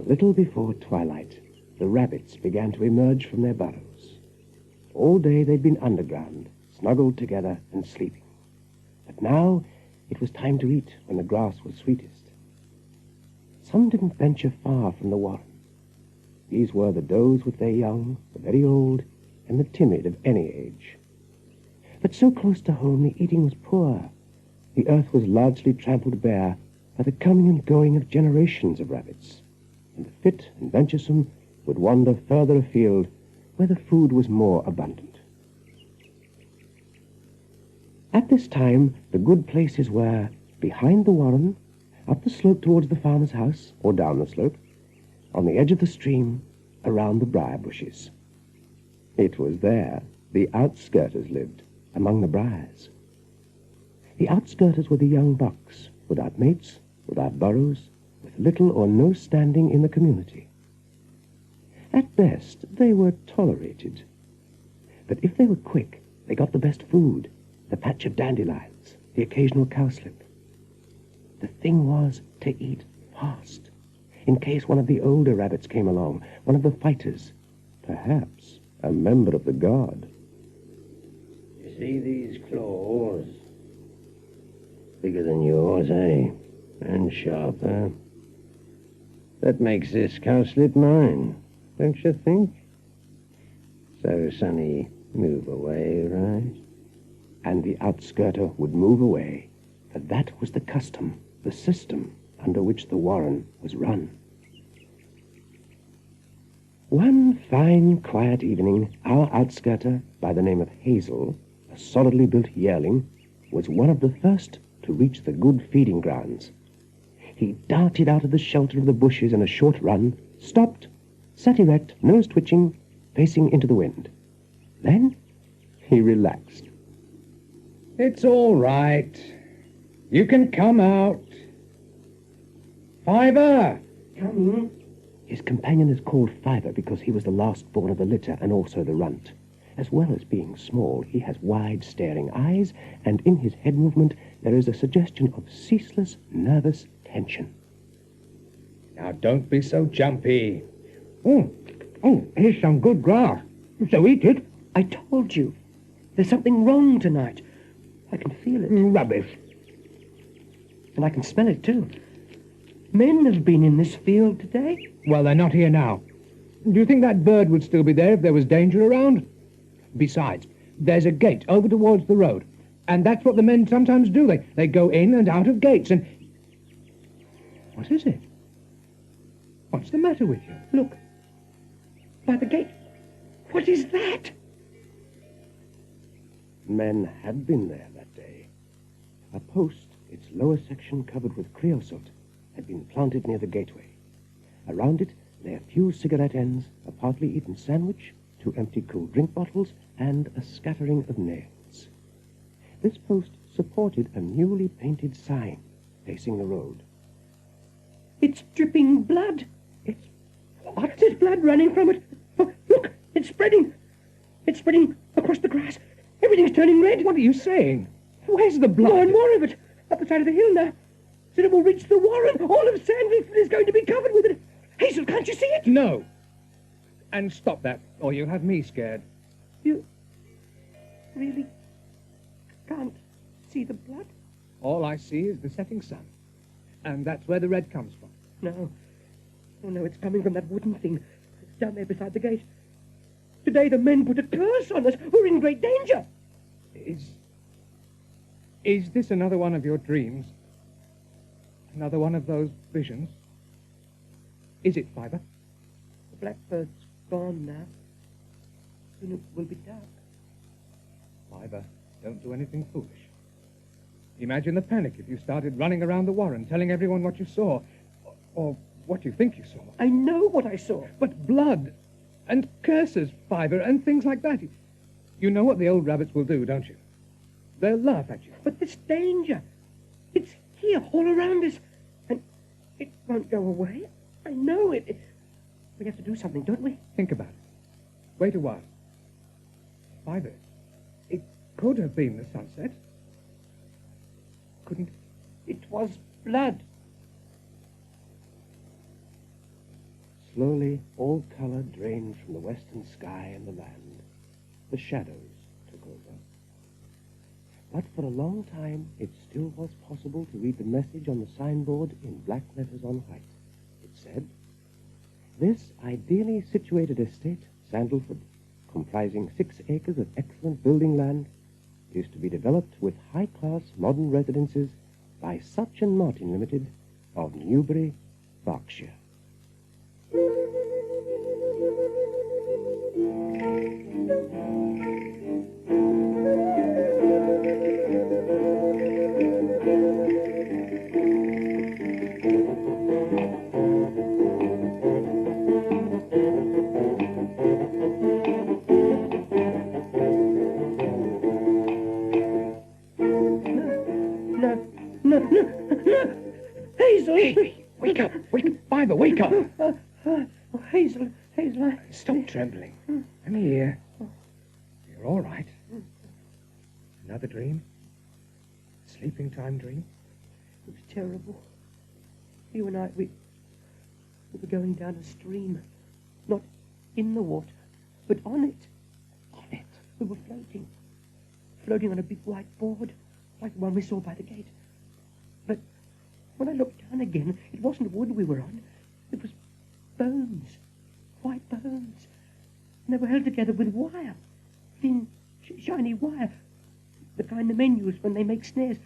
little before twilight, the rabbits began to emerge from their burrows. All day they'd been underground, snuggled together and sleeping. But now it was time to eat when the grass was sweetest. Some didn't venture far from the warren. These were the does with their young, the very old, and the timid of any age. But so close to home the eating was poor. The earth was largely trampled bare by the coming and going of generations of rabbits, and the fit and venturesome would wander further afield where the food was more abundant. At this time, the good places were behind the warren, up the slope towards the farmer's house, or down the slope, on the edge of the stream, around the briar bushes. It was there the outskirters lived, among the briars. The outskirters were the young bucks, without mates, without burrows, with little or no standing in the community. At best, they were tolerated. But if they were quick, they got the best food, the patch of dandelions, the occasional cowslip. The thing was to eat fast, in case one of the older rabbits came along, one of the fighters, perhaps a member of the guard. You see these claws? Bigger than yours, eh? And sharper. That makes this cowslip mine, don't you think? So, Sonny, move away, right? And the outskirter would move away, for that was the custom, the system under which the warren was run. One fine, quiet evening, our outskirter, by the name of Hazel, a solidly built yearling, was one of the first to reach the good feeding grounds. He darted out of the shelter of the bushes in a short run, stopped, sat erect, nose twitching, facing into the wind. Then he relaxed. It's all right. You can come out. Fiver! Come in. His companion is called Fiver because he was the last born of the litter and also the runt. As well as being small, he has wide, staring eyes, and in his head movement there is a suggestion of ceaseless, nervous tension. Now, don't be so jumpy. Oh, here's some good grass. So eat it. I told you. There's something wrong tonight. I can feel it. Rubbish. And I can smell it, too. Men have been in this field today. Well, they're not here now. Do you think that bird would still be there if there was danger around? Besides, there's a gate over towards the road, and that's what the men sometimes do. They go in and out of gates, and... What is it? What's the matter with you? Look. By the gate. What is that? Men had been there that day. A post, its lower section covered with creosote, had been planted near the gateway. Around it lay a few cigarette ends, a partly eaten sandwich, 2 empty cool drink bottles, and a scattering of nails. This post supported a newly painted sign facing the road. It's dripping blood. There's blood running from it. Oh, look, it's spreading. It's spreading across the grass. Everything's turning red. What are you saying? Where's the blood? More and more of it. Up the side of the hill now. Soon it will reach the warren. All of Sandwich is going to be covered with it. Hazel, can't you see it? No. And stop that, or you'll have me scared. You really can't see the blood? All I see is the setting sun. And that's where the red comes from. No. Oh, no, it's coming from that wooden thing down there beside the gate. Today the men put a curse on us. We're in great danger. Is this another one of your dreams? Another one of those visions? Is it, Fiver? The blackbird's gone now. Soon it will be dark. Fiver, don't do anything foolish. Imagine the panic if you started running around the warren, telling everyone what you saw, or what you think you saw. I know what I saw. But blood, and curses, Fiver, and things like that. You know what the old rabbits will do, don't you? They'll laugh at you. But this danger, it's here, all around us, and it won't go away. I know it. We have to do something, don't we? Think about it. Wait a while. Fiver, it could have been the sunset. Couldn't it? It was blood. Slowly, all color drained from the western sky and the land. The shadows took over. But for a long time, it still was possible to read the message on the signboard in black letters on white. It said, "This ideally situated estate, Sandalford, comprising 6 acres of excellent building land, is to be developed with high-class modern residences by Such and Martin Limited of Newbury, Berkshire." No. Hazel! Hey, wake up! Fiver, wake up! Hazel, Stop trembling. I'm here. You're all right. Another dream? Sleeping time dream? It was terrible. You and I, we were going down a stream. Not in the water, but on it. On it? We were floating on a big white board, like the one we saw by the gate. But when I looked down again, it wasn't wood we were on. It was bones, white bones. And they were held together with wire, thin, shiny wire, the kind the men use when they make snares,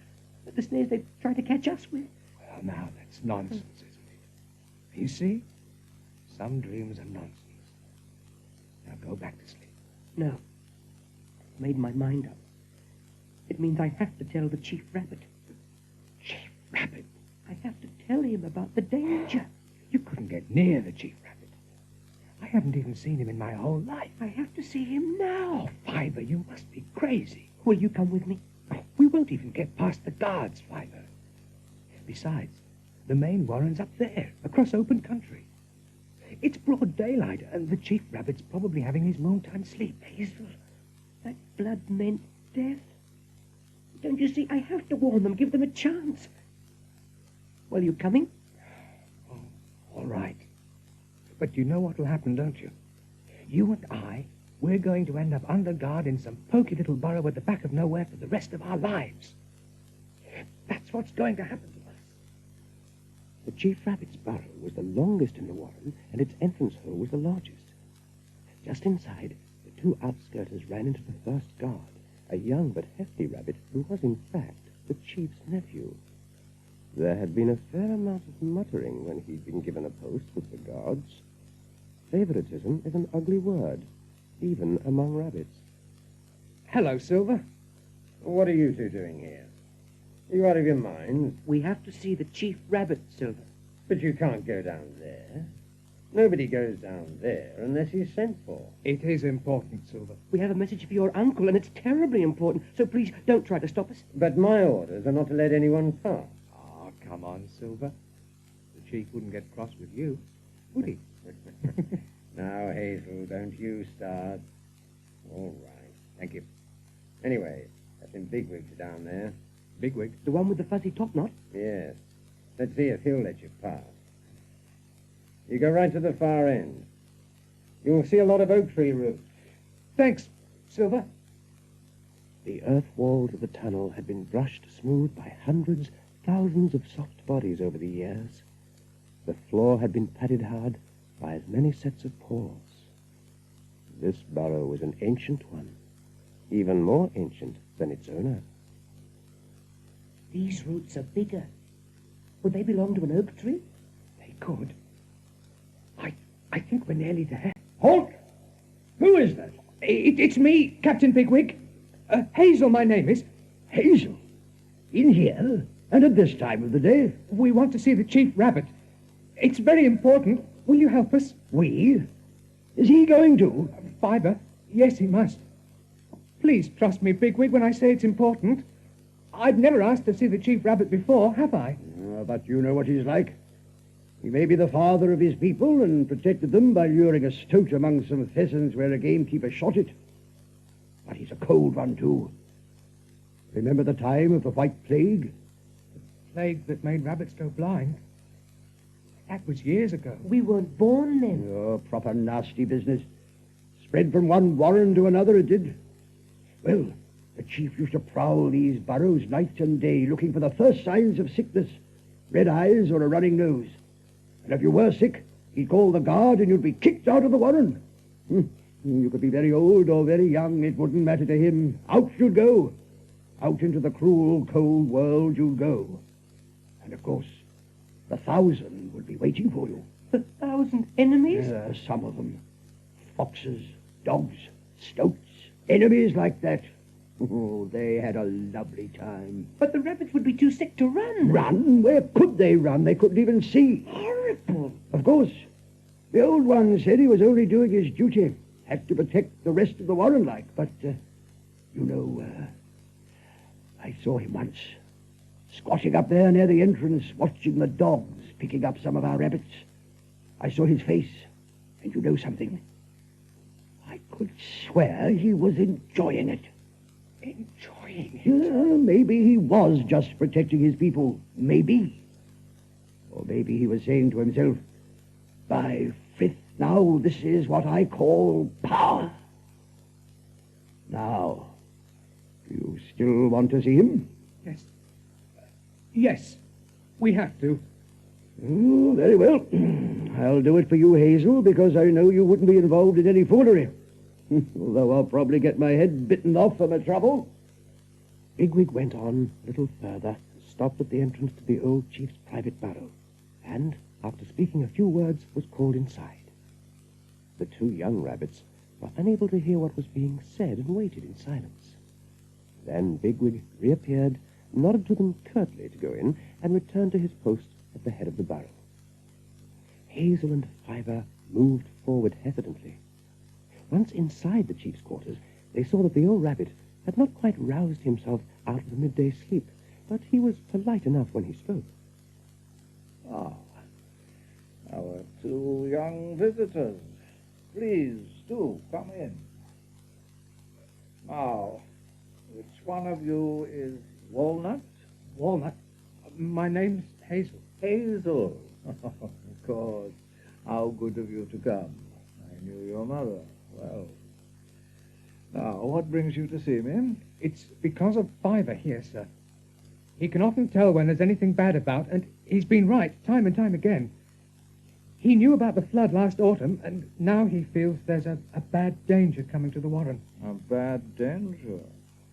the snares they try to catch us with. Well, now, that's nonsense, isn't it? You see? Some dreams are nonsense. Now go back to sleep. No. I've made my mind up. It means I have to tell the Chief Rabbit. Chief Rabbit? I have to tell him about the danger. You couldn't get near the Chief Rabbit. I haven't even seen him in my whole life. I have to see him now. Oh, Fiver, you must be crazy. Will you come with me? Oh, we won't even get past the guards, Fiver. Besides, the main warren's up there, across open country. It's broad daylight, and the Chief Rabbit's probably having his noontime sleep. Hazel, that blood meant death. Don't you see? I have to warn them, give them a chance. Well, you coming? Oh, all right. But you know what will happen, don't you? You and I, we're going to end up under guard in some poky little burrow at the back of nowhere for the rest of our lives. That's what's going to happen to us. The Chief Rabbit's burrow was the longest in the warren, and its entrance hole was the largest. Just inside, the 2 outskirters ran into the first guard, a young but hefty rabbit who was, in fact, the chief's nephew. There had been a fair amount of muttering when he'd been given a post with the guards. Favoritism is an ugly word, even among rabbits. Hello, Silver. What are you two doing here? Are you out of your minds? We have to see the Chief Rabbit, Silver. But you can't go down there. Nobody goes down there unless he's sent for. It is important, Silver. We have a message for your uncle, and it's terribly important, so please don't try to stop us. But my orders are not to let anyone pass. Oh, come on, Silver. The Chief wouldn't get cross with you, would he? Now, Hazel, don't you start. All right. Thank you. Anyway, Captain Bigwig's down there. Bigwig? The one with the fuzzy topknot? Yes. Let's see if he'll let you pass. You go right to the far end. You'll see a lot of oak tree roots. Thanks, Silver. The earth walls of the tunnel had been brushed smooth by hundreds, thousands of soft bodies over the years. The floor had been padded hard by as many sets of paws. This burrow was an ancient one, even more ancient than its owner. These roots are bigger. Would they belong to an oak tree? They could. I think we're nearly there. Halt! Who is that? It's me, Captain Bigwig. Hazel, my name is. Hazel? In here? And at this time of the day? We want to see the Chief Rabbit. It's very important. Will you help us? We? Is he going to? Fiver? Yes, he must. Please trust me, Bigwig, when I say it's important. I've never asked to see the Chief Rabbit before, have I? But you know what he's like. He may be the father of his people and protected them by luring a stoat among some pheasants where a gamekeeper shot it. But he's a cold one, too. Remember the time of the White Plague? The plague that made rabbits go blind. That was years ago. We weren't born then. Oh, proper nasty business. Spread from one warren to another, it did. Well, the chief used to prowl these burrows night and day, looking for the first signs of sickness, red eyes or a running nose. And if you were sick, he'd call the guard and you'd be kicked out of the warren. You could be very old or very young, it wouldn't matter to him. Out you'd go. Out into the cruel, cold world you'd go. And of course, the 1,000 would be waiting for you. The 1,000 enemies? Some of them. Foxes, dogs, stoats, enemies like that. Oh, they had a lovely time. But the rabbits would be too sick to run. Run? Where could they run? They couldn't even see. Horrible. Of course. The old one said he was only doing his duty. Had to protect the rest of the warren like. But, I saw him once. Squatting up there near the entrance, watching the dogs picking up some of our rabbits. I saw his face. And you know something? I could swear he was enjoying it. Enjoying it? Yeah, maybe he was just protecting his people. Maybe. Or maybe he was saying to himself, by Frith, now this is what I call power. Now, do you still want to see him? Yes. Yes, we have to. Oh, very well. I'll do it for you, Hazel, because I know you wouldn't be involved in any foolery. Although I'll probably get my head bitten off for my trouble. Bigwig went on a little further, stopped at the entrance to the old chief's private burrow, and, after speaking a few words, was called inside. The 2 young rabbits were unable to hear what was being said and waited in silence. Then Bigwig reappeared, nodded to them curtly to go in, and returned to his post at the head of the burrow. Hazel and Fiver moved forward hesitantly. Once inside the chief's quarters, they saw that the old rabbit had not quite roused himself out of the midday sleep, but he was polite enough when he spoke. Ah, our 2 young visitors. Please, do come in. Now, which one of you is Walnut? Walnut? My name's Hazel. Hazel. Of course. How good of you to come. I knew your mother well. Now, what brings you to see me? It's because of Fiver here, sir. He can often tell when there's anything bad about, and he's been right time and time again. He knew about the flood last autumn, and now he feels there's a bad danger coming to the warren. A bad danger?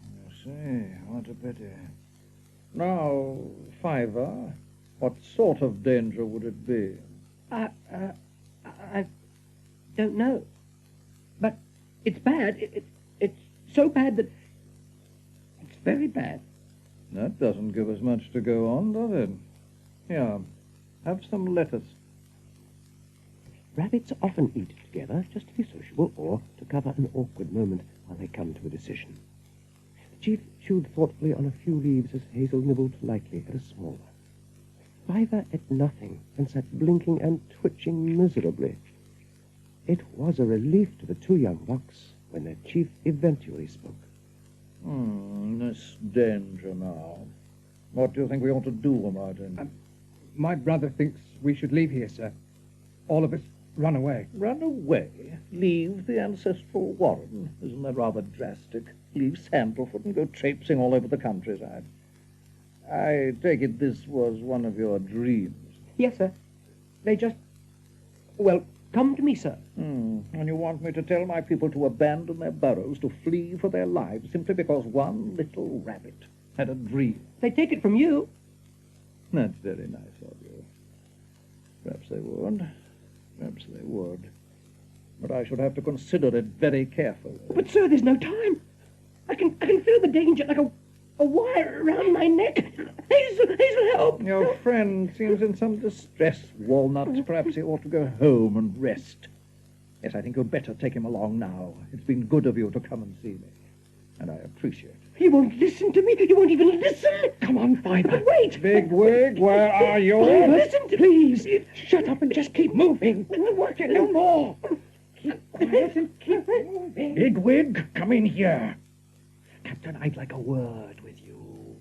I see. What a pity. Now, Fiver, what sort of danger would it be? I don't know. But it's bad. It's so bad that it's very bad. That doesn't give us much to go on, does it? Here, have some lettuce. Rabbits often eat together just to be sociable or to cover an awkward moment while they come to a decision. The chief chewed thoughtfully on a few leaves as Hazel nibbled lightly at a small one. Fiver ate nothing and sat blinking and twitching miserably. It was a relief to the 2 young bucks when their chief eventually spoke. This danger now. What do you think we ought to do about it? My brother thinks we should leave here, sir. All of us run away. Run away? Leave the ancestral warren? Isn't that rather drastic? Leave Sandalfoot and go traipsing all over the countryside. I take it this was one of your dreams. Yes, sir. They just... Well, come to me, sir. And you want me to tell my people to abandon their burrows, to flee for their lives, simply because one little rabbit had a dream? They take it from you. That's very nice of you. Perhaps they would. Perhaps they would. But I should have to consider it very carefully. But, sir, there's no time. I can feel the danger like a wire around my neck. Hazel, help! Your friend seems in some distress, Walnut. Perhaps he ought to go home and rest. Yes, I think you'd better take him along now. It's been good of you to come and see me, and I appreciate it. He won't listen to me. He won't even listen. Come on, Fiver. But wait. Bigwig, where are you? Listen to me. Please, shut up and just keep moving. Work it no more. Keep quiet and keep moving. Bigwig, come in here. Captain, I'd like a word with you.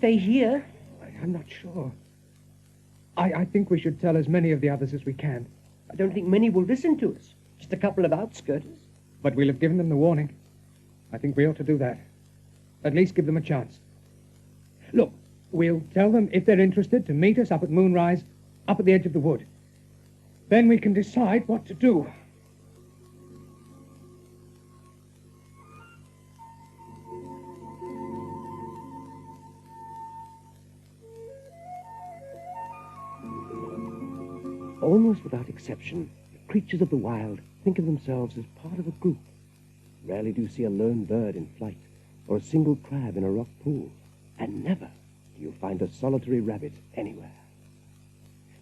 stay here. I'm not sure. I think we should tell as many of the others as we can. I don't think many will listen to us. Just a couple of outskirters. But we'll have given them the warning. I think we ought to do that. At least give them a chance. Look, we'll tell them, if they're interested, to meet us up at moonrise, up at the edge of the wood. Then we can decide what to do. Almost without exception, the creatures of the wild think of themselves as part of a group. Rarely do you see a lone bird in flight, or a single crab in a rock pool, and never do you find a solitary rabbit anywhere.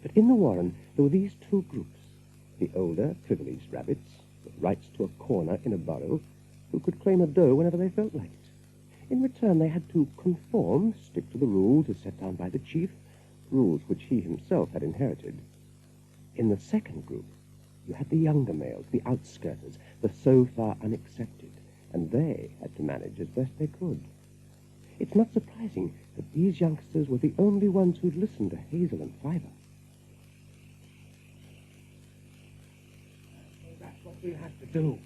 But in the warren there were these two groups, the older, privileged rabbits, with rights to a corner in a burrow, who could claim a doe whenever they felt like it. In return they had to conform, stick to the rules as set down by the chief, rules which he himself had inherited. In the second group, you had the younger males, the outskirters, the so far unaccepted, and they had to manage as best they could. It's not surprising that these youngsters were the only ones who'd listened to Hazel and Fiver. That's what we'll have to do.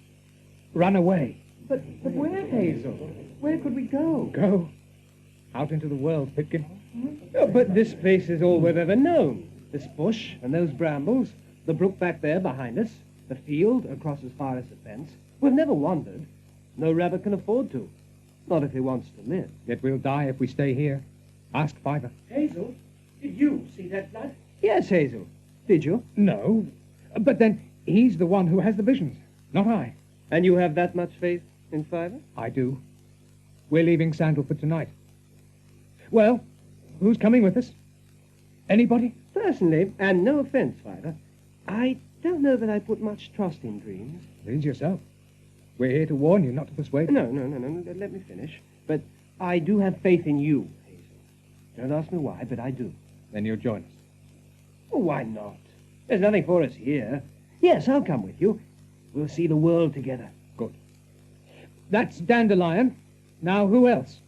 Run away. But where, Hazel? Where could we go? Go out into the world, Pipkin. Oh, but this place is all we've ever known. This bush and those brambles, the brook back there behind us, the field across as far as the fence. We've never wandered. No rabbit can afford to. Not if he wants to live. Yet we'll die if we stay here. Ask Fiver. Hazel, did you see that flood? Yes, Hazel. Did you? No. But then he's the one who has the visions, not I. And you have that much faith in Fiver? I do. We're leaving Sandalford tonight. Well, who's coming with us? Anybody? Personally, and no offense, Fiver, I don't know that I put much trust in dreams. Please yourself. We're here to warn you, not to persuade you. No. Let me finish. But I do have faith in you, Hazel. Don't ask me why, but I do. Then you'll join us. Oh, why not? There's nothing for us here. Yes, I'll come with you. We'll see the world together. Good. That's Dandelion. Now, who else?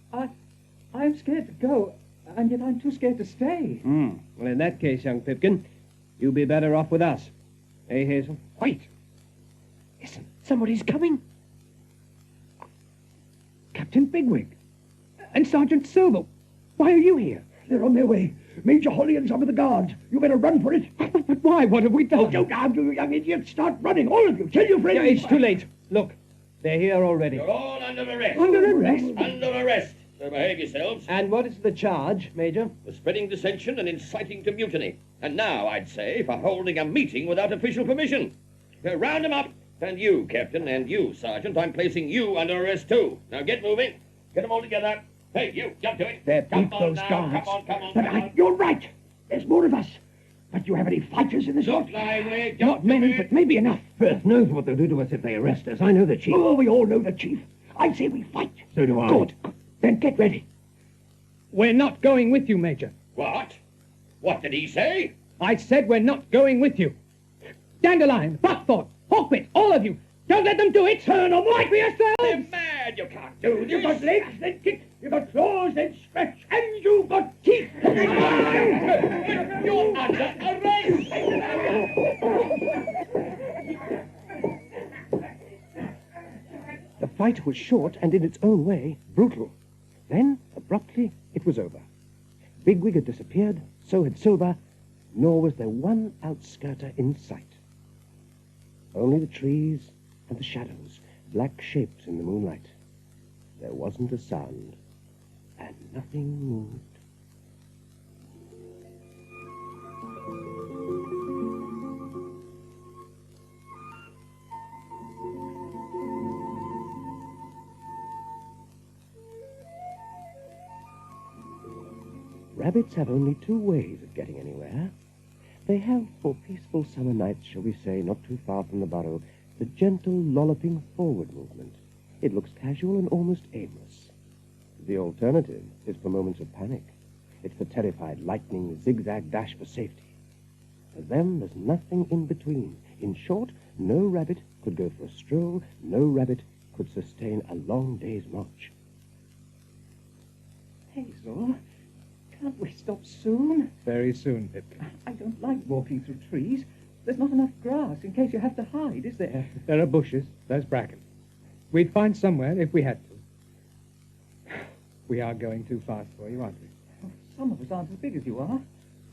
I'm scared to go, and yet I'm too scared to stay. Well, in that case, young Pipkin, you'll be better off with us. Eh, Hazel? Wait. Listen, somebody's coming. Captain Bigwig. And Sergeant Silver. Why are you here? They're on their way. Major Holly and some of the guards. You better run for it. But why? What have we done? Oh, don't argue, you young idiots. Start running, all of you. Tell your friends. Yeah, it's too late. Look, they're here already. You're all under arrest. Under arrest? Under arrest. So behave yourselves. And what is the charge, Major? For spreading dissension and inciting to mutiny. And now, I'd say, for holding a meeting without official permission. So round them up. And you, Captain, and you, Sergeant, I'm placing you under arrest too. Now get moving. Get them all together. Hey, you, jump to it. They're Come beat on those now. guards. Come on. But you're right. There's more of us. But you have any fighters in this Look lot? lively. Jump Not many, to but it. maybe enough. Frith knows what they'll do to us if they arrest us. I know the chief. Oh, we all know the chief. I say we fight. So do I. Good. Then get ready. We're not going with you, Major. What? What did he say? I said we're not going with you. Dandelion, Buckthorn, Hawkbit, all of you. Don't let them do it. Turn on, fight for yourselves. You're mad. You can't do this. You've got legs, then kick. You've got claws, then stretch. And you've got teeth. You're under arrest. The fight was short and in its own way brutal. Then, abruptly, it was over. Bigwig had disappeared, so had Silver, nor was there one outskirter in sight. Only the trees and the shadows, black shapes in the moonlight. There wasn't a sound, and nothing moved. Rabbits have only two ways of getting anywhere. They have, for peaceful summer nights, shall we say, not too far from the burrow, the gentle, lolloping forward movement. It looks casual and almost aimless. The alternative is for moments of panic. It's the terrified, lightning, zigzag dash for safety. For them, there's nothing in between. In short, no rabbit could go for a stroll, no rabbit could sustain a long day's march. Hazel, Can't we stop soon? Very soon, Pipkin. I don't like walking through trees. There's not enough grass in case you have to hide, is there? There are bushes. There's bracken. We'd find somewhere if we had to. We are going too fast for you, aren't we? Oh, some of us aren't as big as you are.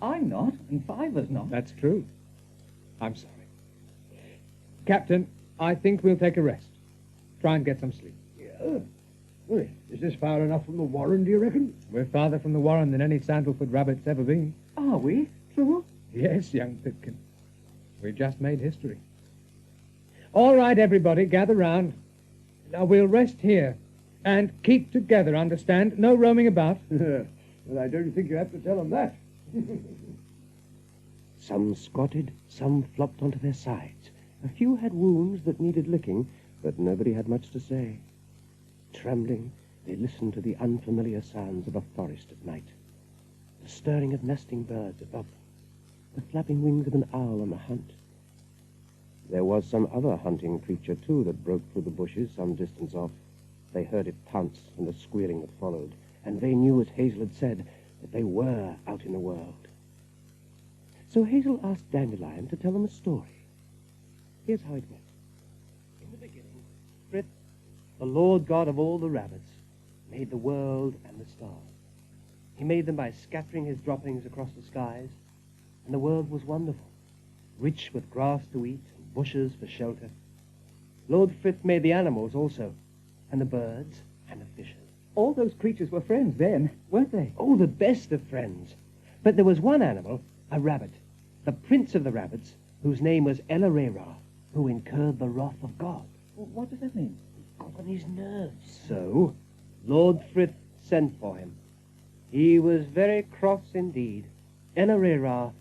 I'm not, and Fiver's not. That's true. I'm sorry. Captain, I think we'll take a rest. Try and get some sleep. Yeah. Well, is this far enough from the warren, do you reckon? We're farther from the warren than any Sandalford rabbit's ever been. Are we? True? Yes, young Pipkin. We just made history. All right, everybody, gather round. Now, we'll rest here. And keep together, understand? No roaming about. Well, I don't think you have to tell them that. Some squatted, some flopped onto their sides. A few had wounds that needed licking, but nobody had much to say. Trembling, they listened to the unfamiliar sounds of a forest at night. The stirring of nesting birds above them. The flapping wings of an owl on the hunt. There was some other hunting creature, too, that broke through the bushes some distance off. They heard it pounce and the squealing that followed, and they knew, as Hazel had said, that they were out in the world. So Hazel asked Dandelion to tell them a story. Here's how it went. In the beginning, Frith, the Lord God of all the rabbits, made the world and the stars. He made them by scattering his droppings across the skies, and the world was wonderful, rich with grass to eat and bushes for shelter. Lord Frith made the animals also, and the birds and the fishes. All those creatures were friends then, weren't they? Oh, the best of friends. But there was one animal, a rabbit, the prince of the rabbits, whose name was Elarera, who incurred the wrath of God. Well, what does that mean? Got on his nerves. So, Lord Frith sent for him. He was very cross indeed. Elarera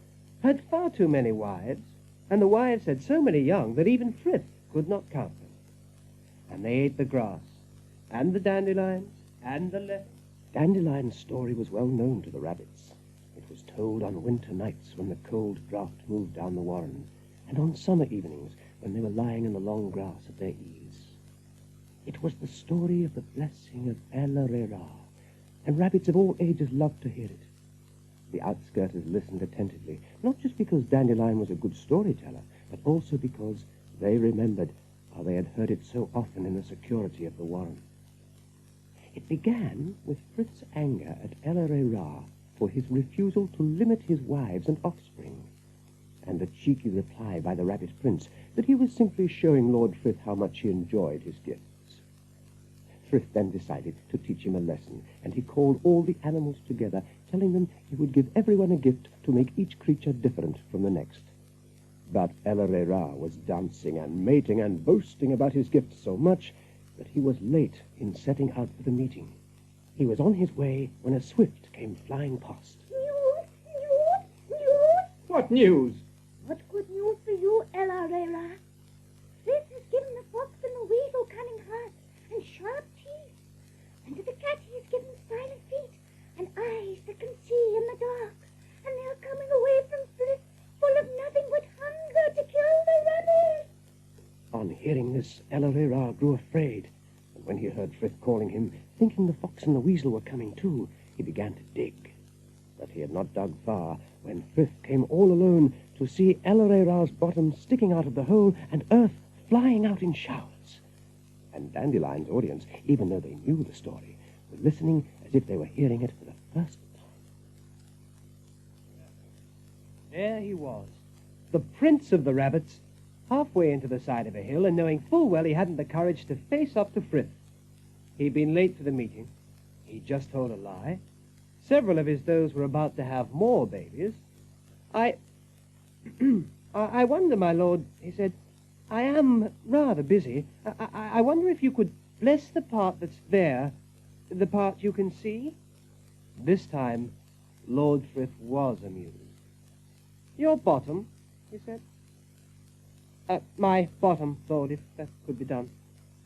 had far too many wives, and the wives had so many young that even Frith could not count them. And they ate the grass, and the dandelions, and the lettuce. Dandelion's story was well known to the rabbits. It was told on winter nights when the cold draught moved down the warren, and on summer evenings when they were lying in the long grass at their ease. It was the story of the blessing of Elarera, and rabbits of all ages loved to hear it. The outskirters listened attentively, not just because Dandelion was a good storyteller, but also because they remembered how they had heard it so often in the security of the warren. It began with Frith's anger at Elarera for his refusal to limit his wives and offspring, and the cheeky reply by the rabbit prince that he was simply showing Lord Frith how much he enjoyed his gifts. Frith then decided to teach him a lesson, and he called all the animals together, telling them he would give everyone a gift to make each creature different from the next. But Elarera was dancing and mating and boasting about his gifts so much that he was late in setting out for the meeting. He was on his way when a swift came flying past. News! What news? What good news for you, Elarera? Frith has given the fox and the weasel cunning hearts and sharp teeth, and to the cat he has given silent feet and eyes that can see in the dark, and they are coming away from Frith full of nothing but hunger to kill the rabbit. On hearing this, Elarera grew afraid, and when he heard Frith calling him, thinking the fox and the weasel were coming too, he began to dig. But he had not dug far when Frith came all alone to see Elarera's bottom sticking out of the hole and earth flying out in showers. And Dandelion's audience, even though they knew the story, were listening as if they were hearing it for the first time. There he was, the prince of the rabbits, halfway into the side of a hill, and knowing full well he hadn't the courage to face up to Frith. He'd been late for the meeting. He'd just told a lie. Several of his does were about to have more babies. I wonder, my lord, he said, I am rather busy. I wonder if you could bless the part that's there, the part you can see? This time, Lord Frith was amused. Your bottom, he said. My bottom, Lord, if that could be done.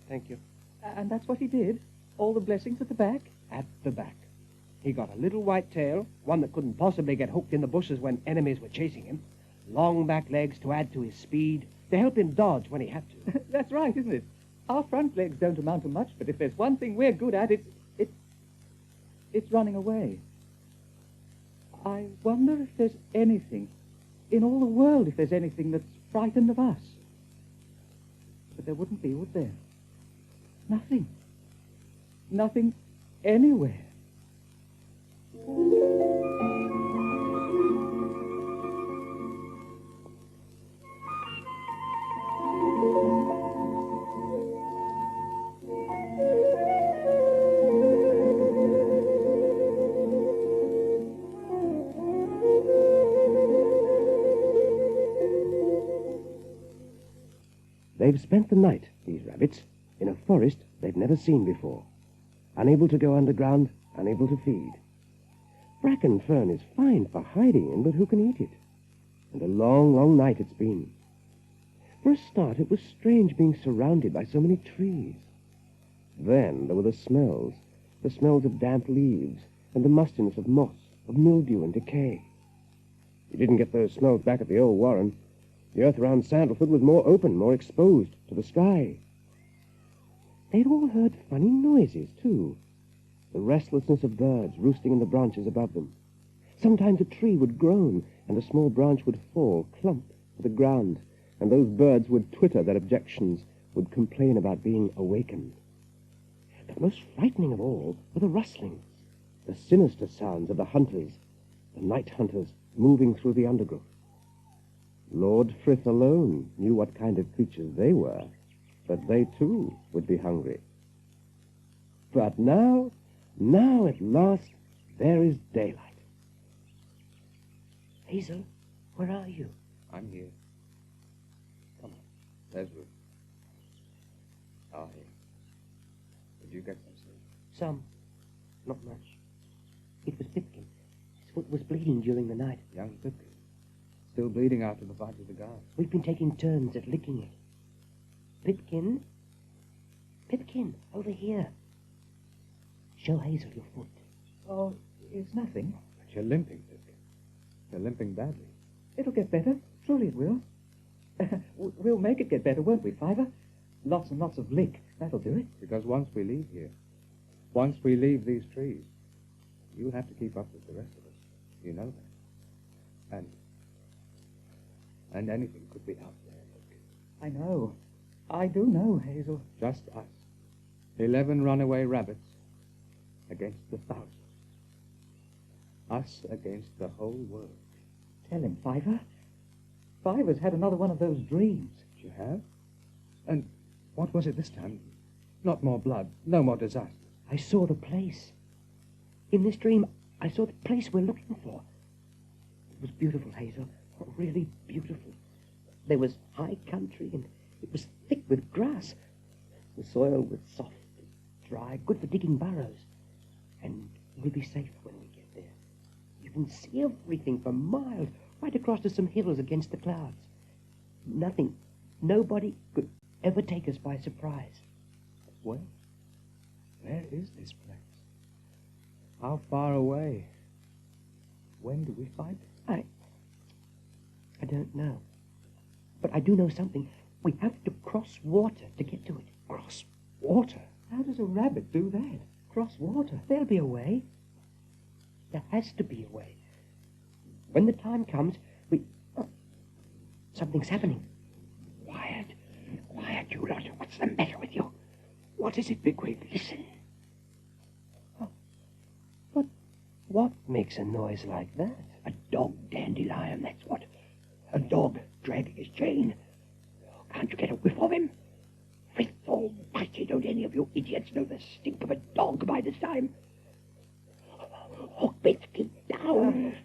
Thank you. And that's what he did? All the blessings at the back? At the back. He got a little white tail, one that couldn't possibly get hooked in the bushes when enemies were chasing him, long back legs to add to his speed, to help him dodge when he had to. That's right, isn't it? Our front legs don't amount to much, but if there's one thing we're good at, it's running away. I wonder if there's anything, in all the world, if there's anything that's frightened of us. But there wouldn't be, would there? Nothing. Nothing anywhere. They've spent the night, these rabbits, in a forest they've never seen before. Unable to go underground, unable to feed. Bracken fern is fine for hiding in, but who can eat it? And a long, long night it's been. For a start, it was strange being surrounded by so many trees. Then there were the smells of damp leaves, and the mustiness of moss, of mildew and decay. You didn't get those smells back at the old warren. The earth around Sandalford was more open, more exposed to the sky. They'd all heard funny noises, too. The restlessness of birds roosting in the branches above them. Sometimes a tree would groan, and a small branch would fall, clump, to the ground, and those birds would twitter their objections, would complain about being awakened. But most frightening of all were the rustlings, the sinister sounds of the hunters, the night hunters moving through the undergrowth. Lord Frith alone knew what kind of creatures they were, but they too would be hungry. But now at last, there is daylight. Hazel, where are you? I'm here. Come on. There's Ruth. Oh, here. Did you get some sleep? Some. Not much. It was Pipkin. His foot was bleeding during the night. Young Pipkin. Still bleeding after the fight with the guard. We've been taking turns at licking it. Pipkin? Pipkin, over here. Show Hazel your foot. Oh, it's nothing. But you're limping, Pipkin. You're limping badly. It'll get better. Surely it will. We'll make it get better, won't we, Fiver? Lots and lots of lick. That'll do it. Because once we leave here, once we leave these trees, you'll have to keep up with the rest of us. You know that. And anything could be out there, Pipkin. I know. I do know, Hazel. Just us. 11 runaway rabbits against the 1,000. Us against the whole world. Tell him, Fiver. Fiver's had another one of those dreams. You have? And what was it this time? Not more blood, no more disaster. I saw the place. In this dream, I saw the place we're looking for. It was beautiful, Hazel. Really beautiful. There was high country, and it was thick with grass. The soil was soft and dry, good for digging burrows. And we'll be safe when we get there. You can see everything for miles, right across to some hills against the clouds. Nothing, nobody could ever take us by surprise. Where is this place? How far away? When do we find it? I don't know. But I do know something. We have to cross water to get to it. Cross water? How does a rabbit do that? Cross water? There'll be a way. There has to be a way. When the time comes, something's happening. Quiet, you lot. What's the matter with you? What is it, Bigwig? Listen. But what makes a noise like that? A dog dandelion, that's what. A dog dragging his chain. Can't you get a whiff of him? Frith almighty, don't any of you idiots know the stink of a dog by this time? Hookbit, keep down.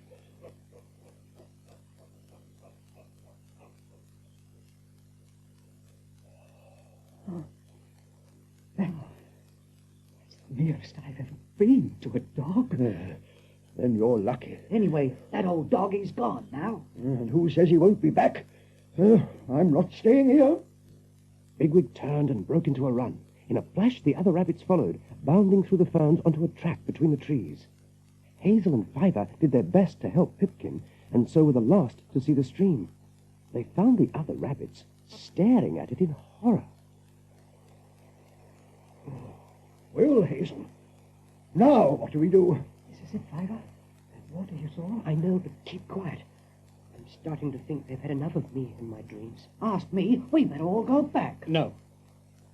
That's the nearest I've ever been to a dog. Then you're lucky. Anyway, that old doggy's gone now. And who says he won't be back? I'm not staying here. Bigwig turned and broke into a run. In a flash, the other rabbits followed, bounding through the ferns onto a track between the trees. Hazel and Fiver did their best to help Pipkin, and so were the last to see the stream. They found the other rabbits staring at it in horror. Well, Hazel, now what do we do? This is it, Fiver. water, you saw? I know, but keep quiet. I'm starting to think they've had enough of me and my dreams. Ask me, we better all go back. No.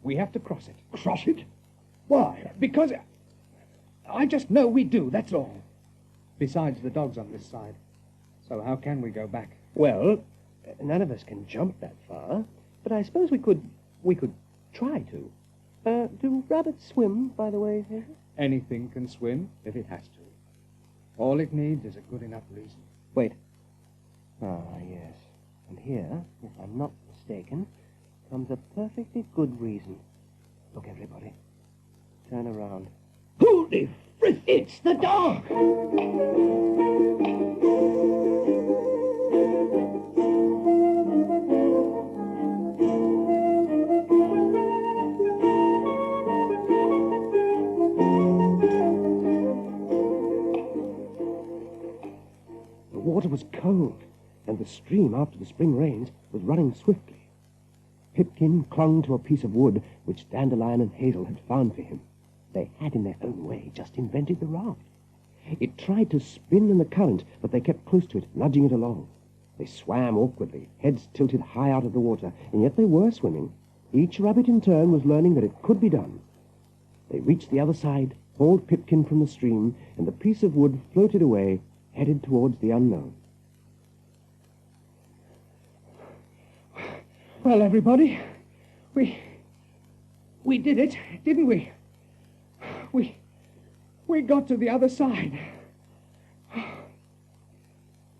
We have to cross it. Cross it? Why? Because I just know we do, that's all. Besides, the dog's on this side. So how can we go back? Well, none of us can jump that far, but I suppose we could try to. Do rabbits swim, by the way, Hazel? Anything can swim if it has to. All it needs is a good enough reason. Wait. Ah, yes. And here, if I'm not mistaken, comes a perfectly good reason. Look, everybody. Turn around. Holy Frith, it's the dog! The water was cold, and the stream, after the spring rains, was running swiftly. Pipkin clung to a piece of wood which Dandelion and Hazel had found for him. They had, in their own way, just invented the raft. It tried to spin in the current, but they kept close to it, nudging it along. They swam awkwardly, heads tilted high out of the water, and yet they were swimming. Each rabbit in turn was learning that it could be done. They reached the other side, hauled Pipkin from the stream, and the piece of wood floated away, headed towards the unknown. Well, everybody, we did it, didn't we? We got to the other side.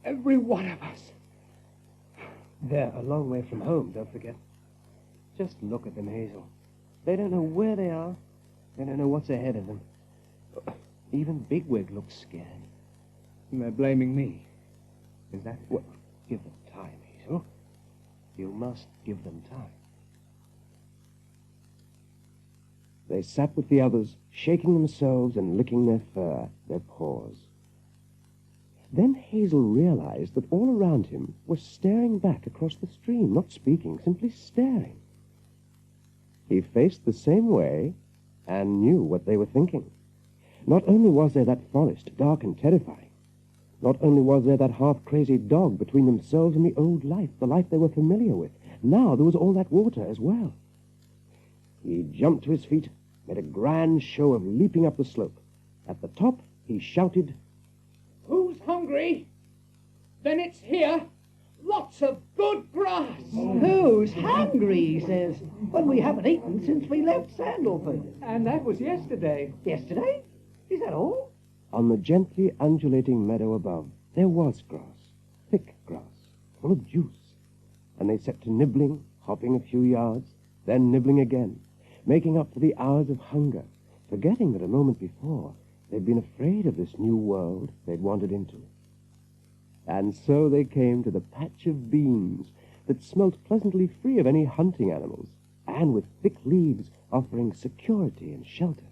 Every one of us. They're a long way from home, don't forget. Just look at them, Hazel. They don't know where they are. They don't know what's ahead of them. Even Bigwig looks scared. And they're blaming me. Is that it? Well, give them time, Hazel. You must give them time. They sat with the others, shaking themselves and licking their fur, their paws. Then Hazel realized that all around him was staring back across the stream, not speaking, simply staring. He faced the same way and knew what they were thinking. Not only was there that forest, dark and terrifying, not only was there that half-crazy dog between themselves and the old life, the life they were familiar with, now there was all that water as well. He jumped to his feet, made a grand show of leaping up the slope. At the top, he shouted, Who's hungry? Then it's here. Lots of good grass. Who's hungry, he says, when we haven't eaten since we left Sandalford. And that was yesterday. Yesterday? Is that all? On the gently undulating meadow above, there was grass, thick grass, full of juice. And they set to nibbling, hopping a few yards, then nibbling again, making up for the hours of hunger, forgetting that a moment before they'd been afraid of this new world they'd wandered into. And so they came to the patch of beans that smelt pleasantly free of any hunting animals, and with thick leaves offering security and shelter.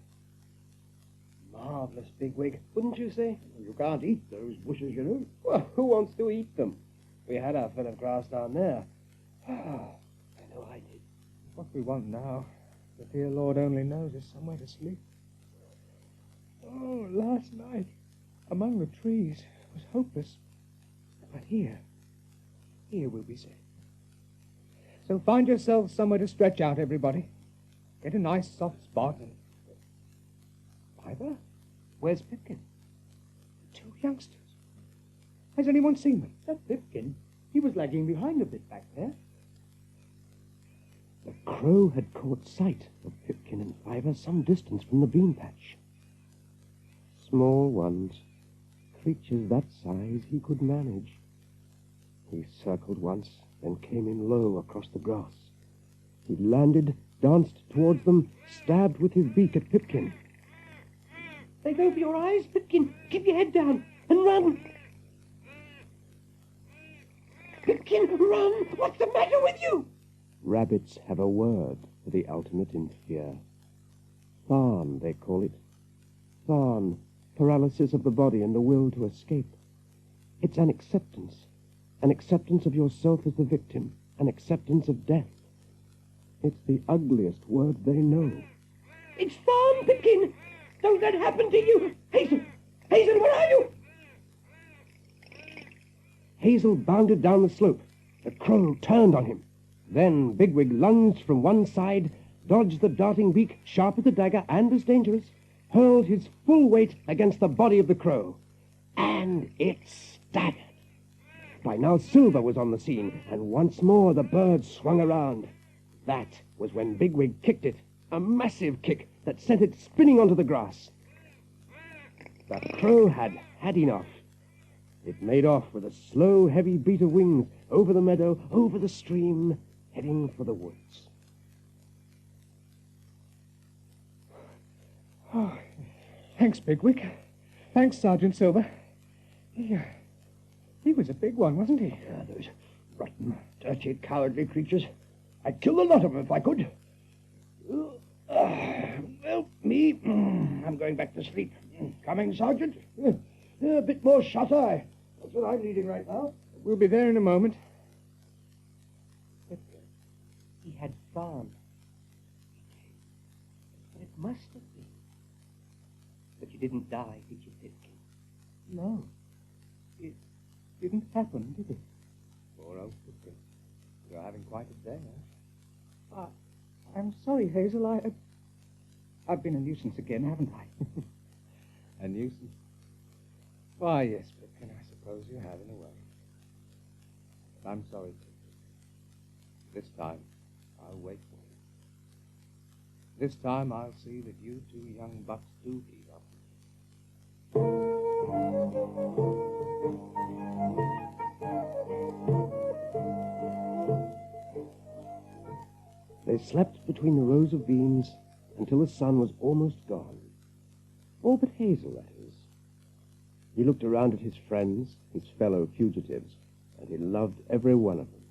Marvelous, Bigwig, wouldn't you say? You can't eat those bushes, you know. Well, who wants to eat them? We had our fill of grass down there. I know I did. What we want now, the dear Lord only knows, is somewhere to sleep. Oh, last night, among the trees, was hopeless. But here we'll be safe. So find yourselves somewhere to stretch out, everybody. Get a nice soft spot and... Ivor? Where's Pipkin? The two youngsters. Has anyone seen them? That Pipkin, he was lagging behind a bit back there. The crow had caught sight of Pipkin and Ivor some distance from the bean patch. Small ones, creatures that size he could manage. He circled once, then came in low across the grass. He landed, danced towards them, stabbed with his beak at Pipkin. They go for your eyes, Pipkin. Keep your head down and run. Pipkin, run! What's the matter with you? Rabbits have a word for the ultimate in fear. Thorn, they call it. Thorn, paralysis of the body and the will to escape. It's an acceptance of yourself as the victim, an acceptance of death. It's the ugliest word they know. It's Thorn, Pipkin! Don't let happen to you! Hazel! Hazel, where are you? Hazel bounded down the slope. The crow turned on him. Then Bigwig lunged from one side, dodged the darting beak, sharp as a dagger and as dangerous, hurled his full weight against the body of the crow. And it staggered. By now Silver was on the scene, and once more the bird swung around. That was when Bigwig kicked it, a massive kick that sent it spinning onto the grass. The crow had had enough. It made off with a slow, heavy beat of wings over the meadow, over the stream, heading for the woods. Oh, thanks, Bigwig. Thanks, Sergeant Silver. He was a big one, wasn't he? Yeah, those rotten, dirty, cowardly creatures. I'd kill a lot of them if I could. Well, me, I'm going back to sleep. Coming, Sergeant? A bit more shut-eye. That's what I'm needing right now. We'll be there in a moment. But he had gone. But it must have been. But you didn't die, did you, Pipkin? No. It didn't happen, did it? Poor old Pipkin. You're having quite a day, huh? I'm sorry, Hazel. I've been a nuisance again, haven't I? A nuisance? Why, yes, Pipkin, I suppose you have in a way. But I'm sorry, Pipkin. This time, I'll wait for you. This time, I'll see that you two young bucks do keep up. They slept between the rows of beams until the sun was almost gone. All but Hazel, that is. He looked around at his friends, his fellow fugitives, and he loved every one of them.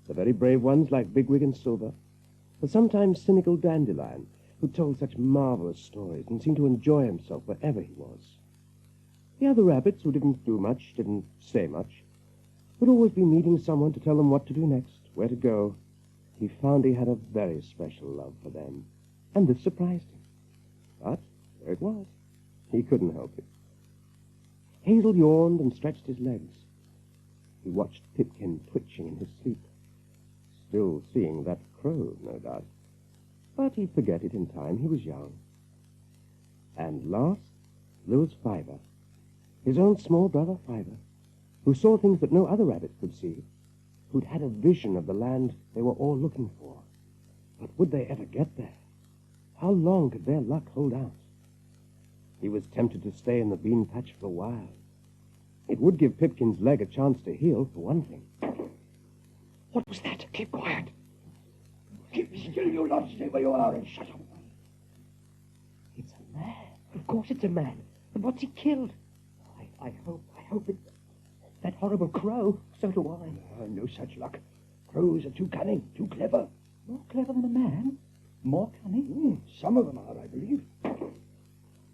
The very brave ones like Bigwig and Silver, the sometimes cynical Dandelion, who told such marvelous stories and seemed to enjoy himself wherever he was. The other rabbits, who didn't do much, didn't say much, would always be needing someone to tell them what to do next, where to go. He found he had a very special love for them, and this surprised him. But there it was. He couldn't help it. Hazel yawned and stretched his legs. He watched Pipkin twitching in his sleep, still seeing that crow, no doubt. But he'd forget it in time. He was young. And last, there was Fiver, his own small brother Fiver, who saw things that no other rabbit could see, who'd had a vision of the land they were all looking for. But would they ever get there? How long could their luck hold out? He was tempted to stay in the bean patch for a while. It would give Pipkin's leg a chance to heal, for one thing. What was that? Keep quiet. Keep still, you lot. Stay where you are and shut up. It's a man. Of course it's a man. But what's he killed? I hope it's that horrible crow. So do I. No such luck. Crows are too cunning, too clever. More clever than a man? More cunning? Some of them are, I believe.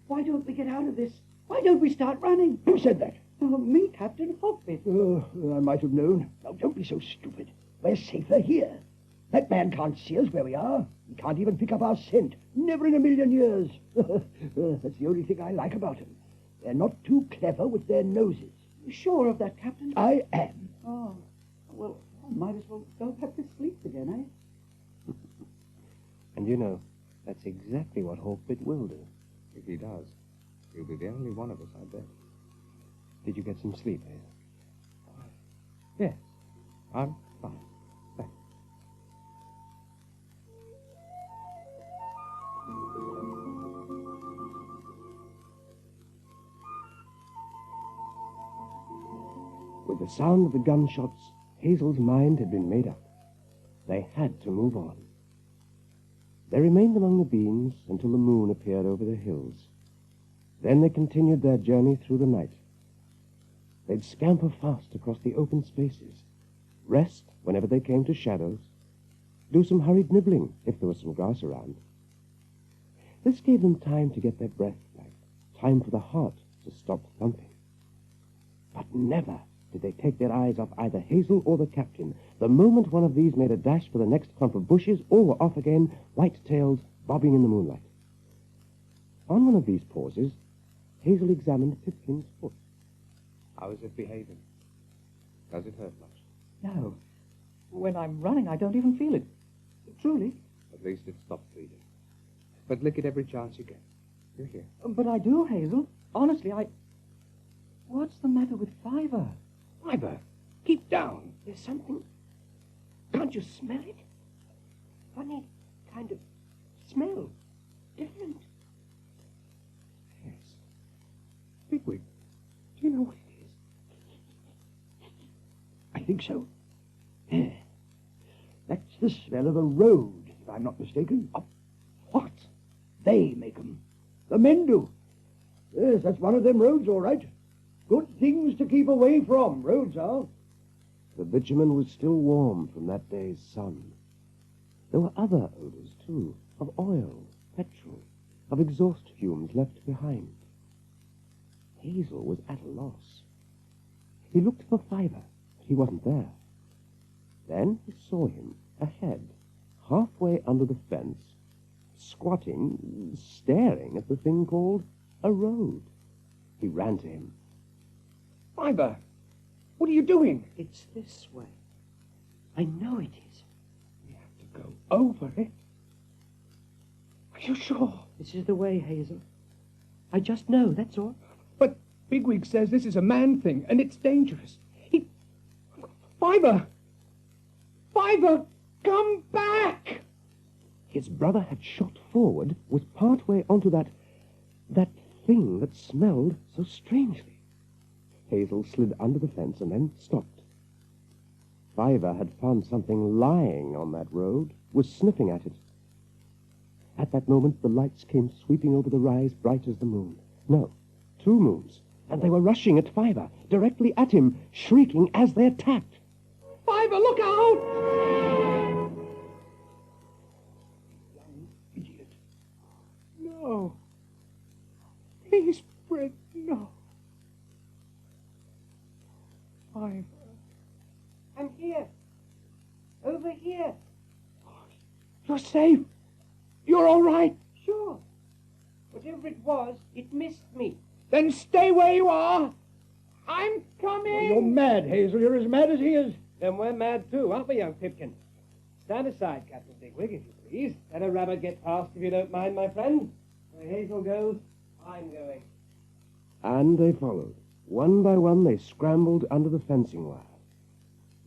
Why don't we get out of this? Why don't we start running? Who said that? Oh, me, Captain Hopbit. I might have known. Now, don't be so stupid. We're safer here. That man can't see us where we are. He can't even pick up our scent. Never in a million years. That's the only thing I like about them. They're not too clever with their noses. You sure of that, Captain? I am. Oh, well, I might as well go back to sleep again, eh? And you know, that's exactly what Hawkbit will do. If he does, he'll be the only one of us, I bet. Did you get some sleep, Hazel? Yes, I'm fine. Thanks. With the sound of the gunshots, Hazel's mind had been made up. They had to move on. They remained among the beans until the moon appeared over the hills. Then they continued their journey through the night. They'd scamper fast across the open spaces, rest whenever they came to shadows, do some hurried nibbling if there was some grass around. This gave them time to get their breath back, time for the heart to stop thumping. But never did they take their eyes off either Hazel or the captain. The moment one of these made a dash for the next clump of bushes, all were off again, white tails bobbing in the moonlight. On one of these pauses, Hazel examined Pipkin's foot. How is it behaving? Does it hurt much? No. When I'm running, I don't even feel it. Truly. At least it stopped bleeding. But lick it every chance you get. You're here. But I do, Hazel. Honestly, What's the matter with Fiver? Fiver, keep down. There's something... Can't you smell it? Funny kind of smell. Different. Yes. Bigwig, do you know what it is? I think so. Yeah. That's the smell of a road, if I'm not mistaken. What? They make 'em. The men do. Yes, that's one of them roads, all right. Good things to keep away from, roads are. The bitumen was still warm from that day's sun. There were other odors, too, of oil, petrol, of exhaust fumes left behind. Hazel was at a loss. He looked for Fiver, but he wasn't there. Then he saw him ahead, halfway under the fence, squatting, staring at the thing called a road. He ran to him. Fiver, what are you doing? It's this way. I know it is. We have to go over it. Are you sure? This is the way, Hazel. I just know, that's all. But Bigwig says this is a man thing, and it's dangerous. Fiver! Fiver, come back! His brother had shot forward, was partway onto that thing that smelled so strangely. Hazel slid under the fence and then stopped. Fiver had found something lying on that road, was sniffing at it. At that moment, the lights came sweeping over the rise, bright as the moon. No, 2 moons, and they were rushing at Fiver, directly at him, shrieking as they attacked. Fiver, look out! Young idiot. No. Please, Frith, no. Fiver. I'm here. Over here. You're safe. You're all right. Sure. Whatever it was, it missed me. Then stay where you are. I'm coming. You're mad, Hazel. You're as mad as he is. Then we're mad too, aren't we, young Pipkin? Stand aside, Captain Bigwig, if you please. Let a rabbit get past if you don't mind, my friend. Where Hazel goes, I'm going. And they followed. One by one, they scrambled under the fencing wire.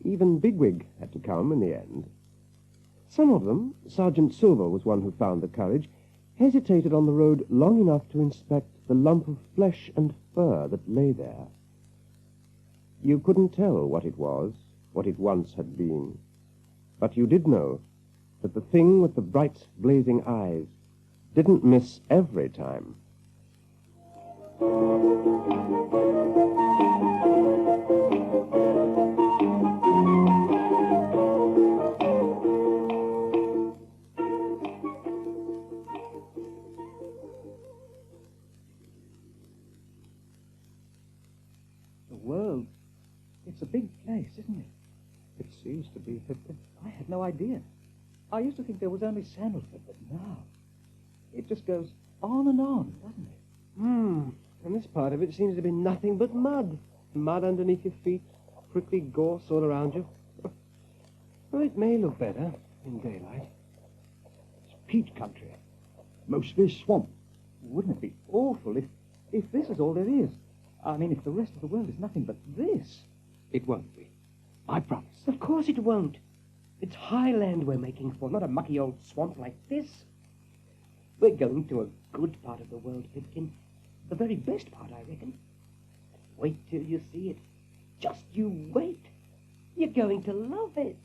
Even Bigwig had to come in the end. Some of them, Sergeant Silver was one who found the courage, hesitated on the road long enough to inspect the lump of flesh and fur that lay there. You couldn't tell what it was, what it once had been. But you did know that the thing with the bright, blazing eyes didn't miss every time. The world. It's a big place, isn't it? It seems to be, Pipkin. I had no idea. I used to think there was only Sandalford, but now it just goes on and on, doesn't it? And this part of it seems to be nothing but mud. Mud underneath your feet, prickly gorse all around you. Well, it may look better in daylight. It's peat country. Mostly swamp. Wouldn't it be awful if this is all there is? I mean, if the rest of the world is nothing but this. It won't be. I promise. Of course it won't. It's high land we're making for, not a mucky old swamp like this. We're going to a good part of the world, Pipkin. The very best part, I reckon. Wait till you see it. Just you wait. You're going to love it.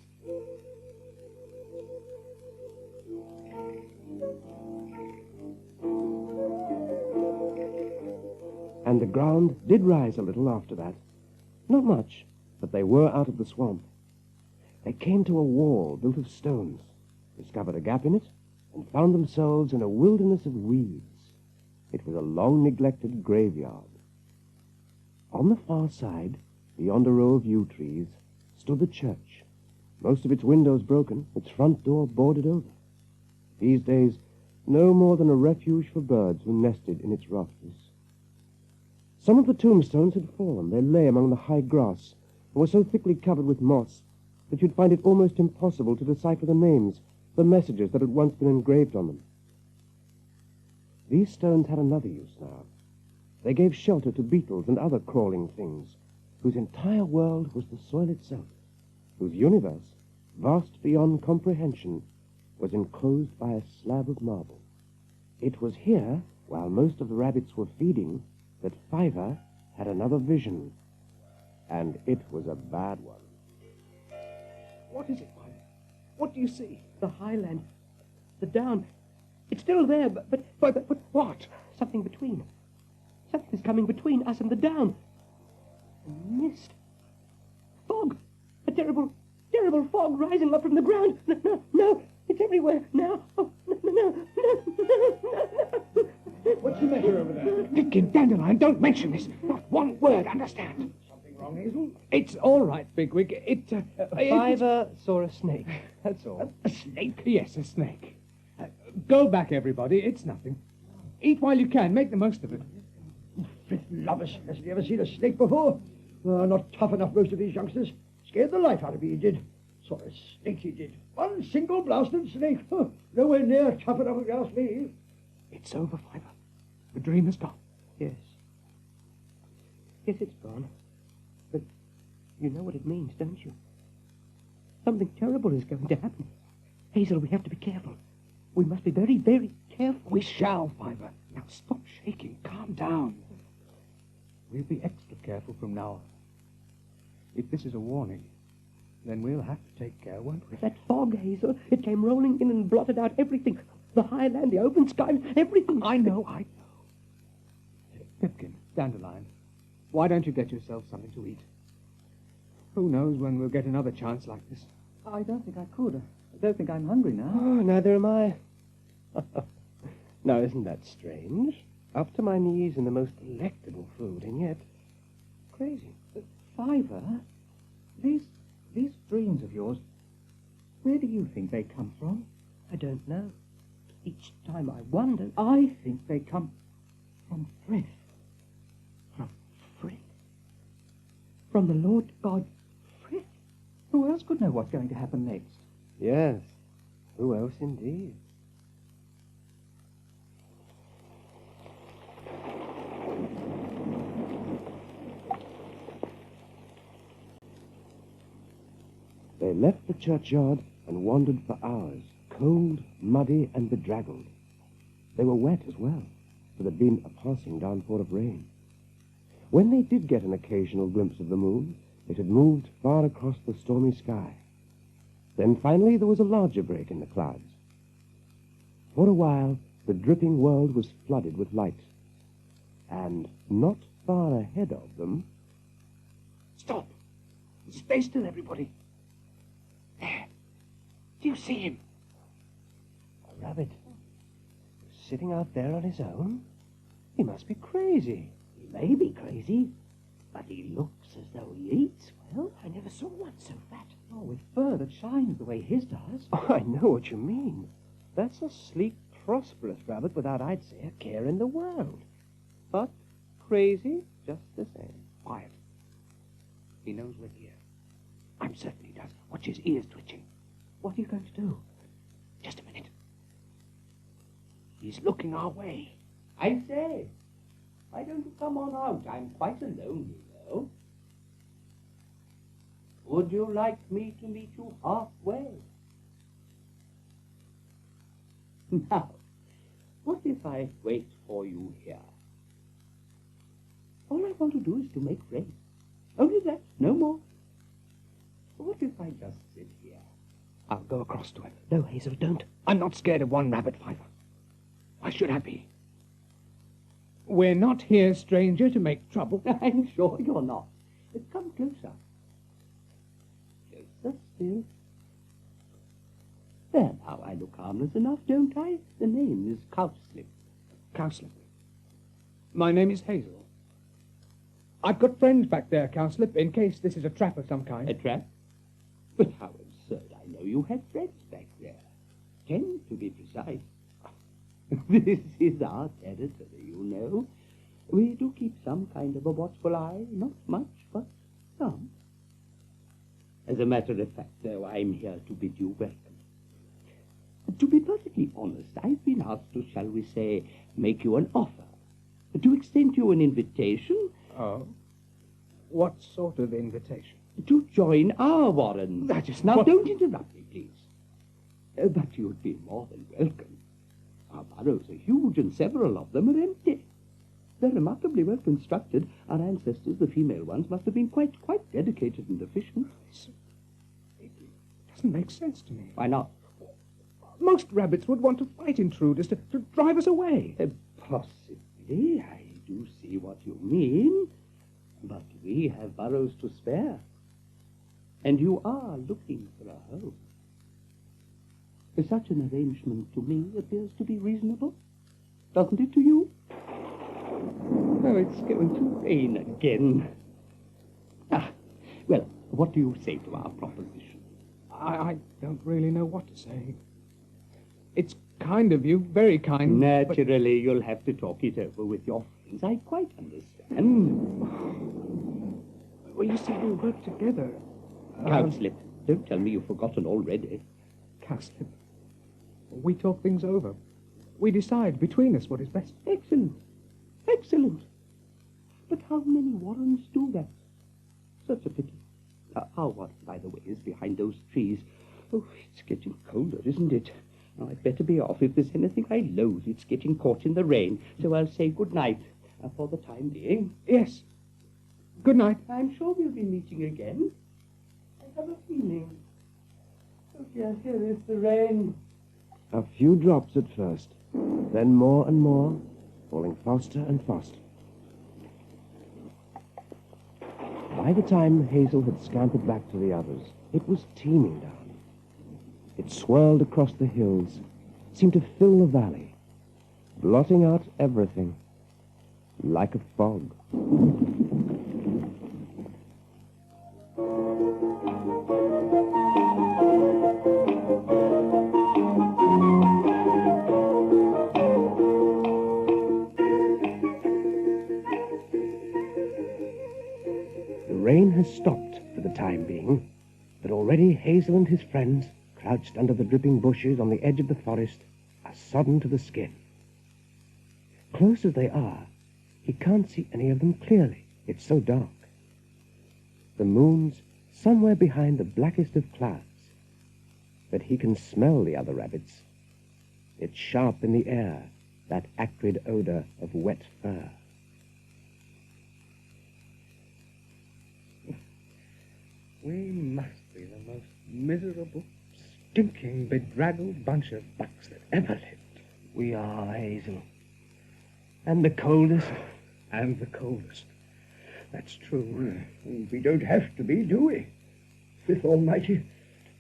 And the ground did rise a little after that. Not much, but they were out of the swamp. They came to a wall built of stones, discovered a gap in it, and found themselves in a wilderness of weeds. It was a long-neglected graveyard. On the far side, beyond a row of yew trees, stood the church, most of its windows broken, its front door boarded over. These days, no more than a refuge for birds who nested in its rafters. Some of the tombstones had fallen. They lay among the high grass, and were so thickly covered with moss that you'd find it almost impossible to decipher the names, the messages that had once been engraved on them. These stones had another use now. They gave shelter to beetles and other crawling things, whose entire world was the soil itself, whose universe, vast beyond comprehension, was enclosed by a slab of marble. It was here, while most of the rabbits were feeding, that Fiver had another vision, and it was a bad one. What is it, Fiver? What do you see? The highland. The down. It's still there, but what? Something between. Something's coming between us and the down. A mist. Fog. A terrible fog rising up from the ground. No. It's everywhere now. Oh, no. What's the matter over there? Pipkin, Dandelion, don't mention this. Not one word, understand? Something wrong, Hazel? It's all right, Bigwig. Fiver saw a snake. That's all. A snake? Yes, a snake. Go back, everybody. It's nothing. Eat while you can. Make the most of it. Frith love us. Hasn't he ever seen a snake before? Not tough enough, most of these youngsters. Scared the life out of me, he did. Saw a snake, he did. One single blasted snake. Huh. Nowhere near tough enough, if you ask me. It's over, Fiver. The dream has gone. Yes. Yes, it's gone. But you know what it means, don't you? Something terrible is going to happen. Hazel, we have to be careful. We must be very, very careful. We shall, Fiver. Now stop shaking. Calm down. We'll be extra careful from now on. If this is a warning, then we'll have to take care, won't we? That fog, Hazel, it came rolling in and blotted out everything. The highland, the open sky, everything. I know. Pipkin, Dandelion, why don't you get yourself something to eat? Who knows when we'll get another chance like this? I don't think I could. I don't think I'm hungry now. Oh, neither am I. Now, isn't that strange? Up to my knees in the most delectable food, and yet crazy. Fiver, these dreams of yours, where do you think they come from? I don't know. Each time I wonder. I think they come from Frith. From Frith? From the Lord God Frith? Who else could know what's going to happen next? Yes. Who else indeed? They left the churchyard and wandered for hours, cold, muddy, and bedraggled. They were wet as well, for there'd been a passing downpour of rain. When they did get an occasional glimpse of the moon, it had moved far across the stormy sky. Then finally there was a larger break in the clouds. For a while, the dripping world was flooded with light. And not far ahead of them... Stop! Stay still, everybody. There. Do you see him? A rabbit. Sitting out there on his own? He must be crazy. He may be crazy, but he looks as though he eats well. I never saw one so fat. Oh, with fur that shines the way his does. Oh, I know what you mean. That's a sleek, prosperous rabbit without, I'd say, a care in the world. But crazy just the same. Quiet. He knows we're here. I'm certain he does. Watch his ears twitching. What are you going to do? Just a minute. He's looking our way. I say, why don't you come on out? I'm quite alone, you know. Would you like me to meet you halfway? Now, what if I wait for you here? All I want to do is to make friends. Only that, no more. What if I just sit here? I'll go across to him. No, Hazel, don't. I'm not scared of one rabbit, Fiver. Why should I be? We're not here, stranger, to make trouble. I'm sure you're not. Come closer. Closer still. There now, I look harmless enough, don't I? The name is Cowslip. Cowslip. My name is Hazel. I've got friends back there, Cowslip, in case this is a trap of some kind. A trap? But how absurd. I know you had friends back there. 10, to be precise. This is our territory, you know. We do keep some kind of a watchful eye. Not much, but some. As a matter of fact, though, I'm here to bid you welcome. To be perfectly honest, I've been asked to, shall we say, make you an offer. To extend you an invitation. Oh? What sort of invitation? To join our warren. That is Now, what... don't interrupt me, please. But you'd be more than welcome. Our burrows are huge, and several of them are empty. They're remarkably well constructed. Our ancestors, the female ones, must have been quite dedicated and efficient. It doesn't make sense to me. Why not? Most rabbits would want to fight intruders to drive us away. Possibly. I do see what you mean. But we have burrows to spare. And you are looking for a home. Such an arrangement to me appears to be reasonable. Doesn't it to you? Oh, it's going to rain again. Well, what do you say to our proposition? I don't really know what to say. It's kind of you, very kind. Naturally, you'll have to talk it over with your friends. I quite understand. Well, you see, we work together. Cowslip, don't tell me you've forgotten already. Cowslip. We talk things over. We decide between us what is best. Excellent. Excellent. But how many warrens do that? Such a pity. Our warren, by the way, is behind those trees. Oh, it's getting colder, isn't it? Now, I'd better be off. If there's anything I loathe, it's getting caught in the rain. So I'll say good night for the time being. Yes. Good night. I'm sure we'll be meeting again. I have a feeling. Oh, dear, here is the rain. A few drops at first, then more and more, falling faster and faster. By the time Hazel had scampered back to the others, it was teeming down. It swirled across the hills, seemed to fill the valley, blotting out everything, like a fog. The rain has stopped for the time being, but already Hazel and his friends, crouched under the dripping bushes on the edge of the forest, are sodden to the skin. Close as they are, he can't see any of them clearly. It's so dark. The moon's somewhere behind the blackest of clouds, but he can smell the other rabbits. It's sharp in the air, that acrid odor of wet fur. We must be the most miserable, stinking, bedraggled bunch of bucks that ever lived. We are, Hazel. And the coldest. And the coldest. That's true. We don't have to be, do we? Frith Almighty,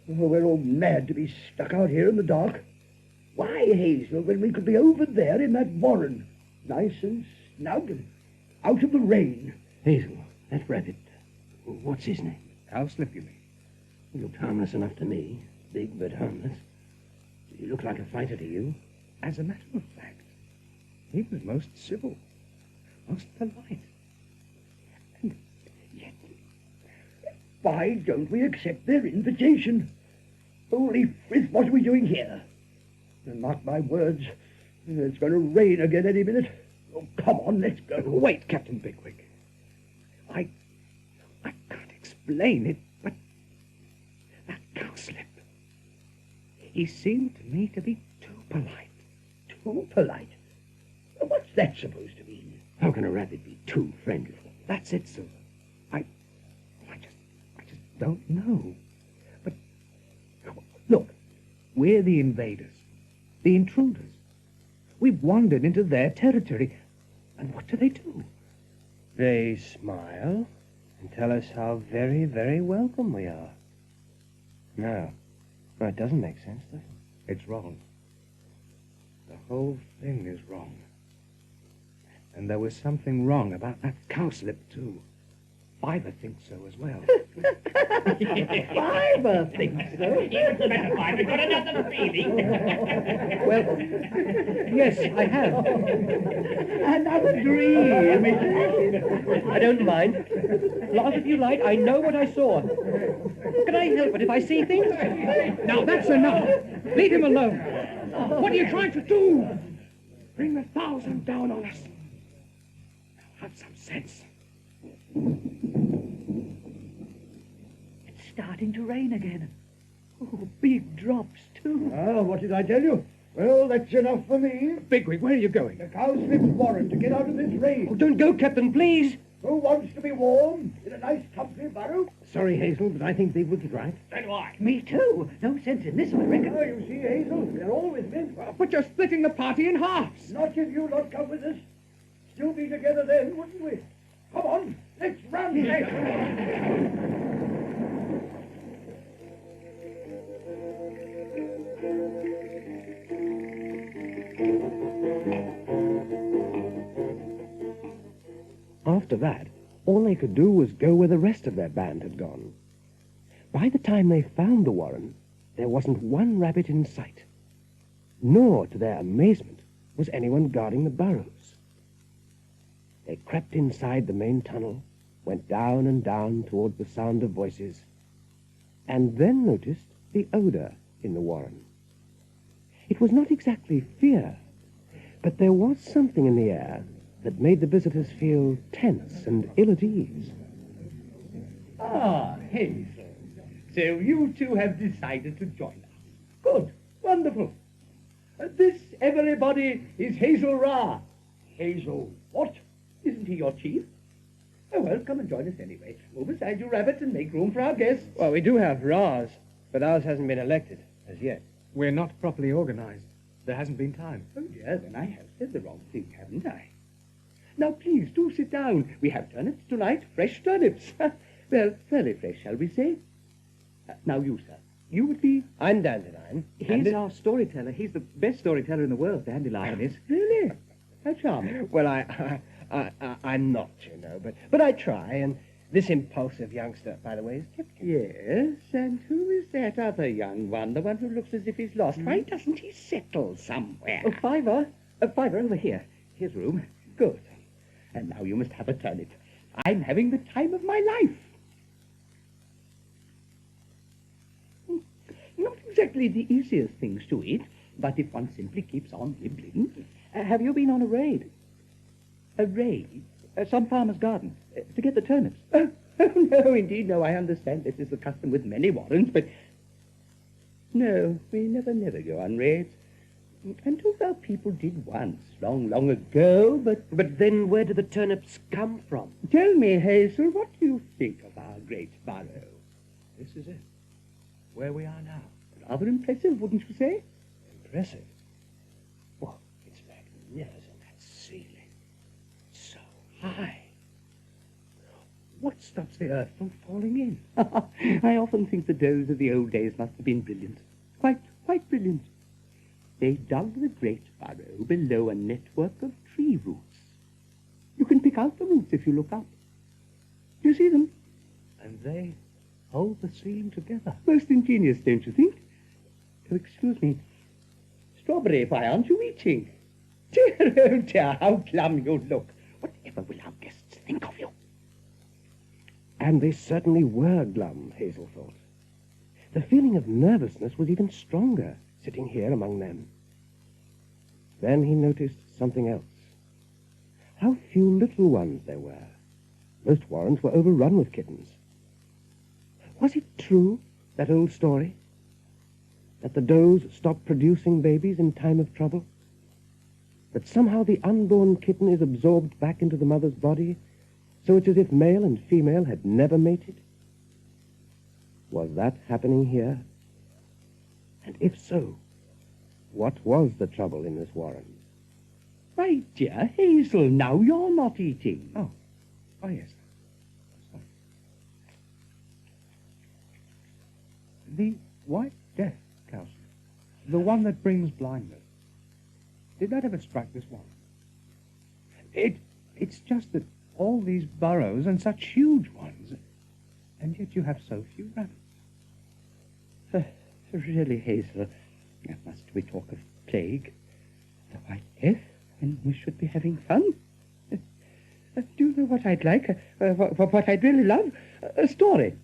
we're all mad to be stuck out here in the dark. Why, Hazel, when we could be over there in that warren, nice and snug and out of the rain? Hazel, that rabbit, what's his name? Cowslip, you mean? He looked harmless enough to me. Big but harmless. Did he look like a fighter to you? As a matter of fact, he was most civil, most polite. And yet... Why don't we accept their invitation? Holy Frith, what are we doing here? And mark my words, it's going to rain again any minute. Oh, come on, let's go. Wait, Captain Bigwig. I can't explain it, but that cowslip, he seemed to me to be too polite. Too polite? What's that supposed to mean? How can a rabbit be too friendly? That's it, Silver. I just don't know. But look, we're the invaders, the intruders. We've wandered into their territory, and what do? They smile and tell us how very, very welcome we are. No, it doesn't make sense, does it? It's wrong. The whole thing is wrong. And there was something wrong about that cowslip, too. Fiver thinks so as well. Fiver thinks so. I've got another feeling. Well, yes, I have. Another dream. I don't mind. Laugh if you like. I know what I saw. can I help it if I see things? Now, that's enough. Leave him alone. What are you trying to do? Bring 1,000 down on us. Now, have some sense. It's starting to rain again. Oh, big drops, too. Ah, what did I tell you? Well, that's enough for me. Bigwig, where are you going? The cowslip's warrant to get out of this rain. Oh, don't go, Captain, please. Who wants to be warm in a nice comfy burrow? Sorry, Hazel, but I think Bigwig is right. So do I. Me, too. No sense in this, I reckon. Oh, you see, Hazel, they're always meant. But you're splitting the party in halves. Not if you not come with us. Still be together then, wouldn't we? Come on, let's run. After that, all they could do was go where the rest of their band had gone. By the time they found the warren, there wasn't one rabbit in sight. Nor, to their amazement, was anyone guarding the burrows. They crept inside the main tunnel, went down and down towards the sound of voices, and then noticed the odor in the warren. It was not exactly fear, but there was something in the air that made the visitors feel tense and ill at ease. Ah, Hazel. So you two have decided to join us. Good. Wonderful. This, everybody, is Hazel Ra. Hazel, what? Isn't he your chief? Oh, well, come and join us anyway. Move aside, you rabbits, and make room for our guests. Well, we do have Ra's, but ours hasn't been elected as yet. We're not properly organized. There hasn't been time. Oh, dear, then I have said the wrong thing, haven't I? Now, please, do sit down. We have turnips tonight, fresh turnips. Well, fairly fresh, shall we say? Now, you, sir. You would be... I'm Dandelion. He's our storyteller. He's the best storyteller in the world, Dandelion is. Really? How charming. Well, I'm not, you know, but I try, and this impulsive youngster, by the way, is Tipton. Yes, and who is that other young one, the one who looks as if he's lost? Why doesn't he settle somewhere? Oh, Fiver over here. Here's room. Good. And now you must have a turnip. I'm having the time of my life. Not exactly the easiest things to eat, but if one simply keeps on nibbling... Have you been on a raid? A raid? Some farmer's garden, to get the turnips. Oh, no, indeed, no, I understand this is the custom with many warrens, but... No, we never go on raids. And all our people did once, long ago, but... But then where do the turnips come from? Tell me, Hazel, what do you think of our great burrow? This is it. Where we are now. Rather impressive, wouldn't you say? Impressive. Well, it's magnificent, that ceiling. So high. What stops the earth from falling in? I often think the does of the old days must have been brilliant. Quite brilliant. They dug the great burrow below a network of tree roots. You can pick out the roots if you look up. Do you see them? And they hold the ceiling together. Most ingenious, don't you think? Oh, excuse me. Strawberry, why aren't you eating? Dear, oh dear, how glum you look. Whatever will our guests think of you? And they certainly were glum, Hazel thought. The feeling of nervousness was even stronger, sitting here among them. Then he noticed something else. How few little ones there were. Most warrens were overrun with kittens. Was it true, that old story? That the does stop producing babies in time of trouble? That somehow the unborn kitten is absorbed back into the mother's body, so it's as if male and female had never mated? Was that happening here? And if so, what was the trouble in this warren? My dear Hazel, now you're not eating. Oh, yes. Sorry. The White Death cowslip, the one that brings blindness. Did that ever strike this one? It's just that all these burrows, and such huge ones, and yet you have so few rabbits. Really, Hazel, must we talk of plague? The White Death? And we should be having fun? Do you know what I'd like? What I'd really love? A story.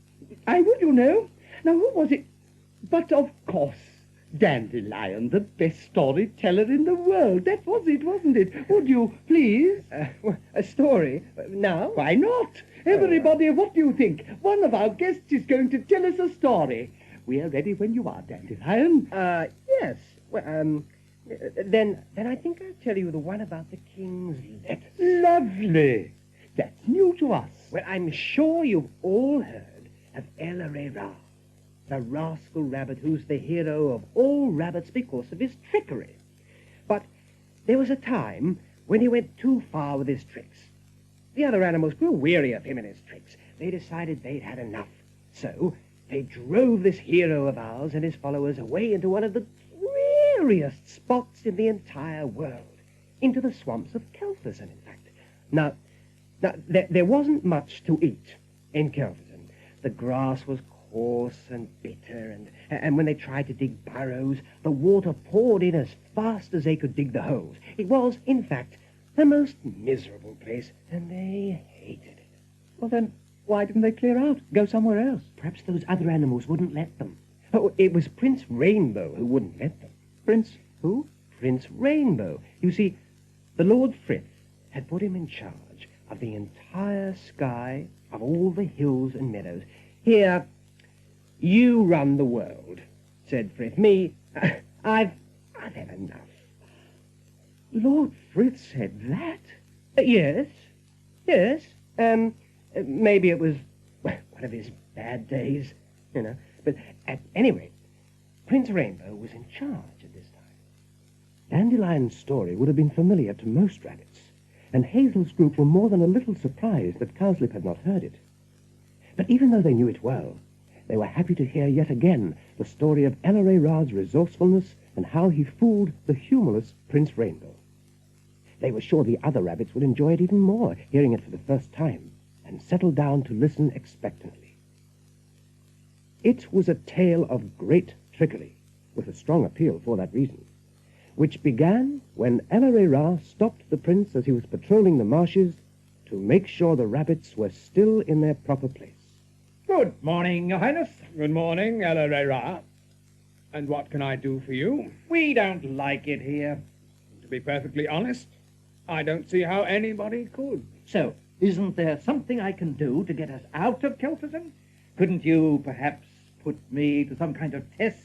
I would, you know. Now, who was it? But, of course, Dandelion, the best storyteller in the world. That was it, wasn't it? Would you, please? A story? Now? Why not? Everybody, what do you think? One of our guests is going to tell us a story. We are ready when you are, Dandelion. Yes. Well, then I think I'll tell you the one about the king's letters. Lovely. That's new to us. Well, I'm sure you've all heard of Elarera, the rascal rabbit who's the hero of all rabbits because of his trickery. But there was a time when he went too far with his tricks. The other animals grew weary of him and his tricks. They decided they'd had enough. So they drove this hero of ours and his followers away into one of the dreariest spots in the entire world, into the swamps of Kelferson, in fact. Now, there wasn't much to eat in Kelferson. The grass was coarse and bitter, and when they tried to dig burrows, the water poured in as fast as they could dig the holes. It was, in fact, the most miserable place, and they hated it. Well, then, why didn't they clear out? Go somewhere else? Perhaps those other animals wouldn't let them. Oh, it was Prince Rainbow who wouldn't let them. Prince who? Prince Rainbow. You see, the Lord Frith had put him in charge of the entire sky, of all the hills and meadows. Here, you run the world, said Frith. Me, I've had enough. Lord Frith said that? Yes. Maybe it was one of his bad days, you know. But at any rate, Prince Rainbow was in charge at this time. Dandelion's story would have been familiar to most rabbits, and Hazel's group were more than a little surprised that Cowslip had not heard it. But even though they knew it well, they were happy to hear yet again the story of Elarera's resourcefulness and how he fooled the humorless Prince Rainbow. They were sure the other rabbits would enjoy it even more, hearing it for the first time, and settled down to listen expectantly. It was a tale of great trickery, with a strong appeal for that reason, which began when Elarera stopped the prince as he was patrolling the marshes to make sure the rabbits were still in their proper place. Good morning, Your Highness. Good morning, Elarera. And what can I do for you? We don't like it here. To be perfectly honest, I don't see how anybody could. So, isn't there something I can do to get us out of Kelferson? Couldn't you perhaps put me to some kind of test?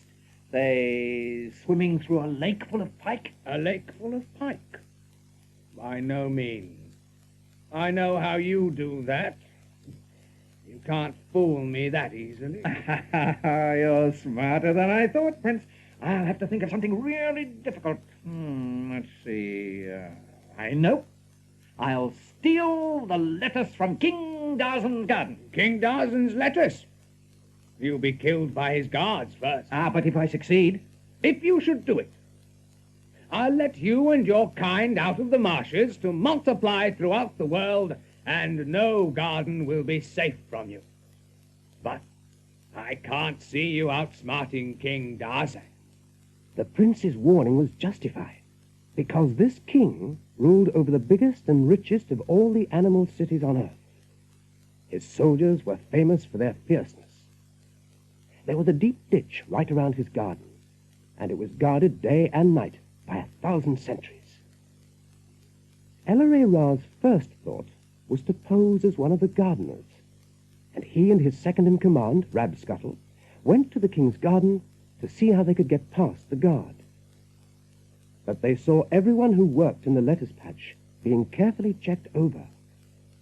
Say, swimming through a lake full of pike? A lake full of pike? By no means. I know how you do that. You can't fool me that easily. You're smarter than I thought, Prince. I'll have to think of something really difficult. Let's see. I know. I'll steal the lettuce from King Darzen's garden. King Darzen's lettuce? You'll be killed by his guards first. But if I succeed? If you should do it, I'll let you and your kind out of the marshes to multiply throughout the world, and no garden will be safe from you. But I can't see you outsmarting King Darzen. The prince's warning was justified, because this king ruled over the biggest and richest of all the animal cities on earth. His soldiers were famous for their fierceness. There was a deep ditch right around his garden, and it was guarded day and night by 1,000 sentries. Elarera's first thought was to pose as one of the gardeners, and he and his second-in-command, Rabscuttle, went to the king's garden to see how they could get past the guard. But they saw everyone who worked in the lettuce patch being carefully checked over,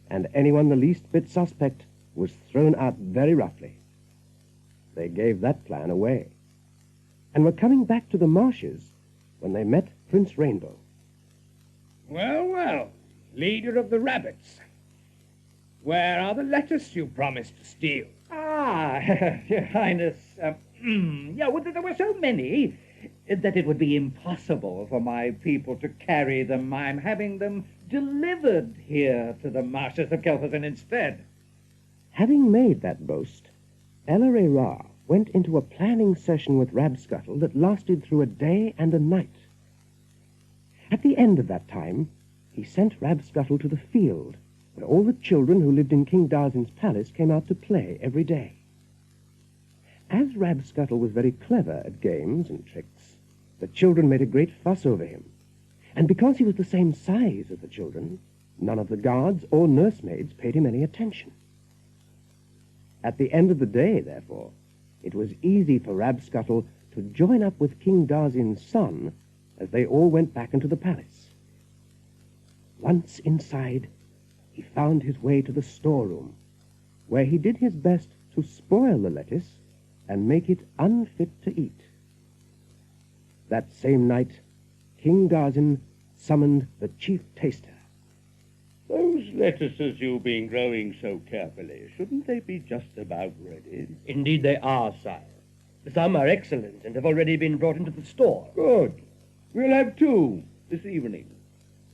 and anyone the least bit suspect was thrown out very roughly. They gave that plan away, and were coming back to the marshes when they met Prince Rainbow. Well, leader of the rabbits. Where are the lettuce you promised to steal? Your Highness, well, there were so many that it would be impossible for my people to carry them. I'm having them delivered here to the marshes of Kelferson instead. Having made that boast, Elarera went into a planning session with Rabscuttle that lasted through a day and a night. At the end of that time, he sent Rabscuttle to the field, where all the children who lived in King Darzen's palace came out to play every day. As As Rabscuttle was very clever at games and tricks, the children made a great fuss over him. And because he was the same size as the children, none of the guards or nursemaids paid him any attention. At the end of the day, therefore, it was easy for Rabscuttle to join up with King Darzin's son as they all went back into the palace. Once inside, he found his way to the storeroom, where he did his best to spoil the lettuce and make it unfit to eat. That same night, King Darzin summoned the chief taster. Those lettuces you've been growing so carefully, shouldn't they be just about ready? Indeed they are, sire. Some are excellent and have already been brought into the store. Good. We'll have 2 this evening.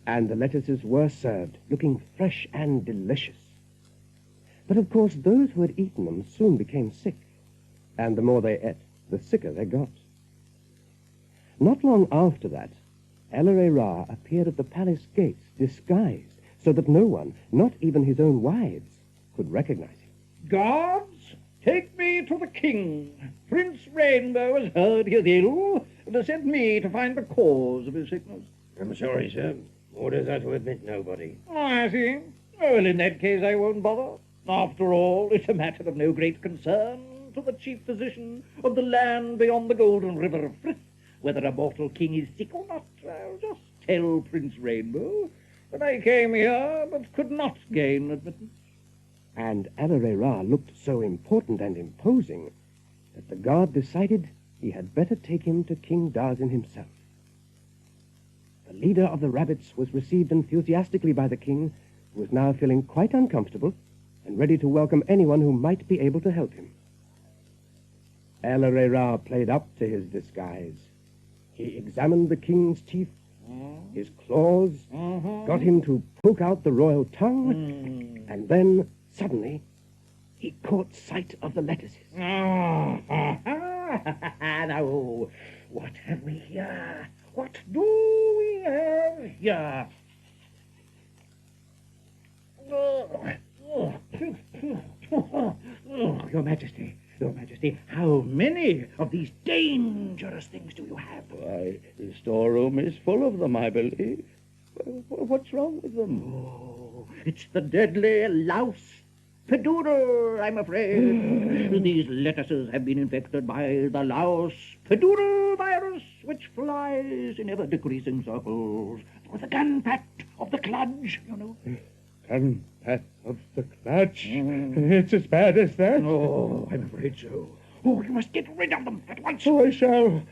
And the lettuces were served, looking fresh and delicious. But of course those who had eaten them soon became sick, and the more they ate, the sicker they got. Not long after that, Ella-Ra appeared at the palace gates, disguised, so that no one, not even his own wives, could recognize him. Guards, take me to the king. Prince Rainbow has heard he is ill and has sent me to find the cause of his sickness. I'm sorry, sir. Orders are to admit nobody. Oh, I see. Well, in that case, I won't bother. After all, it's a matter of no great concern to the chief physician of the land beyond the golden river of Frith, whether a mortal king is sick or not. I'll just tell Prince Rainbow that I came here but could not gain admittance. And Ella-Ra looked so important and imposing that the guard decided he had better take him to King Darzin himself. The leader of the rabbits was received enthusiastically by the king, who was now feeling quite uncomfortable and ready to welcome anyone who might be able to help him. Ella-Ra played up to his disguise. He examined the king's teeth, his claws, got him to poke out the royal tongue, and then, suddenly, he caught sight of the lettuces. Now, what have we here? What do we have here? Your Majesty, how many of these dangerous things do you have? Why, the storeroom is full of them, I believe. What's wrong with them? Oh, it's the deadly louse Pedura, I'm afraid. These lettuces have been infected by the louse Pedura virus, which flies in ever-decreasing circles through the gun-pat of the clutch, you know. Gun-pat of the clutch? It's as bad as that? Oh, I'm afraid so. Oh, you must get rid of them at once. Oh, I shall.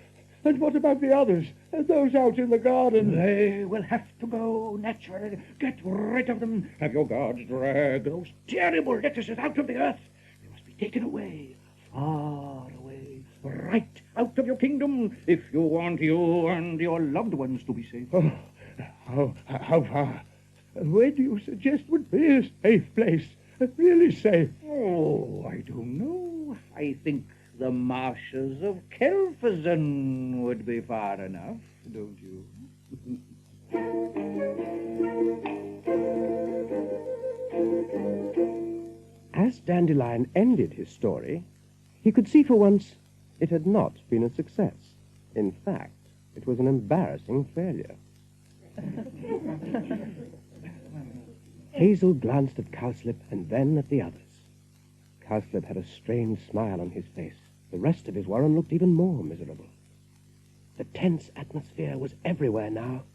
And what about the others? Those out in the garden? They will have to go, naturally. Get rid of them. Have your guards drag those terrible lettuces out of the earth. They must be taken away, far away, right out of your kingdom, if you want you and your loved ones to be safe. Oh, how far? Where do you suggest would be a safe place? Really safe? Oh, I don't know. I think the marshes of Kelfazon would be far enough, don't you? As Dandelion ended his story, he could see for once it had not been a success. In fact, it was an embarrassing failure. Hazel glanced at Cowslip and then at the others. Cowslip had a strange smile on his face. The rest of his warren looked even more miserable. The tense atmosphere was everywhere now.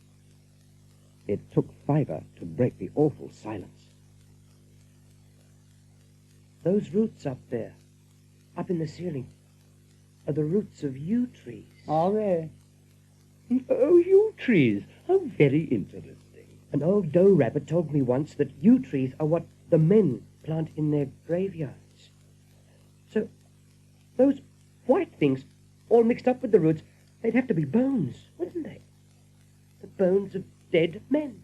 It took Fiver to break the awful silence. Those roots up there, up in the ceiling, are the roots of yew trees. Are they? Oh, yew trees. How very interesting. An old doe rabbit told me once that yew trees are what the men plant in their graveyards. So, those white things, all mixed up with the roots, they'd have to be bones, wouldn't they? The bones of dead men.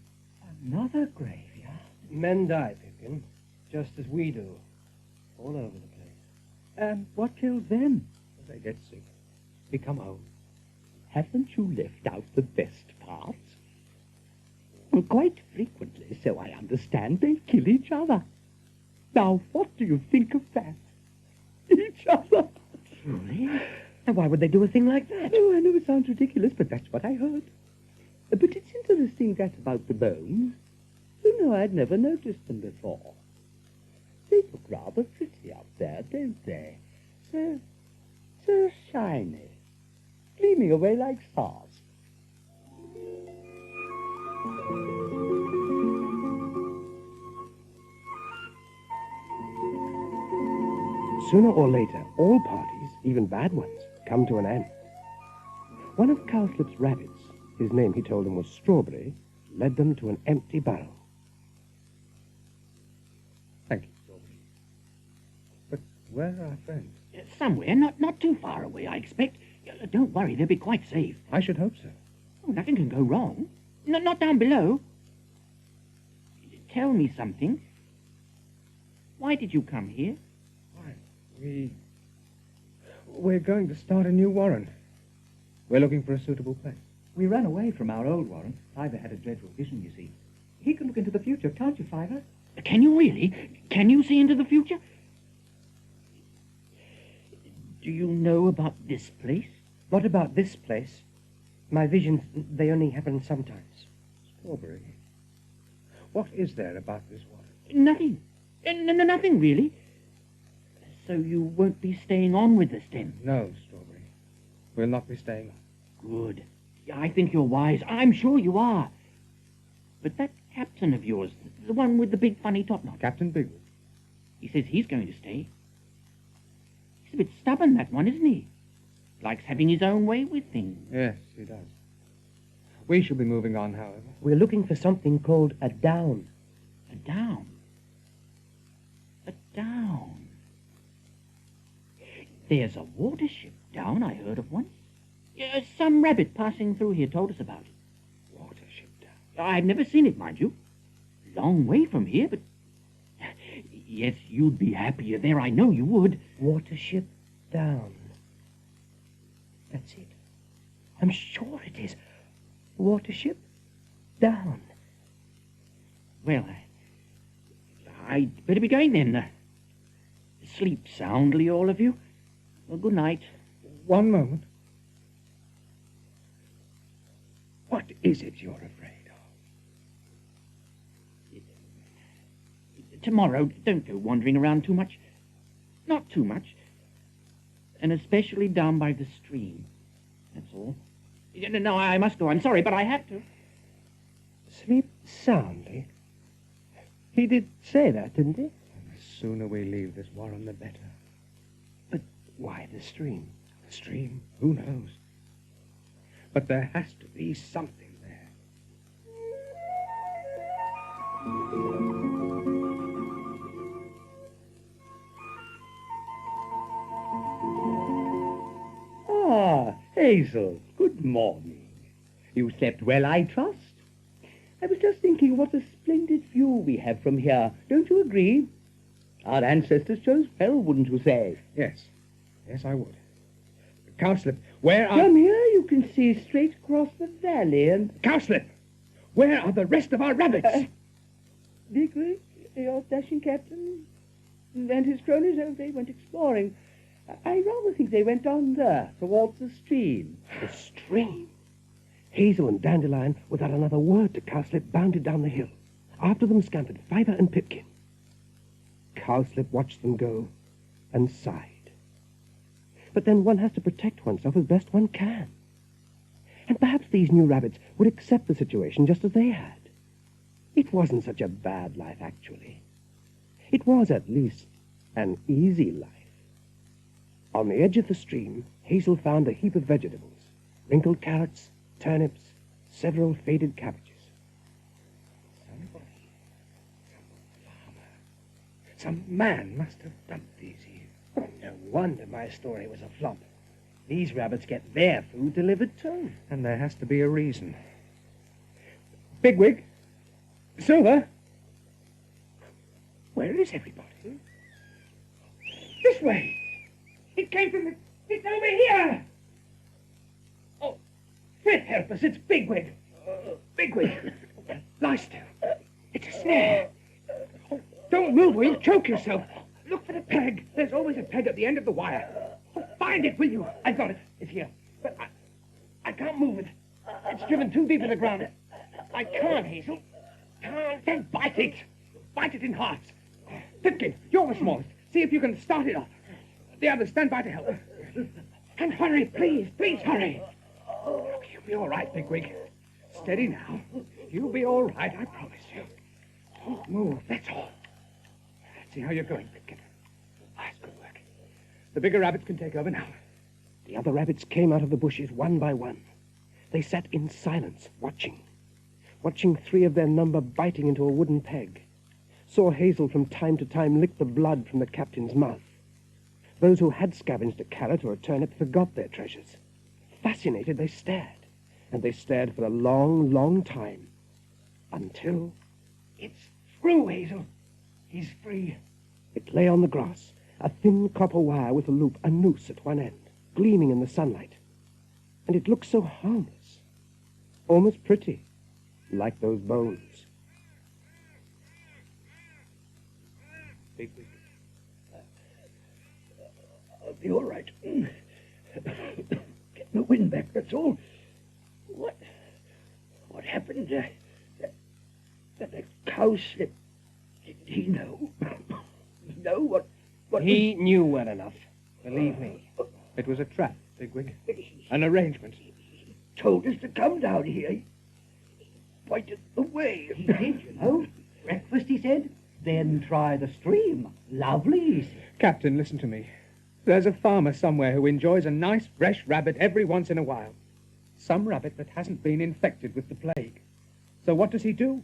Another graveyard? Men die, Pipkin, just as we do, all over the place. And what kills them? They get sick, become old. Haven't you left out the best parts? Quite frequently, so I understand, they kill each other. Now, what do you think of that? Each other. Truly? Now, why would they do a thing like that? Oh, I know it sounds ridiculous, but that's what I heard. But it's interesting that about the bones. You know, I'd never noticed them before. They look rather pretty up there, don't they? So shiny, gleaming away like stars. Sooner or later, all parties, even bad ones, come to an end. One of Cowslip's rabbits, his name he told them was Strawberry, led them to an empty barrel. Thank you, Strawberry. But where are our friends? Somewhere, not too far away, I expect. Don't worry, they'll be quite safe. I should hope so. Oh, nothing can go wrong. Not down below. Tell me something. Why did you come here? We're going to start a new warren. We're looking for a suitable place. We ran away from our old warren. Fiver had a dreadful vision, you see. He can look into the future, can't you, Fiver? Can you really? Can you see into the future? Do you know about this place? What about this place? My visions, they only happen sometimes. Strawberry, what is there about this warren? Nothing. Nothing, really. So you won't be staying on with us, then? No, Strawberry. We'll not be staying on. Good. I think you're wise. I'm sure you are. But that captain of yours, the one with the big funny topknot. Captain Bigwig. He says he's going to stay. He's a bit stubborn, that one, isn't he? Likes having his own way with things. Yes, he does. We shall be moving on, however. We're looking for something called a down. A down? A down? There's a watership down I heard of once. Some rabbit passing through here told us about it. Watership Down. I've never seen it, mind you. Long way from here, but... Yes, you'd be happier there, I know you would. Watership Down. That's it. I'm sure it is. Watership Down. Well, I'd better be going then. Sleep soundly, all of you. Well, good night. One moment. What is it you're afraid of? Tomorrow, don't go wandering around too much. Not too much. And especially down by the stream. That's all. No, I must go. I'm sorry, but I have to. Sleep soundly? He did say that, didn't he? The sooner we leave this warren, the better. But why the stream? The stream? Who knows? But there has to be something there. Ah, Hazel, good morning. You slept well, I trust? I was just thinking what a splendid view we have from here. Don't you agree? Our ancestors chose well, wouldn't you say? Yes. Yes, I would. Cowslip, where are... From here you can see straight across the valley and... Cowslip! Where are the rest of our rabbits? Bigwig, your dashing captain, and his cronies, they went exploring. I rather think they went on there, towards the stream. The stream? Hazel and Dandelion, without another word to Cowslip, bounded down the hill. After them scampered Fiver and Pipkin. Cowslip watched them go and sighed. But then one has to protect oneself as best one can. And perhaps these new rabbits would accept the situation just as they had. It wasn't such a bad life, actually. It was, at least, an easy life. On the edge of the stream, Hazel found a heap of vegetables. Wrinkled carrots, turnips, several faded cabbages. Some man must have dumped these here. Oh, no wonder my story was a flop. These rabbits get their food delivered too. And there has to be a reason. Bigwig! Silver! Where is everybody? This way! It came from the... It's over here! Oh, Frith, help us, it's Bigwig! Bigwig! Lie still. It's a snare. Don't move or you'll choke yourself. Look for the peg. There's always a peg at the end of the wire. Oh, Find it, will you? I've got it. It's here. But I can't move it. It's driven too deep in the ground. I can't, Hazel. Can't. Then bite it. Bite it in halves. Pipkin, you're the smallest. See if you can start it off. The others, stand by to help. And hurry, please. Please hurry. You'll be all right, Bigwig. Steady now. You'll be all right, I promise you. Don't move, that's all. Let's see how you're going, Pipkin. That's good work. The bigger rabbits can take over now. The other rabbits came out of the bushes one by one. They sat in silence, watching 3 of their number biting into a wooden peg. Saw Hazel from time to time lick the blood from the captain's mouth. Those who had scavenged a carrot or a turnip forgot their treasures. Fascinated, they stared. And they stared for a long, long time. Until... It's through, Hazel. He's free. It lay on the grass, a thin copper wire with a loop, a noose at one end, gleaming in the sunlight. And it looked so harmless, almost pretty, like those bones. Bigwig. I'll be all right. Get my wind back, that's all. What happened? That cow slipped. Did he know? know what He knew well enough, believe me. It was a trap, Bigwig. An arrangement. He told us to come down here. He pointed the way. He did, you know. Breakfast, he said. Then try the stream. Lovely. Captain, listen to me. There's a farmer somewhere who enjoys a nice fresh rabbit every once in a while. Some rabbit that hasn't been infected with the plague. So what does he do?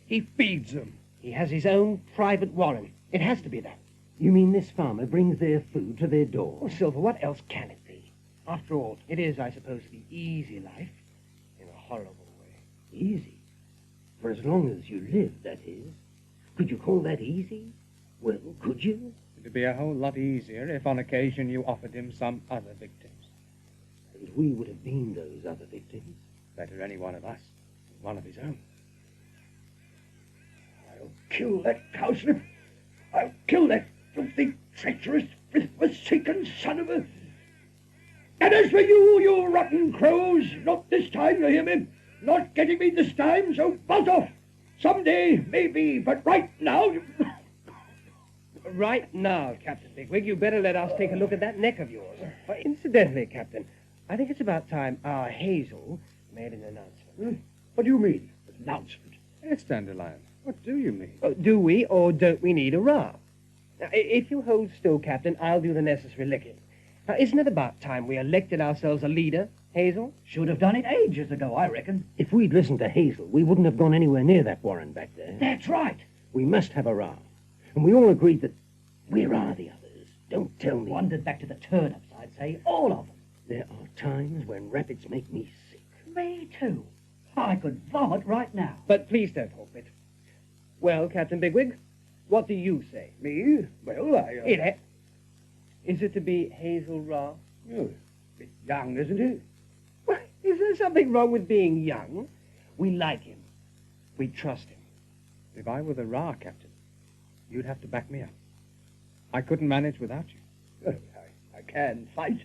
He feeds them. He has his own private warren. It has to be that. You mean this farmer brings their food to their door? Oh, Silver, what else can it be? After all, it is, I suppose, the easy life. In a horrible way. Easy? For as long as you live, that is. Could you call that easy? Well, could you? It'd be a whole lot easier if on occasion you offered him some other victims. And we would have been those other victims. Better any one of us than one of his own. I'll kill that cowslip. I'll kill that filthy, treacherous, forsaken son of a... And as for you, you rotten crows, not this time, you hear me? Not getting me this time, so buzz off. Someday, maybe, but right now... Right now, Captain Bigwig, you better let us take a look at that neck of yours. Incidentally, Captain, I think it's about time our Hazel made an announcement. What do you mean, announcement? Yes, Dandelion. What do you mean? Do we or don't we need a row? Now, if you hold still, Captain, I'll do the necessary licking. Now, isn't it about time we elected ourselves a leader, Hazel? Should have done it ages ago, I reckon. If we'd listened to Hazel, we wouldn't have gone anywhere near that warren back there. That's right. We must have a row. And we all agreed that where are the others? Don't tell me. Wandered back to the turnips, I'd say. All of them. There are times when rabbits make me sick. Me too. I could vomit right now. But please don't hold it. Well, Captain Bigwig, what do you say? Me? Well, I... Is it to be Hazel Ra? Oh, a bit young, isn't he? Well, is there something wrong with being young? We like him. We trust him. If I were the Ra, Captain, you'd have to back me up. I couldn't manage without you. I can fight.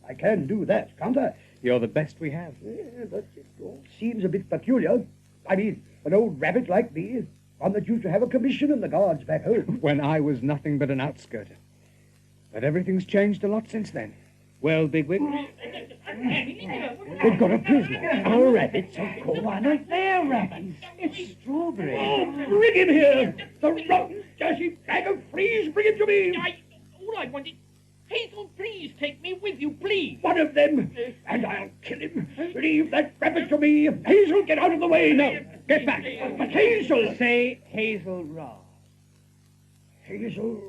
I can do that, can't I? You're the best we have. Yeah, but it all seems a bit peculiar. I mean, an old rabbit like me, one that used to have a commission in the guards back home. When I was nothing but an outskirter. But everything's changed a lot since then. Well, Bigwig, They've got a prisoner. our rabbits, of course. One of their rabbits. It's Strawberry. Oh, bring him here! The rotten, dirty bag of fleas! Bring him to me! All I wanted... Hazel, please take me with you, please. One of them, and I'll kill him. Leave that rabbit to me. Hazel, get out of the way. No, get back. But Hazel... Say Hazel Ra. Hazel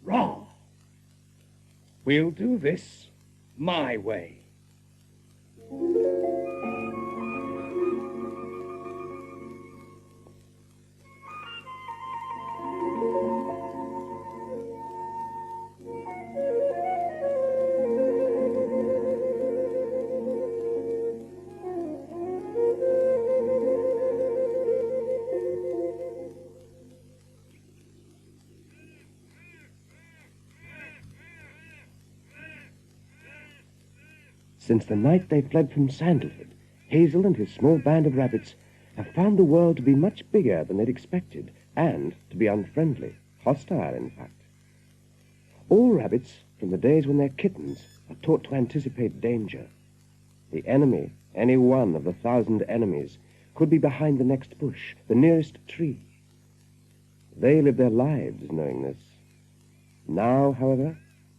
Ra. We'll do this my way. Since the night they fled from Sandalford, Hazel and his small band of rabbits have found the world to be much bigger than they'd expected, and to be unfriendly, hostile, in fact. All rabbits, from the days when they're kittens, are taught to anticipate danger. The enemy, any one of the 1,000 enemies, could be behind the next bush, the nearest tree. They live their lives knowing this. Now, however,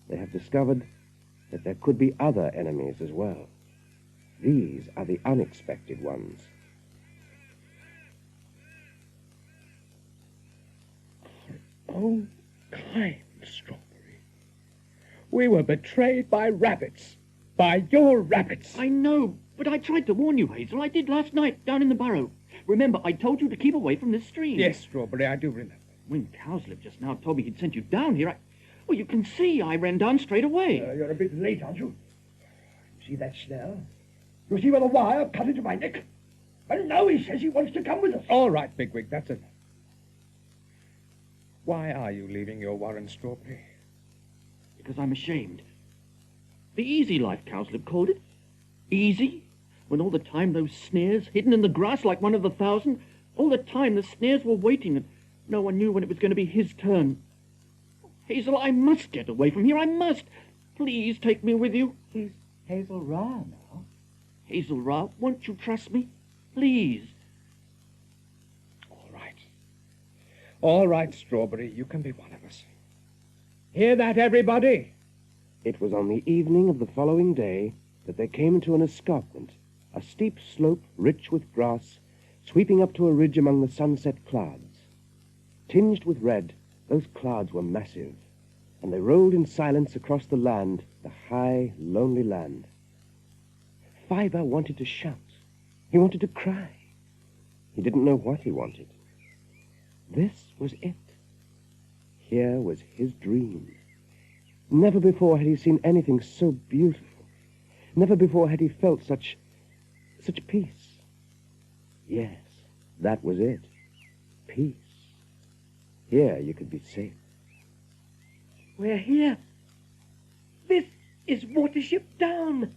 they have discovered that there could be other enemies as well. These are the unexpected ones. Oh, kind Strawberry. We were betrayed by rabbits. By your rabbits. I know, but I tried to warn you, Hazel. I did last night, down in the burrow. Remember, I told you to keep away from this stream. Yes, Strawberry, I do remember. When Cowslip just now told me he'd sent you down here, well, you can see I ran down straight away. You're a bit late, aren't you? See that snare? You see where the wire cut into my neck? And now he says he wants to come with us. All right, Bigwig, that's enough. Why are you leaving your warren, Strawberry? Because I'm ashamed. The easy life, Cowslip called it. Easy? When all the time those snares, hidden in the grass like one of the 1,000, all the time the snares were waiting and no one knew when it was going to be his turn. Hazel, I must get away from here. I must. Please take me with you. He's Hazel Ra now. Hazel Ra, won't you trust me? Please. All right. All right, Strawberry, you can be one of us. Hear that, everybody? It was on the evening of the following day that they came into an escarpment, a steep slope rich with grass, sweeping up to a ridge among the sunset clouds. Tinged with red, those clouds were massive, and they rolled in silence across the land, the high, lonely land. Fiver wanted to shout. He wanted to cry. He didn't know what he wanted. This was it. Here was his dream. Never before had he seen anything so beautiful. Never before had he felt such peace. Yes, that was it. Peace. Here you could be safe. We're here. This is Watership Down.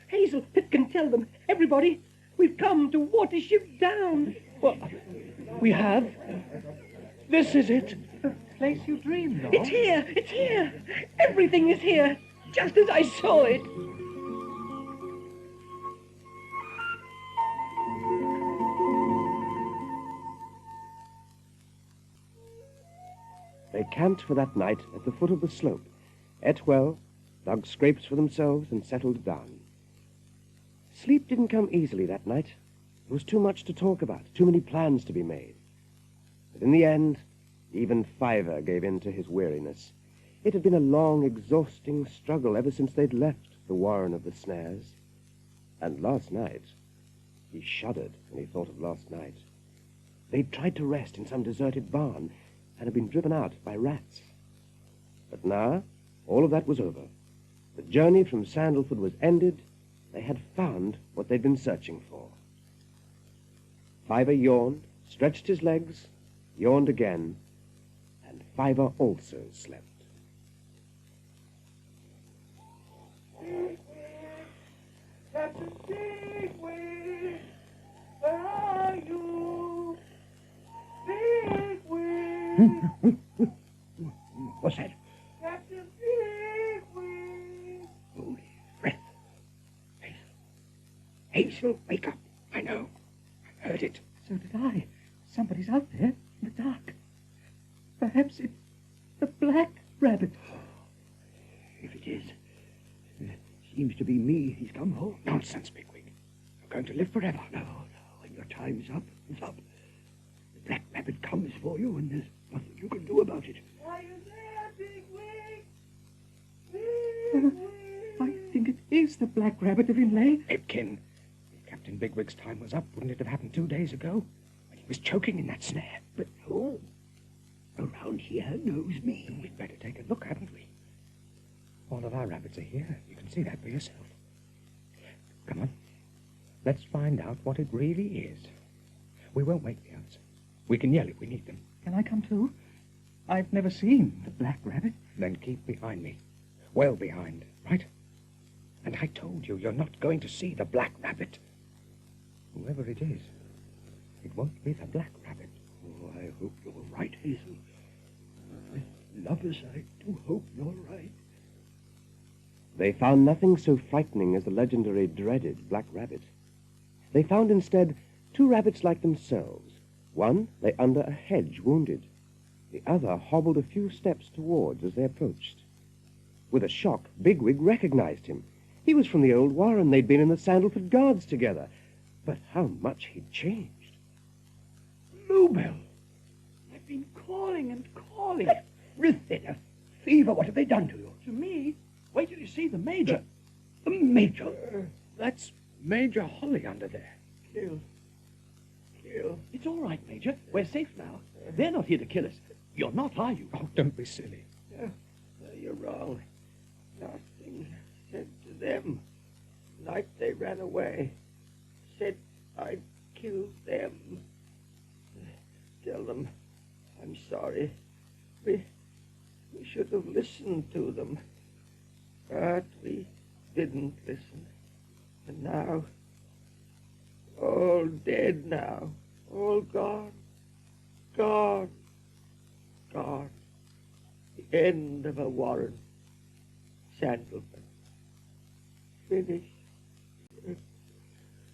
Hazel, Pipkin, tell them. Everybody, we've come to Watership Down. Well, we have. This is it. The place you dreamed of. It's here. It's here. Everything is here, just as I saw it. They camped for that night at the foot of the slope, ate well, dug scrapes for themselves, and settled down. Sleep didn't come easily that night. There was too much to talk about, too many plans to be made. But in the end, even Fiver gave in to his weariness. It had been a long, exhausting struggle ever since they'd left the warren of the snares. And last night, he shuddered when he thought of last night. They'd tried to rest in some deserted barn and had been driven out by rats. But now, all of that was over. The journey from Sandalford was ended. They had found what they'd been searching for. Fiver yawned, stretched his legs, yawned again, and Fiver also slept. Captain Bigwig, where are you? Bigwig! What's that? Captain Bigwig! Holy Frith! Hazel, wake up. I know. I heard it. So did I. Somebody's out there in the dark. Perhaps it's the black rabbit. If it is, it seems to be me he's come for. Nonsense, Bigwig. You're going to live forever. No, when your time's up, it's up. The black rabbit comes for you, and there's nothing you can do about it. Are you there, Bigwig? Bigwig! I think it is the black rabbit of Inlay. Pipkin, if Captain Bigwig's time was up, wouldn't it have happened 2 days ago? When he was choking in that snare. But who around here knows me? We'd better take a look, hadn't we? All of our rabbits are here. You can see that for yourself. Come on. Let's find out what it really is. We won't wake the others. We can yell if we need them. Can I come too? I've never seen the black rabbit. Then keep behind me. Well behind, right? And I told you, you're not going to see the black rabbit. Whoever it is, it won't be the black rabbit. Oh, I hope you're right, Hazel. Lovers, I do hope you're right. They found nothing so frightening as the legendary dreaded black rabbit. They found instead 2 rabbits like themselves. One lay under a hedge, wounded. The other hobbled a few steps towards as they approached. With a shock, Bigwig recognized him. He was from the old warren. They'd been in the Sandalford Guards together. But how much he'd changed. Bluebell! I've been calling and calling. Frith, a fever, what have they done to you? To me? Wait till you see the Major. The Major? That's Major Holly under there. Kill. It's all right, Major. We're safe now. They're not here to kill us. You're not, are you? Oh, don't be silly. You're wrong. Nothing said to them. Night they ran away. Said I'd kill them. Tell them I'm sorry. We should have listened to them. But we didn't listen. And now, all dead now. All gone. Gone. Gone. The end of a warren. Sandalford. Finished.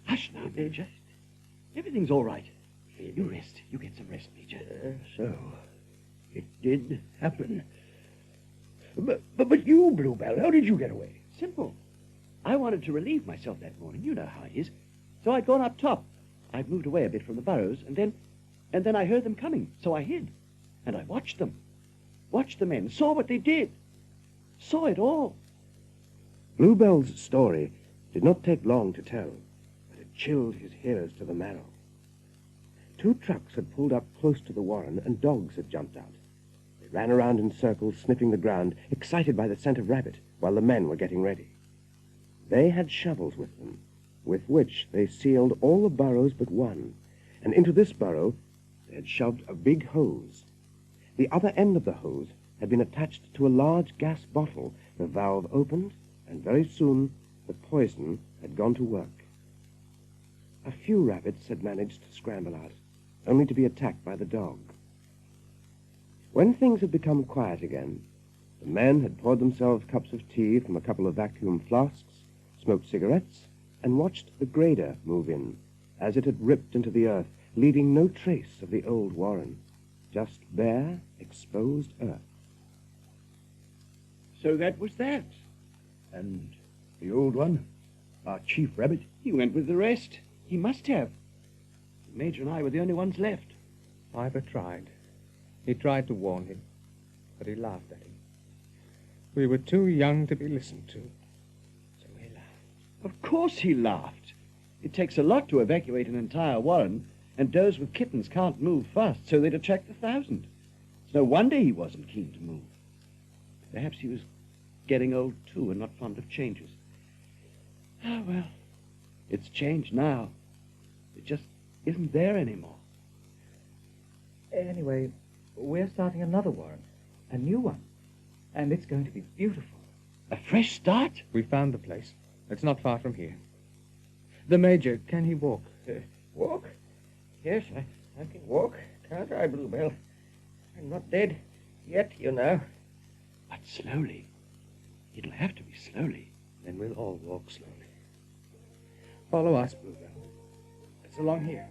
Hush now, Major. Everything's all right. You rest. You get some rest, Major. So, it did happen. But you, Bluebell, how did you get away? Simple. I wanted to relieve myself that morning. You know how it is. So I'd gone up top. I'd moved away a bit from the burrows, and then I heard them coming, so I hid. And I watched them. Watched the men, saw what they did. Saw it all. Bluebell's story did not take long to tell, but it chilled his hearers to the marrow. 2 trucks had pulled up close to the warren, and dogs had jumped out. They ran around in circles, sniffing the ground, excited by the scent of rabbit, while the men were getting ready. They had shovels with them, with which they sealed all the burrows but one, and into this burrow they had shoved a big hose. The other end of the hose had been attached to a large gas bottle. The valve opened, and very soon the poison had gone to work. A few rabbits had managed to scramble out, only to be attacked by the dog. When things had become quiet again, the men had poured themselves cups of tea from a couple of vacuum flasks, smoked cigarettes, and watched the grader move in, as it had ripped into the earth, leaving no trace of the old warren, just bare, exposed earth. So that was that. And the old one, our chief rabbit? He went with the rest. He must have. The Major and I were the only ones left. Ivor tried. He tried to warn him, but he laughed at him. We were too young to be listened to, so he laughed. Of course he laughed. It takes a lot to evacuate an entire warren, and does with kittens can't move fast, so they'd attract 1,000. It's no wonder he wasn't keen to move. Perhaps he was getting old, too, and not fond of changes. Ah, well, it's changed now. It just isn't there anymore. Anyway, we're starting another warren, a new one, and it's going to be beautiful. A fresh start? We found the place. It's not far from here. The Major, can he walk? Walk? Yes, I can walk. Can't I, Bluebell? I'm not dead yet, you know. But slowly. It'll have to be slowly. Then we'll all walk slowly. Follow us, Bluebell. It's along here.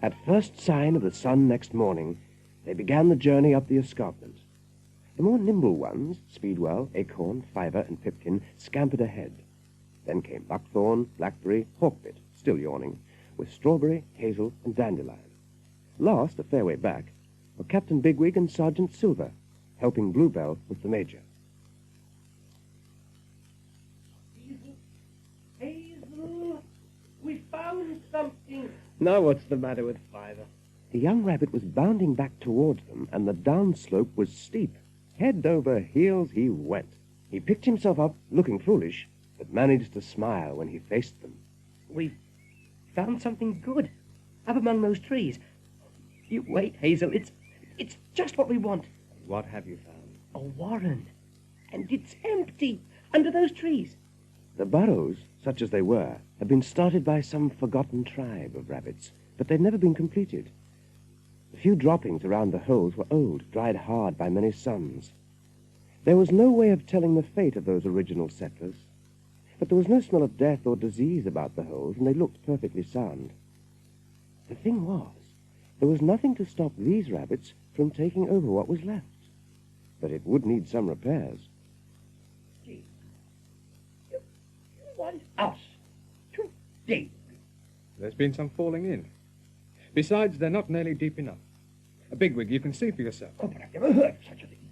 At first sign of the sun next morning, they began the journey up the escarpment. The more nimble ones, Speedwell, Acorn, Fiver, and Pipkin, scampered ahead. Then came Buckthorn, Blackberry, Hawkbit, still yawning, with Strawberry, Hazel, and Dandelion. Last, a fair way back, were Captain Bigwig and Sergeant Silver, helping Bluebell with the Major. Hazel, we found something. Now what's the matter with Fiver? The young rabbit was bounding back towards them, and the downslope was steep. Head over heels he went. He picked himself up, looking foolish, but managed to smile when he faced them. We've found something good up among those trees. You wait, Hazel. It's just what we want. What have you found? A warren. And it's empty under those trees. The burrows, such as they were, had been started by some forgotten tribe of rabbits, but they'd never been completed. The few droppings around the holes were old, dried hard by many suns. There was no way of telling the fate of those original settlers, but there was no smell of death or disease about the holes, and they looked perfectly sound. The thing was, there was nothing to stop these rabbits from taking over what was left, but it would need some repairs. You want us to dig? There's been some falling in. Besides, they're not nearly deep enough. A Bigwig, you can see for yourself. Oh, but I've never heard of such a thing.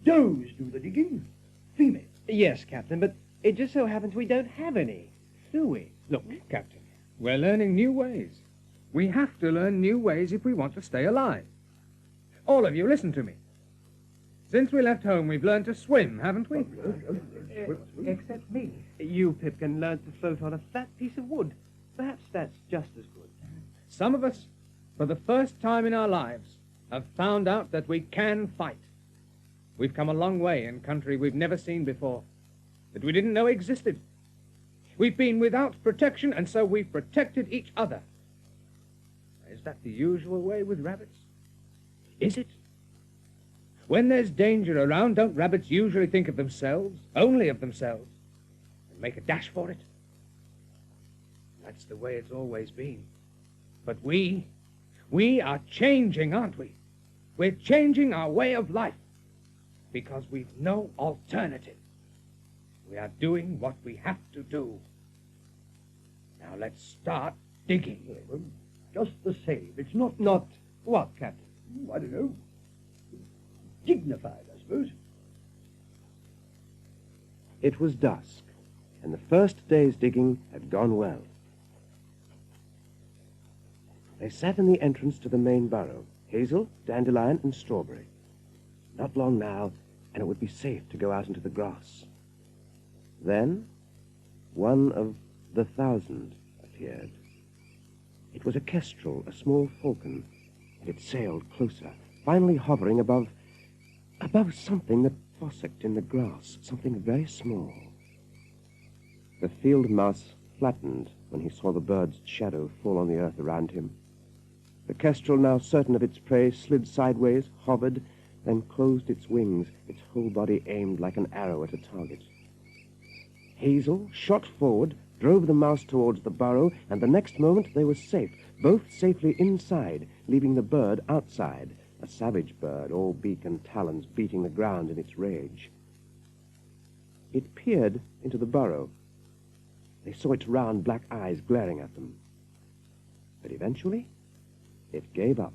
Does do the digging. Female. Yes, Captain, but it just so happens we don't have any, do we? Look, Captain, we're learning new ways. We have to learn new ways if we want to stay alive. All of you, listen to me. Since we left home, we've learned to swim, haven't we? Except me. You, Pipkin, learned to float on a flat piece of wood. Perhaps that's just as good. Some of us, for the first time in our lives, have found out that we can fight. We've come a long way in country we've never seen before, that we didn't know existed. We've been without protection, and so we've protected each other. Is that the usual way with rabbits? Is it? When there's danger around, don't rabbits usually think of themselves, only of themselves, and make a dash for it? That's the way it's always been. But we are changing, aren't we? We're changing our way of life because we've no alternative. We are doing what we have to do. Now let's start digging. Just the same. It's not... Not what, Captain? I don't know. Dignified, I suppose. It was dusk, and the first day's digging had gone well. They sat in the entrance to the main burrow, Hazel, Dandelion, and Strawberry. Not long now, and it would be safe to go out into the grass. Then, one of the 1,000 appeared. It was a kestrel, a small falcon. It sailed closer, finally hovering above something that fossiced in the grass, something very small. The field mouse flattened when he saw the bird's shadow fall on the earth around him. The kestrel, now certain of its prey, slid sideways, hovered, then closed its wings, its whole body aimed like an arrow at a target. Hazel shot forward, drove the mouse towards the burrow, and the next moment they were safe, both safely inside, leaving the bird outside, a savage bird, all beak and talons beating the ground in its rage. It peered into the burrow. They saw its round black eyes glaring at them. But eventually, it gave up.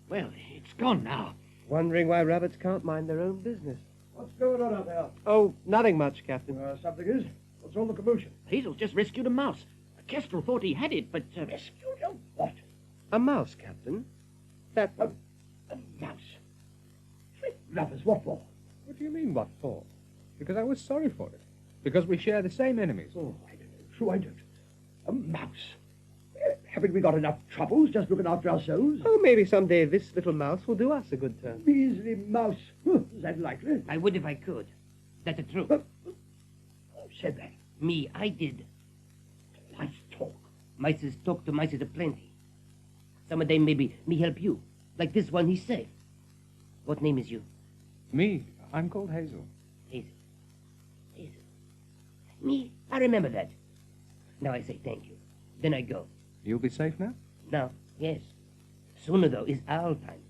Well, it's gone now. Wondering why rabbits can't mind their own business. What's going on out there? Oh, nothing much, Captain. Something is. What's all the commotion? Hazel's just rescued a mouse. The kestrel thought he had it, but... Rescued a what? A mouse, Captain. That one. A mouse. Frith lovers, what for? What do you mean, what for? Because I was sorry for it. Because we share the same enemies. Oh, I don't know. True, I don't. A mouse. Haven't we got enough troubles just looking after ourselves? Oh, maybe someday this little mouse will do us a good turn. Measly mouse. Is that likely? I would if I could. That's the truth. Who said that? Me, I did. Nice talk. Mices talk to mices aplenty. Some of them maybe me help you. Like this one, he's safe. What name is you? Me, I'm called Hazel. Hazel. Hazel. Me, I remember that. Now I say thank you. Then I go. You'll be safe now? Now, yes. Sooner, though, is owl time.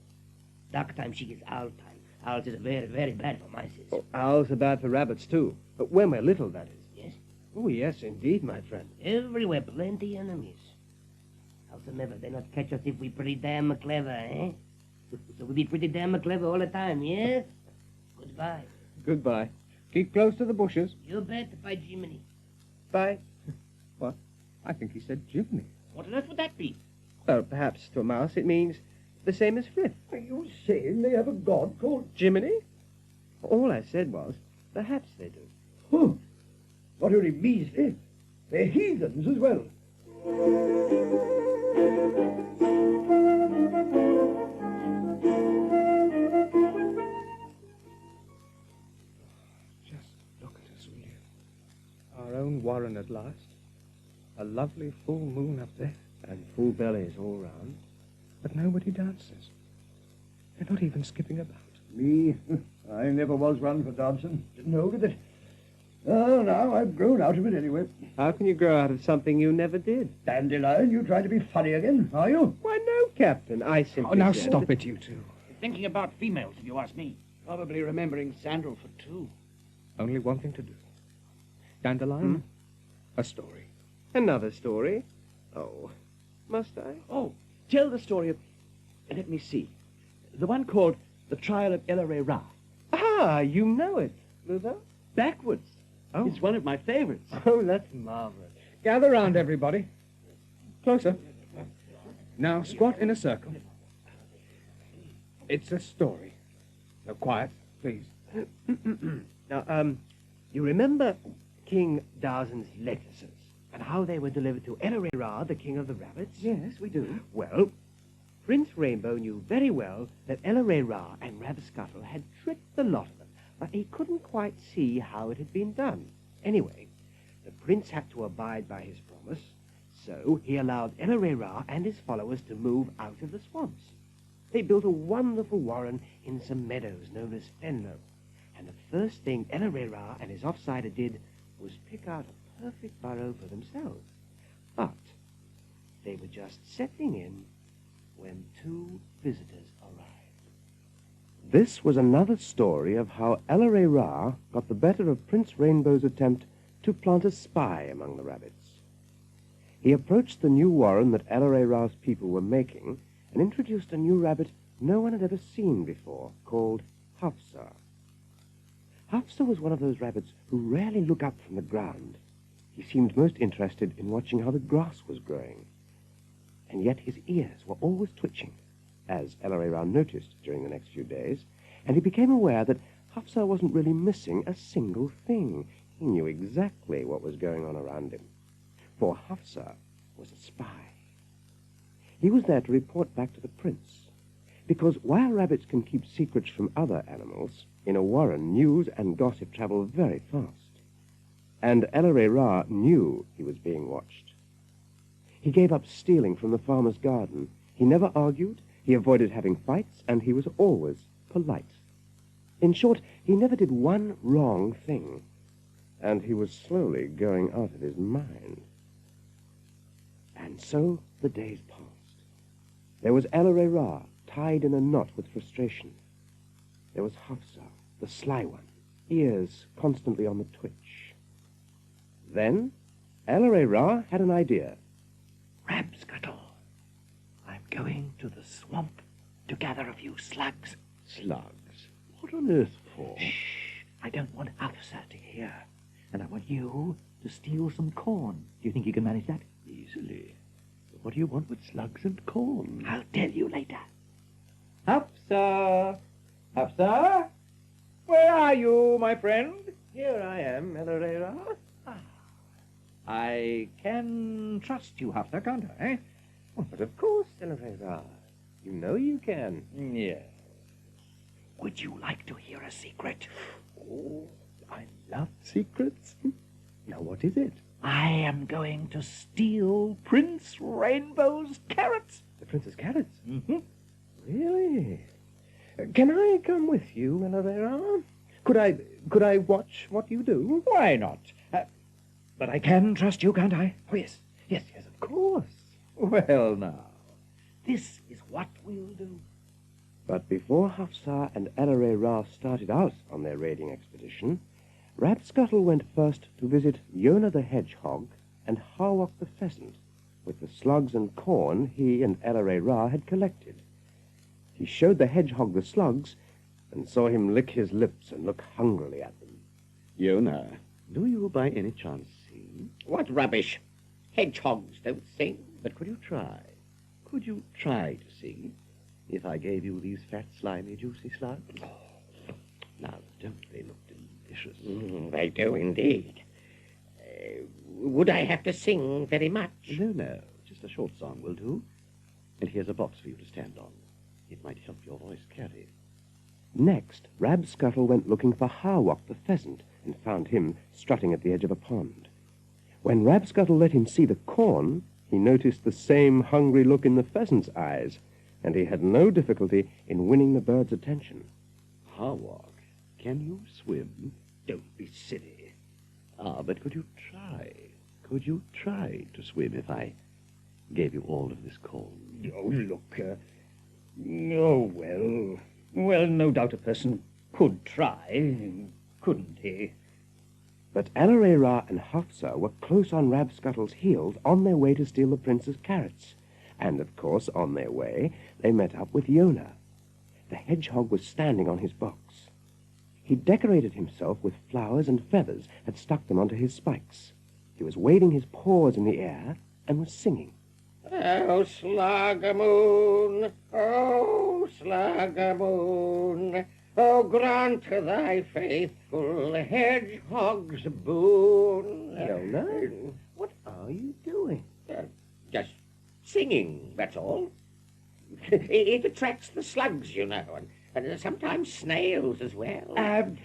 Dark time, she is owl time. Owls is very, very bad for mices. Oh, owls are bad for rabbits, too. But when we're little, that is. Yes? Oh, yes, indeed, my friend. Everywhere, plenty enemies. Howsoever, they not catch us if we pretty damn clever, eh? So we be pretty damn clever all the time, yes? Goodbye. Goodbye. Keep close to the bushes. You bet, by Jiminy. Bye. What? I think he said Jiminy. What on earth would that be? Well, perhaps to a mouse it means the same as Frith. Are you saying they have a god called... Jiminy? All I said was, perhaps they do. Huh. Not only measly, they're heathens as well. at last. A lovely full moon up there. And full bellies all round. But nobody dances. They're not even skipping about. Me? I never was one for dancing. Didn't hold with it. Oh, now I've grown out of it anyway. How can you grow out of something you never did? Dandelion, you trying to be funny again, are you? Why, no, Captain. I simply Oh, now said stop that- it, you two. Thinking about females, if you ask me. Probably remembering Sandalford, too. Only one thing to do. Dandelion, a story. Another story? Oh, must I? Oh, tell the story of... Let me see. The one called The Trial of Elaray Ra. Ah, you know it, Luther? Backwards. Oh. It's one of my favorites. Oh, that's marvelous. Gather round, everybody. Closer. Now squat in a circle. It's a story. Now quiet, please. Now, you remember King Darzen's lettuces and how they were delivered to Elaray Ra, the king of the rabbits? Yes, we do. Well, Prince Rainbow knew very well that Elaray Ra and Rabscuttle had tricked the lot of them, but he couldn't quite see how it had been done. Anyway, the prince had to abide by his promise, so he allowed Elaray Ra and his followers to move out of the swamps. They built a wonderful warren in some meadows known as Fenlo, and the first thing Elaray Ra and his offsider did was pick out a perfect burrow for themselves. But they were just settling in when two visitors arrived. This was another story of how Elaray Ra got the better of Prince Rainbow's attempt to plant a spy among the rabbits. He approached the new warren that Elaray Ra's people were making and introduced a new rabbit no one had ever seen before, called Hafsa. Hafsa was one of those rabbits who rarely look up from the ground. He seemed most interested in watching how the grass was growing, and yet his ears were always twitching, as Elaray Ra noticed during the next few days, and he became aware that Hafsa wasn't really missing a single thing. He knew exactly what was going on around him, for Hafsa was a spy. He was there to report back to the prince, because while rabbits can keep secrets from other animals, in a warren news and gossip travel very fast. And Elaray Ra knew he was being watched. He gave up stealing from the farmer's garden. He never argued, he avoided having fights, and he was always polite. In short, he never did one wrong thing, and he was slowly going out of his mind. And so the days passed. There was Elaray Ra, tied in a knot with frustration. There was Hafsa, the sly one, ears constantly on the twitch. Then Elaray Ra had an idea. Rabscuttle, I'm going to the swamp to gather a few slugs. Slugs? What on earth for? Shh! I don't want Hafsa to hear. And I want you to steal some corn. Do you think you can manage that? Easily. But what do you want with slugs and corn? I'll tell you later. Hafsa! Hafsa? Where are you, my friend? Here I am, Elaray Ra. I can trust you, Hafsa, can't I? But of course, Elaray Ra. You know you can. Yes. Would you like to hear a secret? Oh, I love secrets. Now, what is it? I am going to steal Prince Rainbow's carrots. The prince's carrots? Mm-hmm. Really? Can I come with you, Elaray Ra? Could I watch what you do? Why not? But I can trust you, can't I? Oh, yes, of course. Well, now. This is what we'll do. But before Hafsa and Elaray Ra started out on their raiding expedition, Rabscuttle went first to visit Yona the hedgehog and Harwok the pheasant with the slugs and corn he and Elaray Ra had collected. He showed the hedgehog the slugs and saw him lick his lips and look hungrily at them. Yona, do you by any chance sing? What rubbish! Hedgehogs don't sing. But could you try? Could you try to sing if I gave you these fat, slimy, juicy slugs? Now, don't they look delicious? They do indeed. Would I have to sing very much? No, just a short song will do. And here's a box for you to stand on. It might help your voice carry. Next, Rabscuttle went looking for Harwok the pheasant and found him strutting at the edge of a pond. When Rabscuttle let him see the corn, he noticed the same hungry look in the pheasant's eyes, and he had no difficulty in winning the bird's attention. Hawk, can you swim? Don't be silly. Ah, but could you try? Could you try to swim if I gave you all of this corn? Oh, look. Well, no doubt a person could try, couldn't he? But Elarera and Hafsa were close on Rabscuttle's heels on their way to steal the prince's carrots. And, of course, on their way, they met up with Yona. The hedgehog was standing on his box. He decorated himself with flowers and feathers, had stuck them onto his spikes. He was waving his paws in the air and was singing. Oh, Sluggamoon, oh, Sluggamoon, oh, grant to thy faithful hedgehog's boon. Yona, what are you doing? Just singing, that's all. It attracts the slugs, you know, and sometimes snails as well.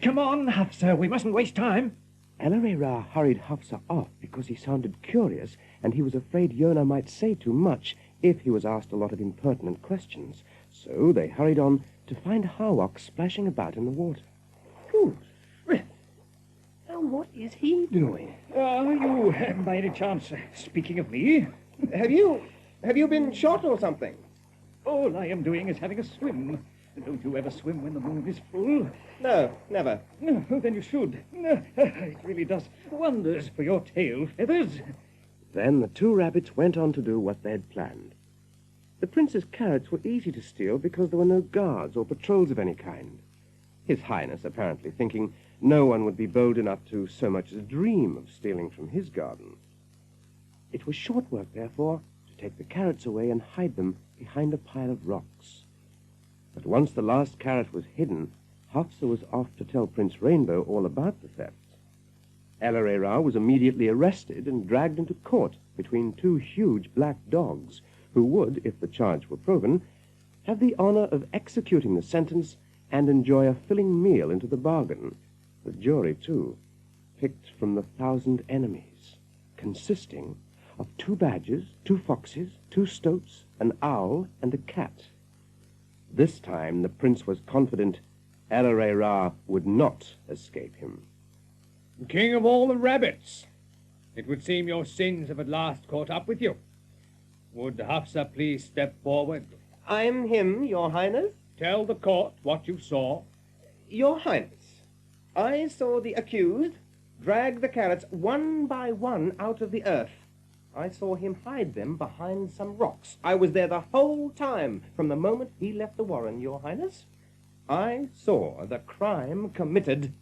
Come on, Hafsa, we mustn't waste time. Elarera hurried Hafsa off because he sounded curious, and he was afraid Yona might say too much if he was asked a lot of impertinent questions. So they hurried on to find Hawk splashing about in the water. Good. Frith. Now, what is he doing? Are you, by any chance, speaking of me? Have you been shot or something? All I am doing is having a swim. Don't you ever swim when the moon is full? No, never. No, then you should. It really does wonders for your tail feathers. Then the two rabbits went on to do what they'd planned. The prince's carrots were easy to steal because there were no guards or patrols of any kind. His Highness apparently thinking no one would be bold enough to so much as dream of stealing from his garden. It was short work, therefore, to take the carrots away and hide them behind a pile of rocks. But once the last carrot was hidden, Hafsa was off to tell Prince Rainbow all about the theft. Elarera was immediately arrested and dragged into court between two huge black dogs, who would, if the charge were proven, have the honor of executing the sentence and enjoy a filling meal into the bargain. The jury, too, picked from the 1,000 enemies, consisting of 2 badgers, 2 foxes, 2 stoats, an owl, and a cat. This time the prince was confident Elarera would not escape him. King of all the rabbits, it would seem your sins have at last caught up with you. Would Hafsa please step forward? I'm him, Your Highness. Tell the court what you saw. Your Highness, I saw the accused drag the carrots one by one out of the earth. I saw him hide them behind some rocks. I was there the whole time, from the moment he left the warren, Your Highness. I saw the crime committed.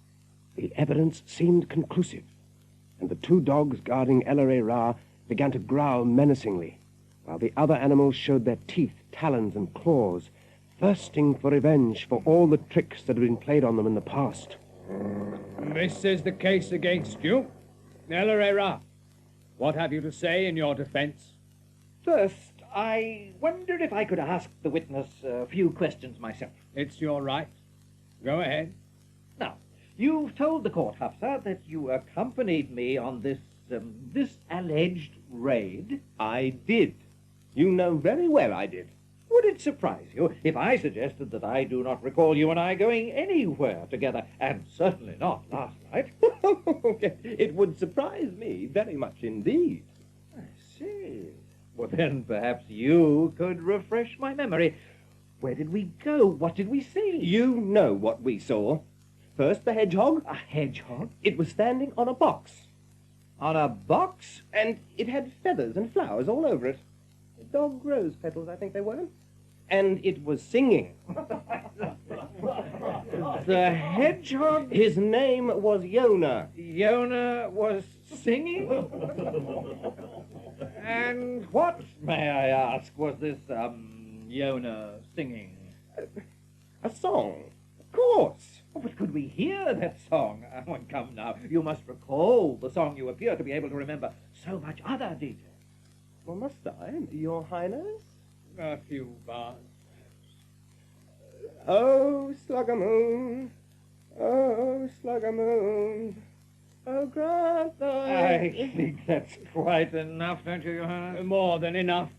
The evidence seemed conclusive, and the 2 dogs guarding Elarera began to growl menacingly, while the other animals showed their teeth, talons, and claws, thirsting for revenge for all the tricks that had been played on them in the past. This is the case against you. Elarera, what have you to say in your defense? First, I wondered if I could ask the witness a few questions myself. It's your right. Go ahead. Now, you've told the court, Hafsa, that you accompanied me on this alleged raid. I did. You know very well I did. Would it surprise you if I suggested that I do not recall you and I going anywhere together, and certainly not last night? It would surprise me very much indeed. I see. Well, then perhaps you could refresh my memory. Where did we go? What did we see? You know what we saw. First, the hedgehog. A hedgehog? It was standing on a box. On a box? And it had feathers and flowers all over it. Dog rose petals, I think they were. And it was singing. The hedgehog? His name was Yona. Yona was singing? And what, may I ask, was this, Yona singing? A song. Of course. Oh, but could we hear that song? Oh, come now, you must recall the song. You appear to be able to remember so much other detail. Well, must I, Your Highness? A few bars. Oh, Sluggamoon, oh, Sluggamoon, Oh, grant I think that's quite enough, don't you, Your Highness? More than enough.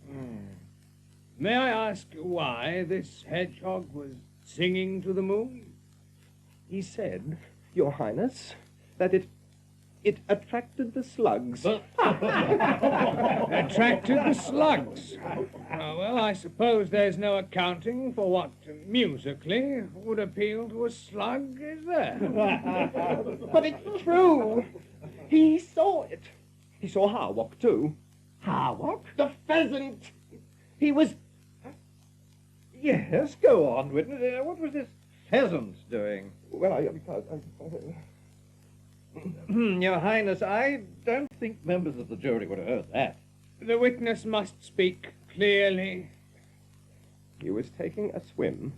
May I ask why this hedgehog was singing to the moon? He said, Your Highness, that it attracted the slugs. Attracted the slugs. Oh, well, I suppose there's no accounting for what musically would appeal to a slug, is there? But it's true. He saw it. He saw Harwalk, too. Harwalk? The pheasant. He was... Yes, go on, witness. What was this pheasant doing? Well, Your Highness, I don't think members of the jury would have heard that. The witness must speak clearly. He was taking a swim.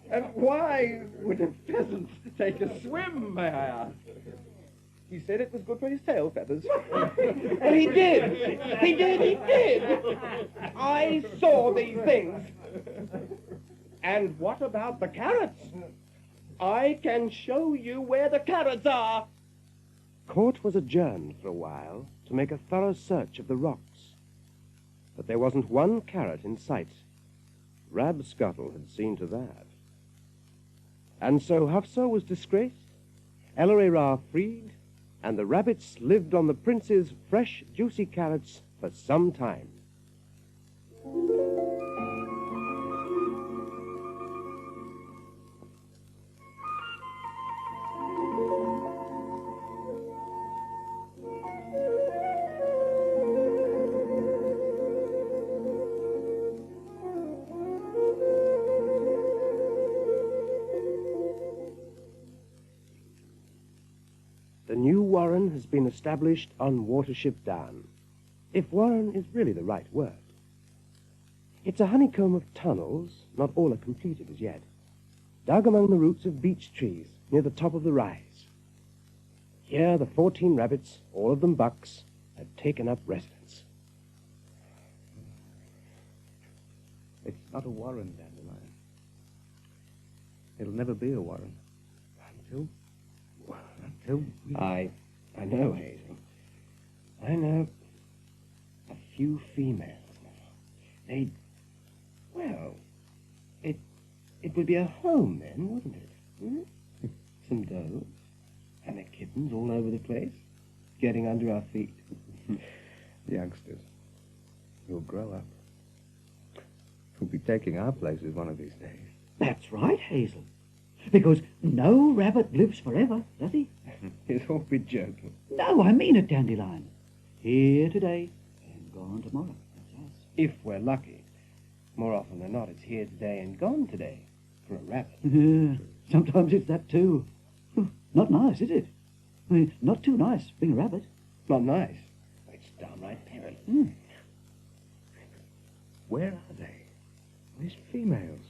And why would a pheasant take a swim, may I ask? He said it was good for his tail feathers. And he did. He did. I saw these things. And what about the carrots? I can show you where the carrots are. Court was adjourned for a while to make a thorough search of the rocks. But there wasn't one carrot in sight. Rab Scuttle had seen to that. And so Hafsa was disgraced, Elaray freed, and the rabbits lived on the prince's fresh, juicy carrots for some time. The new warren has been established on Watership Down, if warren is really the right word. It's a honeycomb of tunnels, not all are completed as yet, dug among the roots of beech trees near the top of the rise. Here the 14 rabbits, all of them bucks, have taken up residence. It's not a warren, Dandelion. It'll never be a warren. Until we... I know, Hazel. I know a few females now. They'd... Well, it would be a home then, wouldn't it? Hmm? Some does. And the kittens all over the place, getting under our feet. Youngsters, you'll grow up. You'll be taking our places one of these days. That's right, Hazel. Because no rabbit lives forever, does he? You'd all be joking. No, I mean it, Dandelion. Here today and gone tomorrow. That's us. If we're lucky. More often than not, it's here today and gone today for a rabbit. Sometimes it's that too. Not nice, is it? I mean, not too nice, being a rabbit. Not nice. It's downright perilous. Where are they? These females.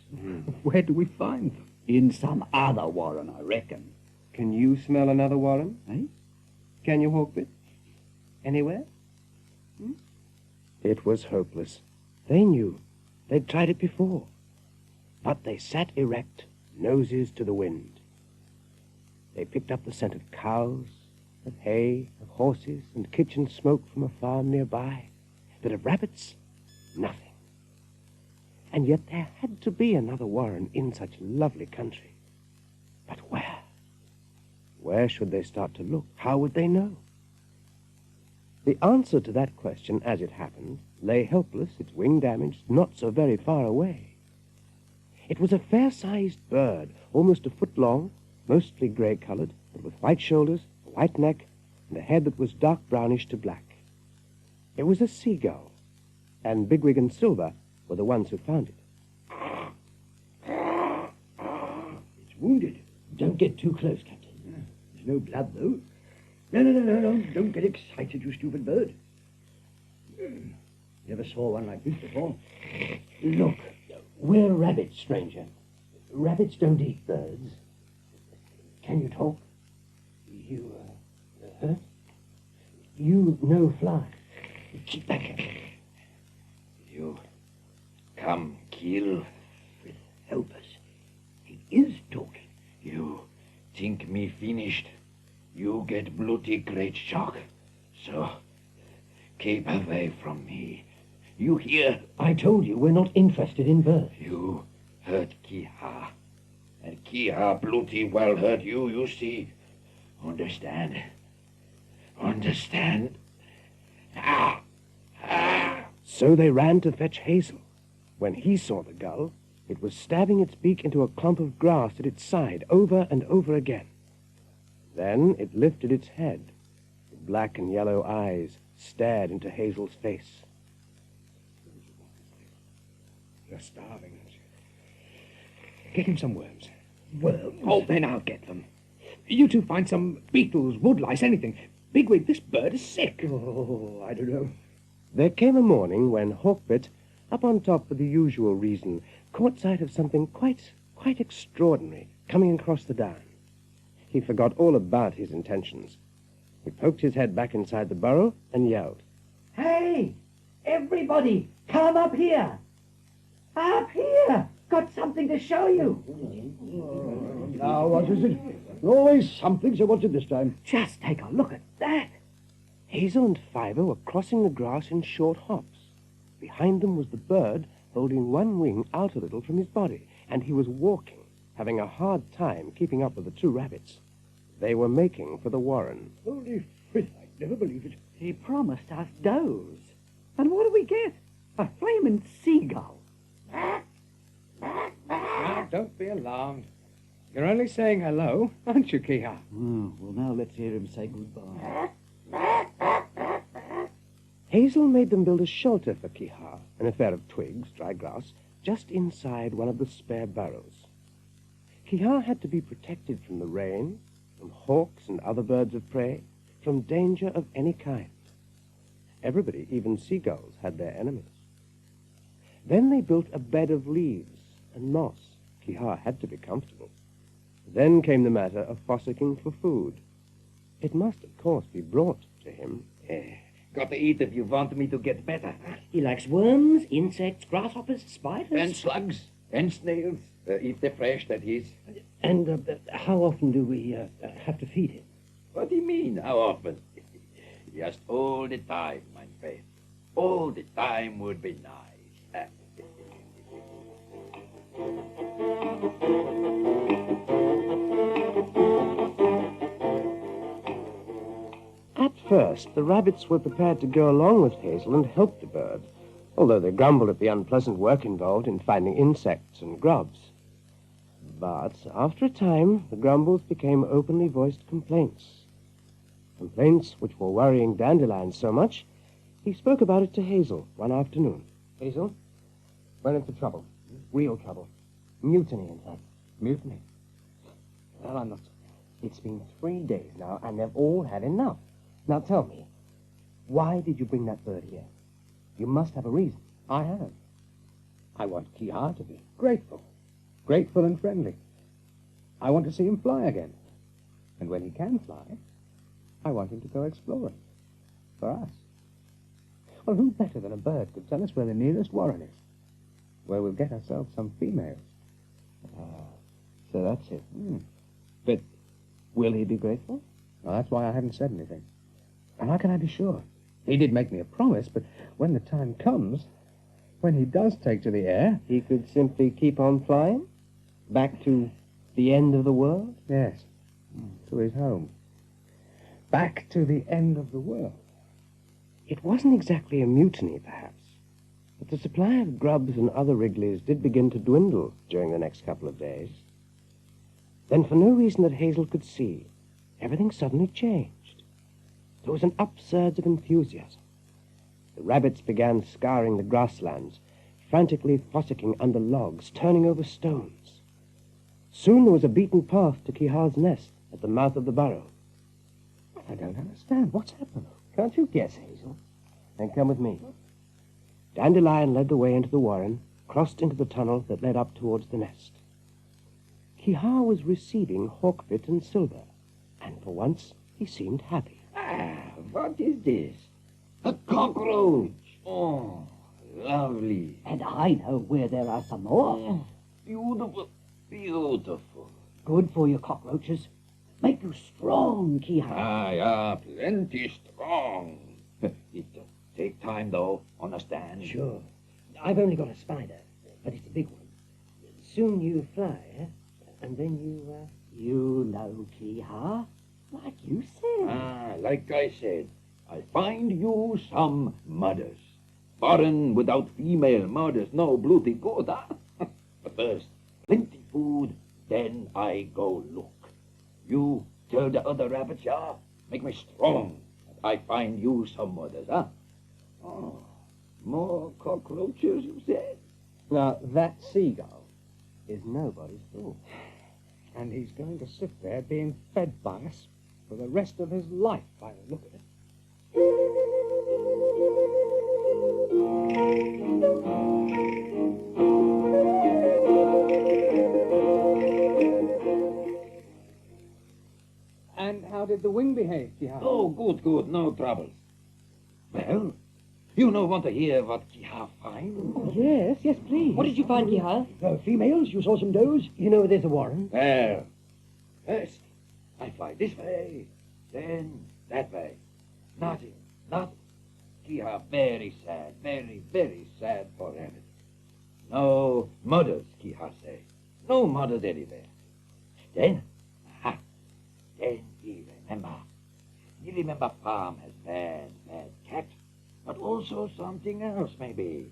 Where do we find them? In some other warren, I reckon. Can you smell another warren? Eh? Can you, Hawkbit? Anywhere? It was hopeless. They knew. They'd tried it before. But they sat erect, noses to the wind. They picked up the scent of cows, of hay, of horses, and kitchen smoke from a farm nearby. But of rabbits, nothing. And yet there had to be another warren in such lovely country. But where? Where should they start to look? How would they know? The answer to that question, as it happened, lay helpless, its wing damaged, not so very far away. It was a fair-sized bird, almost a foot long, mostly grey-coloured, but with white shoulders, a white neck, and a head that was dark brownish to black. It was a seagull, and Bigwig and Silver were the ones who found it. It's wounded. Don't get too close, Captain. There's no blood, though. No. Don't get excited, you stupid bird. Never saw one like this before. Look, we're rabbits, stranger. Rabbits don't eat birds. Can you talk? You, hurt? You no fly. Keep back. You come kill. Help us. He You think me finished? You get bloody great shock. So, keep away from me. You hear? I told you we're not interested in birds. You hurt Kehaar. And Kehaar bloody well hurt you, you see. Understand? Understand? Ah! Ah! So they ran to fetch Hazel. When he saw the gull, it was stabbing its beak into a clump of grass at its side over and over again. Then it lifted its head. The black and yellow eyes stared into Hazel's face. You're starving, aren't you? Get him some worms. Worms? Oh, then I'll get them. You two find some beetles, woodlice, anything. Bigwig, this bird is sick. Oh, I don't know. There came a morning when Hawkbit, up on top for the usual reason, caught sight of something quite extraordinary coming across the down. He forgot all about his intentions. He poked his head back inside the burrow and yelled. Hey! Everybody, come up here! Up here! Got something to show you. Now, what is it? Always something, so what's it this time? Just take a look at that. Hazel and Fiver were crossing the grass in short hops. Behind them was the bird, holding one wing out a little from his body, and he was walking, having a hard time keeping up with the two rabbits. They were making for the warren. Holy Frith, I'd never believe it. He promised us does. And what do we get? A flaming seagull. Now, don't be alarmed. You're only saying hello, aren't you, Kehaar? Well, now let's hear him say goodbye. Hazel made them build a shelter for Kehaar, an affair of twigs, dry grass, just inside one of the spare burrows. Kehaar had to be protected from the rain, from hawks and other birds of prey, from danger of any kind. Everybody, even seagulls, had their enemies. Then they built a bed of leaves and moss. Kehaar had to be comfortable. Then came the matter of fossicking for food. It must, of course, be brought to him. Got to eat if you want me to get better. He likes worms, insects, grasshoppers, spiders. And slugs. And snails. Eat the fresh, that is. And how often do we have to feed him? What do you mean, how often? Just all the time, mein friend. All the time would be nice. At first, the rabbits were prepared to go along with Hazel and help the bird, although they grumbled at the unpleasant work involved in finding insects and grubs. But after a time, the grumbles became openly voiced complaints. Complaints which were worrying Dandelion so much, he spoke about it to Hazel one afternoon. Hazel, we're in for trouble. Real trouble. Mutiny, in fact. Mutiny? Well, I'm not... It's been 3 days now, and they've all had enough. Now tell me, why did you bring that bird here? You must have a reason. I have. I want Kehaar to be grateful. Grateful and friendly. I want to see him fly again. And when he can fly, I want him to go exploring. For us. Well, who better than a bird could tell us where the nearest warren is? Where we'll get ourselves some females. So that's it. But will he be grateful? Well, that's why I haven't said anything. And how can I be sure? He did make me a promise, but when the time comes, when he does take to the air... He could simply keep on flying? Back to the end of the world? Yes, to his home. Back to the end of the world. It wasn't exactly a mutiny, perhaps, but the supply of grubs and other wrigglies did begin to dwindle during the next couple of days. Then, for no reason that Hazel could see, everything suddenly changed. There was an upsurge of enthusiasm. The rabbits began scouring the grasslands, frantically fossicking under logs, turning over stones. Soon there was a beaten path to Kehaar's nest at the mouth of the burrow. I don't understand. What's happened? Can't you guess, Hazel? Then come with me. Dandelion led the way into the warren, crossed into the tunnel that led up towards the nest. Kehaar was receiving Hawkbit and Silver, and for once he seemed happy. What is this? A cockroach. Oh, lovely. And I know where there are some more. Beautiful, beautiful. good for your cockroaches. Make you strong, Kehaar. Ah, plenty strong. It take time, though, understand? Sure. I've only got a spider, but it's a big one. Soon you fly, eh? And then you, You know, Kehaar, like you said. Ah, like I said, I find you some mothers. Foreign without female mothers, no bloody good, huh? But first, plenty food, then I go look. You tell the other rabbits, yeah? Make me strong. I find you some mothers, huh? Oh, more cockroaches, you said? Now, that seagull is nobody's fool. And he's going to sit there being fed by us for the rest of his life, by the look of it. And how did the wing behave, Kehaar? Oh, good, no troubles. Well, you no want to hear what Kehaar find? Yes, please. What did you find, Kehaar? Females? You saw some does? You know there's a warren? Well, first, I fly this way, then that way. Nothing. Kehaar very sad, very sad for rabbit. No mothers, Kehaar say. No mothers anywhere. Then he remember. He remember farm has bad cat, but also something else maybe.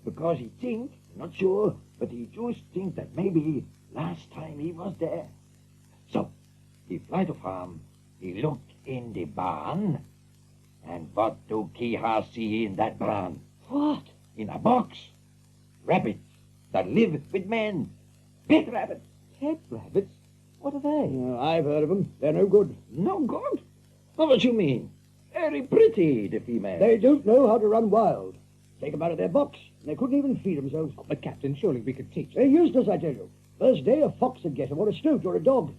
Because he think, not sure, but he just think that maybe last time he was there. So, he fly to farm, he look in the barn, and what do Kehaar see in that barn? What? In a box. Rabbits that live with men. Pet rabbits. Pet rabbits? What are they? I've heard of them. They're no good. No good? What you mean? Very pretty, the female. They don't know how to run wild. Take them out of their box, and they couldn't even feed themselves. But, Captain, surely we could teach They're useless, I tell you. First day, a fox would get them, or a stoat, or a dog.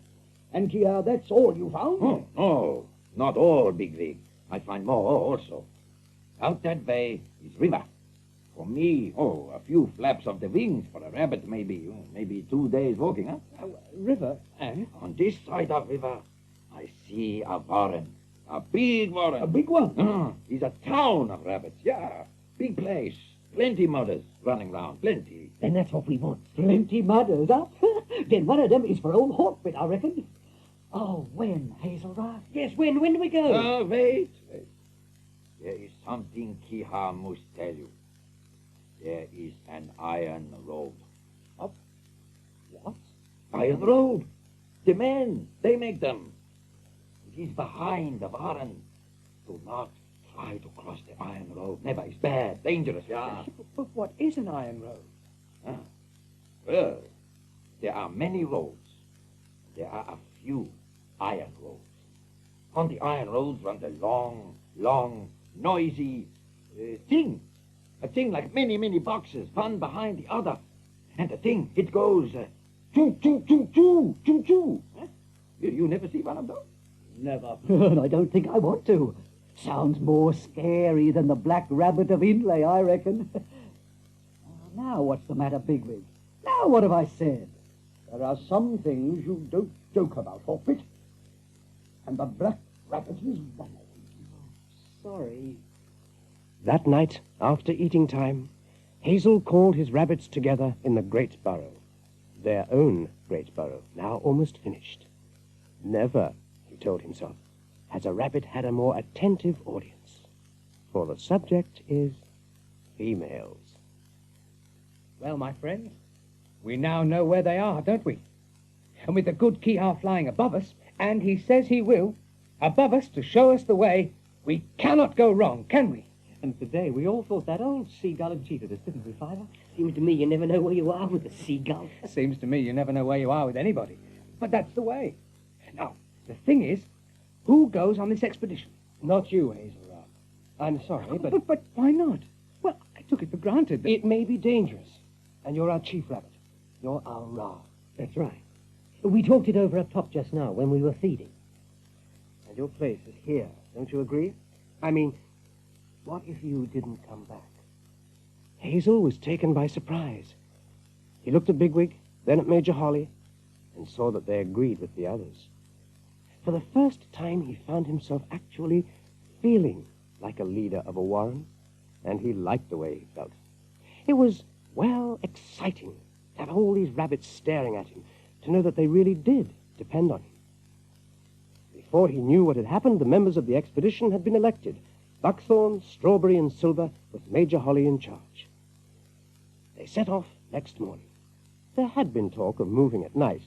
And, Kehaar, that's all you found? Oh, no, not all, Bigwig. I find more also. Out that way is river. For me, a few flaps of the wings for a rabbit, maybe 2 days walking, huh? River, and? On this side of river, I see a warren. A big warren. A big one? It's a town of rabbits, yeah. Big place. Plenty mothers running round, plenty. Then that's what we want. Plenty mothers, huh? Then one of them is for old Hawkbit, I reckon. Oh, when, Hazel, right? Yes, when do we go? Wait. There is something Kehaar must tell you. There is an iron road. What? Iron road. The men, they make them. It is behind the warren. Do not try to cross the iron road. Never. It's bad, dangerous, yeah. But what is an iron road? Well, there are many roads. There are a few iron roads. On the iron roads runs a long, noisy thing. A thing like many boxes, one behind the other. And the thing, it goes choo, choo, choo, choo, choo, choo. Huh? You never see one of those? Never. I don't think I want to. Sounds more scary than the Black Rabbit of Inlay, I reckon. Now what's the matter, Bigwig? Now what have I said? There are some things you don't joke about, Hawkbit. And the Black Rabbit is one of them. Sorry. That night, after eating time, Hazel called his rabbits together in the great burrow. Their own great burrow, now almost finished. Never, he told himself, has a rabbit had a more attentive audience. For the subject is females. Well, my friends, we now know where they are, don't we? And with the good Kehaar flying above us, and he says he will, above us to show us the way, we cannot go wrong, can we? And today we all thought that old seagull had cheated us, didn't we, Fiver? Seems to me you never know where you are with a seagull. Seems to me you never know where you are with anybody. But that's the way. Now, the thing is, who goes on this expedition? Not you, Hazel. I'm sorry, but... But why not? Well, I took it for granted that... It may be dangerous, and you're our chief rabbit. You're our Ra. That's right. We talked it over up top just now when we were feeding. And your place is here, don't you agree? I mean, what if you didn't come back? Hazel was taken by surprise. He looked at Bigwig, then at Major Holly, and saw that they agreed with the others. For the first time, he found himself actually feeling like a leader of a warren, and he liked the way he felt. It was, well, exciting to have all these rabbits staring at him, to know that they really did depend on him. Before he knew what had happened, the members of the expedition had been elected, Buckthorn, Strawberry, and Silver, with Major Holly in charge. They set off next morning. There had been talk of moving at night,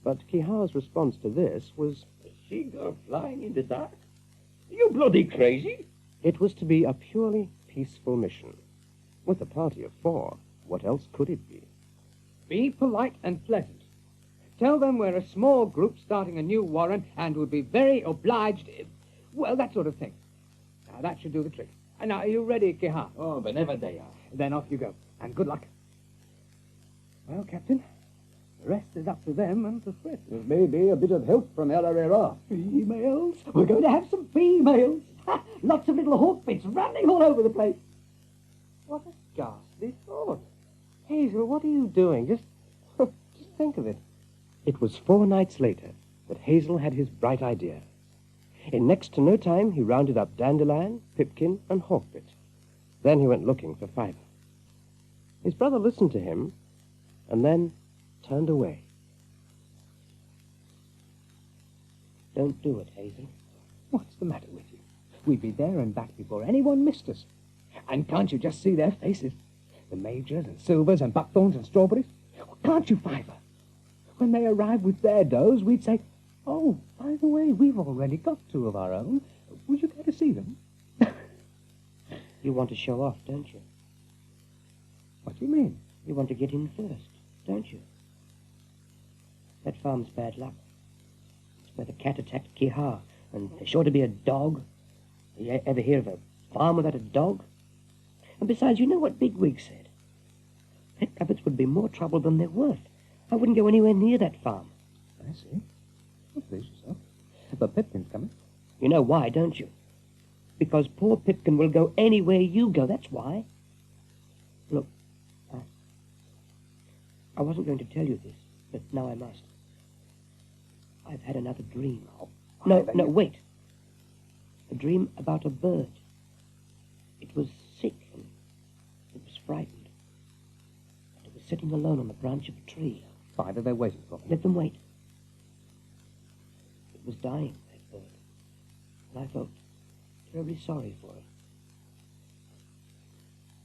but Kehaar's response to this was, "A seagull flying in the dark? You bloody crazy?" It was to be a purely peaceful mission. With a party of 4, what else could it be? Be polite and pleasant. Tell them we're a small group starting a new warren and would be very obliged if... Well, that sort of thing. Now, that should do the trick. And now, are you ready, Kehaar? Oh, whenever they are. Then off you go. And good luck. Well, Captain, the rest is up to them and to Frith. There may be a bit of help from Elarera. Females? We're going to have some females. Lots of little hawkbits running all over the place. What a ghastly thought. Hazel, what are you doing? Just think of it. It was 4 nights later that Hazel had his bright idea. In next to no time, he rounded up Dandelion, Pipkin, and Hawkbit. Then he went looking for Fiver. His brother listened to him, and then turned away. Don't do it, Hazel. What's the matter with you? We'd be there and back before anyone missed us. And can't you just see their faces? The Majors and Silvers and Buckthorns and Strawberries? Can't you, Fiver? When they arrived with their does, we'd say, "Oh, by the way, we've already got 2 of our own. Would you care to see them?" You want to show off, don't you? What do you mean? You want to get in first, don't you? That farm's bad luck. It's where the cat attacked Kehaar, and there's sure to be a dog. You ever hear of a farm without a dog? And besides, you know what Bigwig said. Pet rabbits would be more trouble than they're worth. I wouldn't go anywhere near that farm. I see. Well, please yourself. But Pipkin's coming. You know why, don't you? Because poor Pipkin will go anywhere you go, that's why. Look, I wasn't going to tell you this, but now I must. I've had another dream. No, wait. A dream about a bird. It was sick and it was frightened. And it was sitting alone on the branch of a tree. Fiver, they're waiting for me. Let them wait. It was dying, that bird. And I felt terribly sorry for it.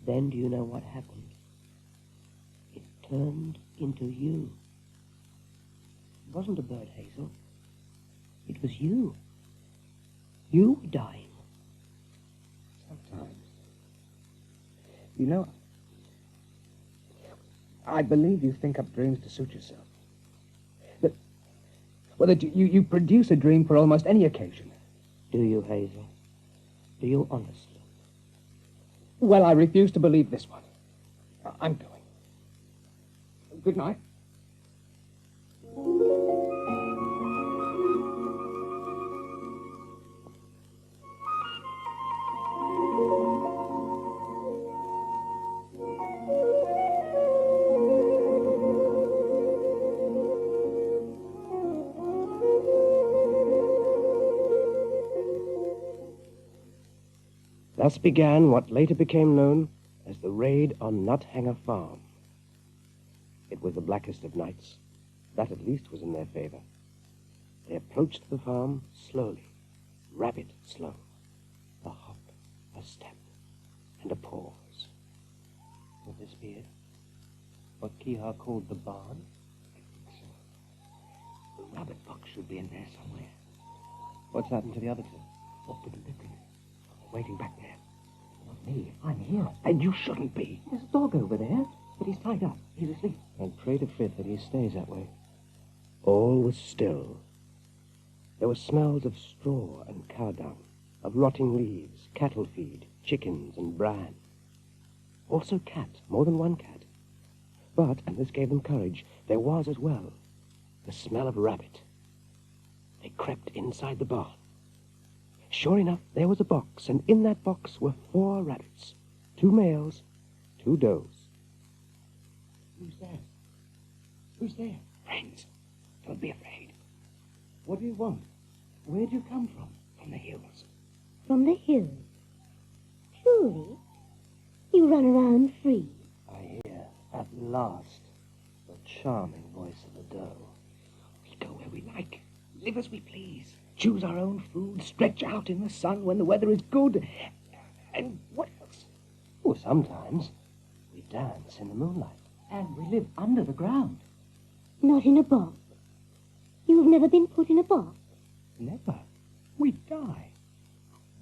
Then do you know what happened? It turned into you. It wasn't a bird, Hazel. It was you. You were dying. Sometimes. You know, I believe you think up dreams to suit yourself. That you produce a dream for almost any occasion. Do you, Hazel? Do you honestly? Well, I refuse to believe this one. I'm going. Good night. Thus began what later became known as the raid on Nuthanger Farm. It was the blackest of nights. That at least was in their favor. They approached the farm slowly, rabbit slow. A hop, a step, and a pause. Would this be it? What Kehaar called the barn? I think so. The rabbit box should be in there somewhere. What's happened to the other 2? What with the Pipkin? Waiting back there. Not me. I'm here. And you shouldn't be. There's a dog over there, but he's tied up. He's asleep. And pray to Frith that he stays that way. All was still. There were smells of straw and cow dung, of rotting leaves, cattle feed, chickens, and bran. Also cat, more than one cat. But, and this gave them courage, there was as well the smell of rabbit. They crept inside the barn. Sure enough, there was a box, and in that box were 4 rabbits. 2 males, 2 does. Who's there? Who's there? Friends, Don't be afraid. What do you want? Where do you come from? From the hills. From the hills? Truly? You run around free? I hear, at last, the charming voice of the doe. We go where we like, live as we please, choose our own food, stretch out in the sun when the weather is good. And what else? Oh, sometimes we dance in the moonlight. And we live under the ground. Not in a box? You've never been put in a box? Never. We die.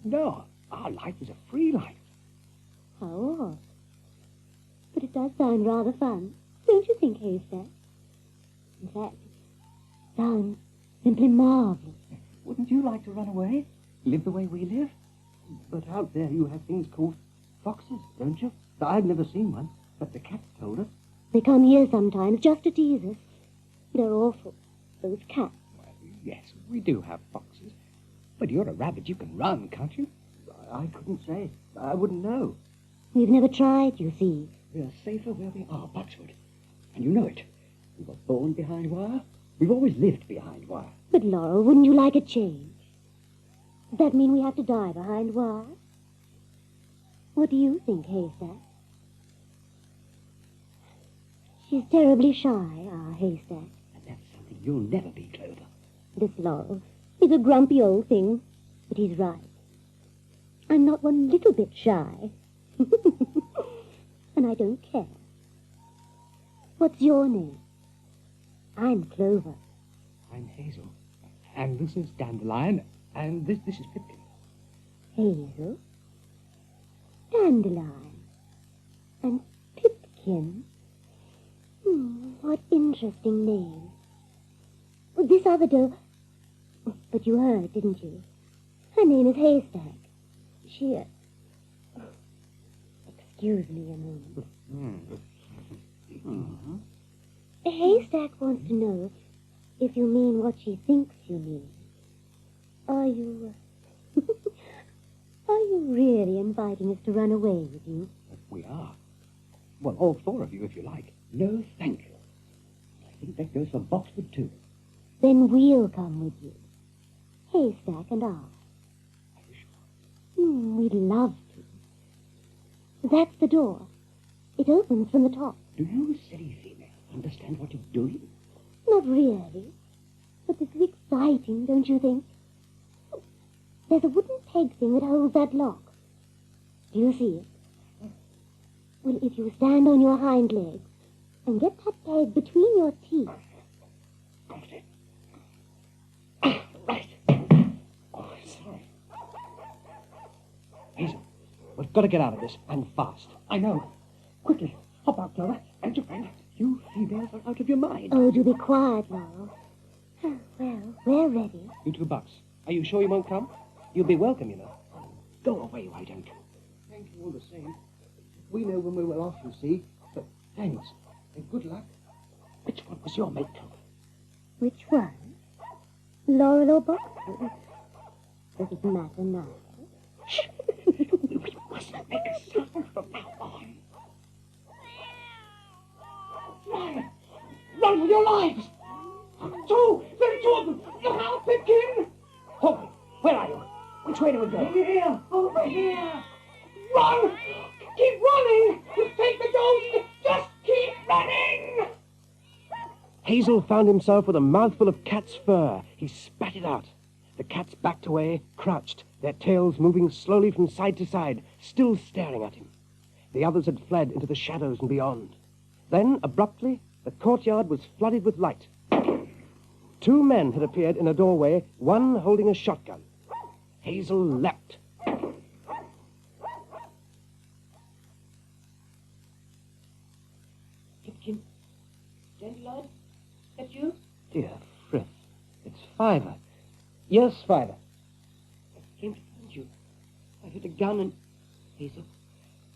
No, our life is a free life. How odd. But it does sound rather fun, don't you think, Haystack? In fact, it sounds simply marvelous. Wouldn't you like to run away? Live the way we live? But out there you have things called foxes, don't you? I've never seen one, but the cats told us. They come here sometimes just to tease us. They're awful, those cats. Well, yes, we do have foxes. But you're a rabbit, you can run, can't you? I couldn't say. I wouldn't know. We've never tried, you see. We're safer where we are, Boxwood. And you know it. We were born behind wire. We've always lived behind wire. But, Laurel, wouldn't you like a change? Does that mean we have to die behind wire? What do you think, Haystack? She's terribly shy, our Haystack. And that's something you'll never be, Clover. This Laurel is a grumpy old thing, but he's right. I'm not one little bit shy. And I don't care. What's your name? I'm Clover. I'm Hazel. And this is Dandelion. And this is Pipkin. Hazel? Dandelion? And Pipkin? What interesting names. This other doe... But you heard, didn't you? Her name is Haystack. She... Excuse me a moment. Haystack wants to know if you mean what she thinks you mean. Are you... Are you really inviting us to run away with you? We are. Well, all four of you, if you like. No, thank you. I think that goes for Boxwood, too. Then we'll come with you. Haystack and I. Are you sure? We'd love to. That's the door. It opens from the top. Do you, silly female, understand what you're doing? Not really. But this is exciting, don't you think? There's a wooden peg thing that holds that lock. Do you see it? Well, if you stand on your hind legs and get that peg between your teeth... Got it. Right. Oh, sorry. Hazel, we've got to get out of this, and fast. I know. Quickly, hop out, Clover, and your friend. You females are out of your mind. Oh, do be quiet, Laurel. Well, we're ready. You two bucks, are you sure you won't come? You'll be welcome, you know. Go away, why don't you? Thank you all the same. We know when we were off, you see. But thanks, and good luck. Which one was your mate, Clover? Which one? Laurel or Boxwood? Does it matter now? Shh! We mustn't make a sound from now on. Run! Run for your lives! Two of them! Look out, Pipkin! Hold me. Where are you? Which way do we go? Here! Over here! Run! Keep running! You take the dose! Just keep running! Hazel found himself with a mouthful of cat's fur. He spat it out. The cats backed away, crouched, their tails moving slowly from side to side, still staring at him. The others had fled into the shadows and beyond. Then, abruptly, the courtyard was flooded with light. Two men had appeared in a doorway, one holding a shotgun. Hazel leapt. Pipkin? Dandelion? That you? Dear Frith, it's Fiver. Yes, Fiver. I came to find you. I had a gun and... Hazel?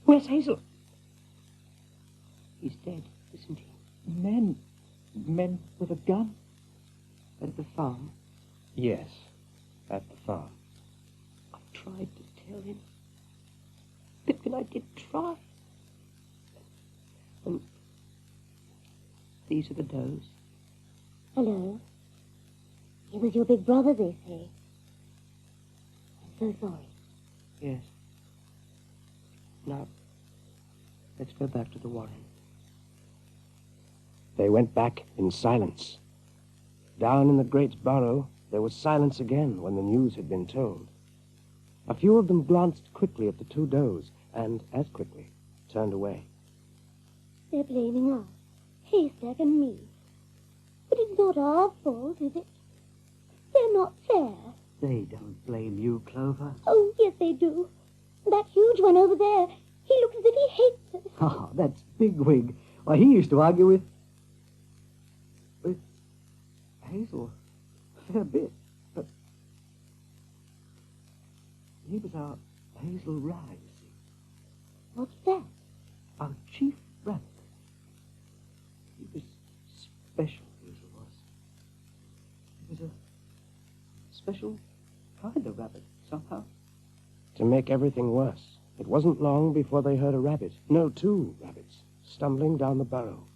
Where's Hazel? He's dead, isn't he? Men with a gun? At the farm? Yes, at the farm. I tried to tell him. Pipkin, I did try. And these are the does. Hello. He was your big brother, they say. I'm so sorry. Yes. Now, let's go back to the warren. They went back in silence. Down in the great burrow, there was silence again when the news had been told. A few of them glanced quickly at the two does, and as quickly turned away. They're blaming us, Haystack and me. But it's not our fault, is it? They're not fair. They don't blame you, Clover. Oh, yes, they do. That huge one over there, he looks as if he hates us. Ah, that's Bigwig. Why, he used to argue with Hazel a fair bit, but he was our Hazel Rye, you see. What's that? Our chief rabbit. He was special, Hazel was. He was a special kind of rabbit, somehow. To make everything worse, it wasn't long before they heard a rabbit, no, two rabbits, stumbling down the burrow.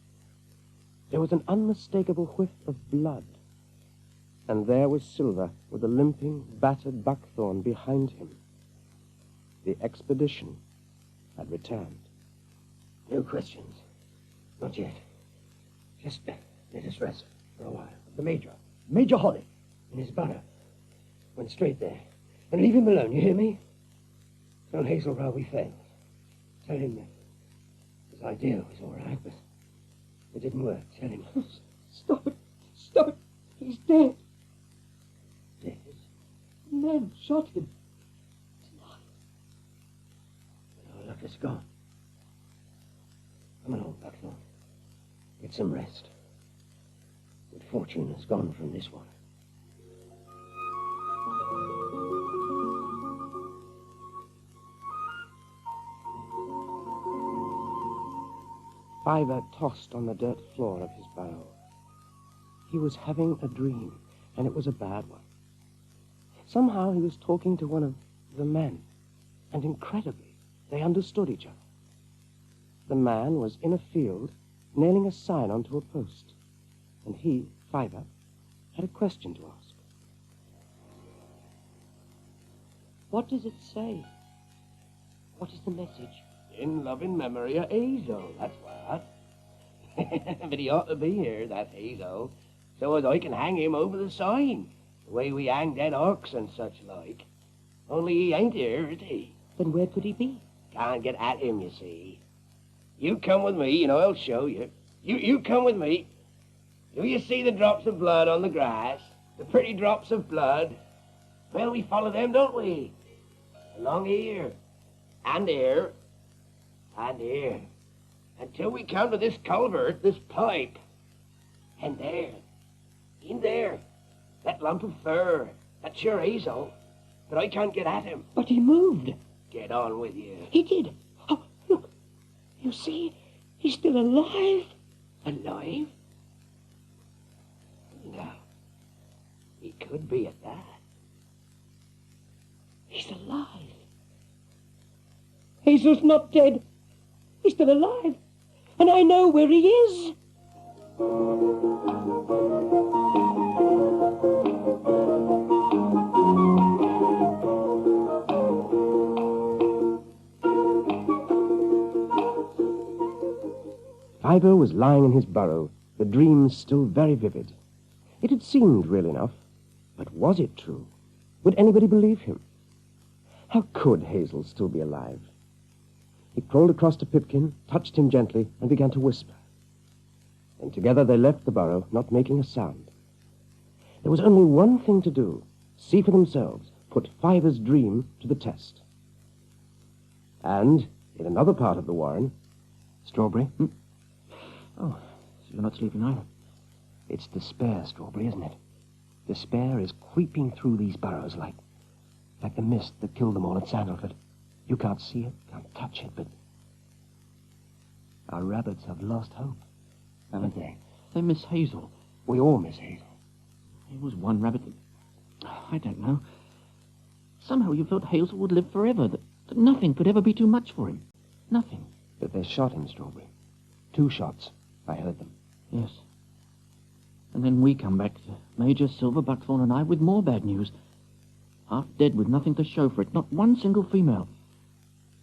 There was an unmistakable whiff of blood. And there was Silver with a limping, battered buckthorn behind him. The expedition had returned. No questions. Not yet. Just let us rest for a while. The Major Holly, in his burrow, went straight there. And leave him alone, you hear me? Tell Hazel how we failed. Tell him that his idea was all right, but it didn't work. Tell him. Stop it. Stop it. He's dead. Dead? The man shot him. Our luck is gone. Come along, Buckthorn. Get some rest. Good fortune has gone from this one. Fiver tossed on the dirt floor of his burrow. He was having a dream, and it was a bad one. Somehow he was talking to one of the men, and incredibly, they understood each other. The man was in a field, nailing a sign onto a post, and he, Fiver, had a question to ask. What does it say? What is the message? In loving memory of Hazel, that's what. But he ought to be here, that Hazel, so as I can hang him over the sign, the way we hang dead orcs and such like. Only he ain't here, is he? Then where could he be? Can't get at him, you see. You come with me, and I'll show you. You come with me. Do you see the drops of blood on the grass? The pretty drops of blood? Well, we follow them, don't we? Along here, and here, and here, until we come to this culvert, this pipe. And there, in there, that lump of fur, that's your Hazel, but I can't get at him. But he moved. Get on with you. He did. Oh, look. You see, he's still alive. Alive? No. He could be at that. He's alive. Hazel's not dead. He's still alive. And I know where he is. Fiver was lying in his burrow, the dream still very vivid. It had seemed real enough, but was it true? Would anybody believe him? How could Hazel still be alive? He crawled across to Pipkin, touched him gently, and began to whisper. And together they left the burrow, not making a sound. There was only one thing to do, see for themselves, put Fiver's dream to the test. And, in another part of the warren... Strawberry? Oh, so you're not sleeping either. It's despair, Strawberry, isn't it? Despair is creeping through these burrows like the mist that killed them all at Sandalford. You can't see it, can't touch it, but our rabbits have lost hope, haven't they? They miss Hazel. We all miss Hazel. There was one rabbit that... I don't know. Somehow you felt Hazel would live forever, that nothing could ever be too much for him. Nothing. But they shot him, Strawberry. 2 shots. I heard them. Yes. And then we come back, Major Silver, Buckthorn and I, with more bad news. Half dead with nothing to show for it, not one single female.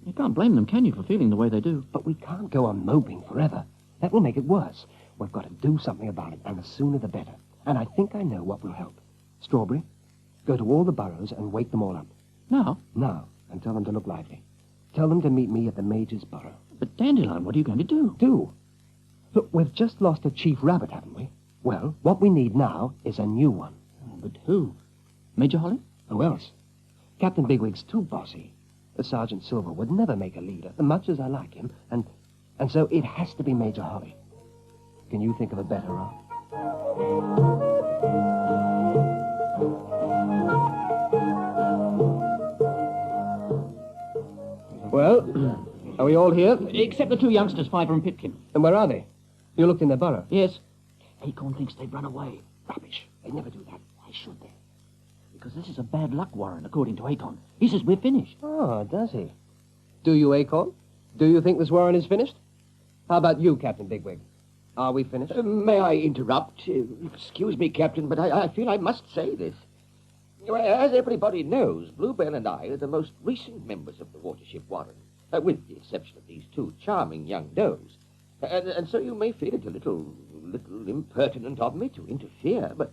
You can't blame them, can you, for feeling the way they do? But we can't go on moping forever. That will make it worse. We've got to do something about it, and the sooner the better. And I think I know what will help. Strawberry, go to all the burrows and wake them all up. Now? Now, and tell them to look lively. Tell them to meet me at the Major's burrow. But Dandelion, what are you going to do? Do? Look, we've just lost a chief rabbit, haven't we? Well, what we need now is a new one. But who? Major Holly? Who else? Captain Bigwig's too bossy. The Sergeant Silver would never make a leader, much as I like him, and so it has to be Major Holly. Can you think of a better role? Well, are we all here? Except the two youngsters, Fiver and Pipkin. And where are they? You looked in their burrow? Yes. Acorn thinks they've run away. Rubbish. They never do that. Why should they? Because this is a bad luck warrant, according to Acorn. He says we're finished. Oh, does he? Do you, Acorn? Do you think this warrant is finished? How about you, Captain Bigwig? Are we finished? May I interrupt? Excuse me, Captain, but I feel I must say this. As everybody knows, Bluebell and I are the most recent members of the Watership Warren, with the exception of these two charming young does. And so you may feel it a little impertinent of me to interfere, but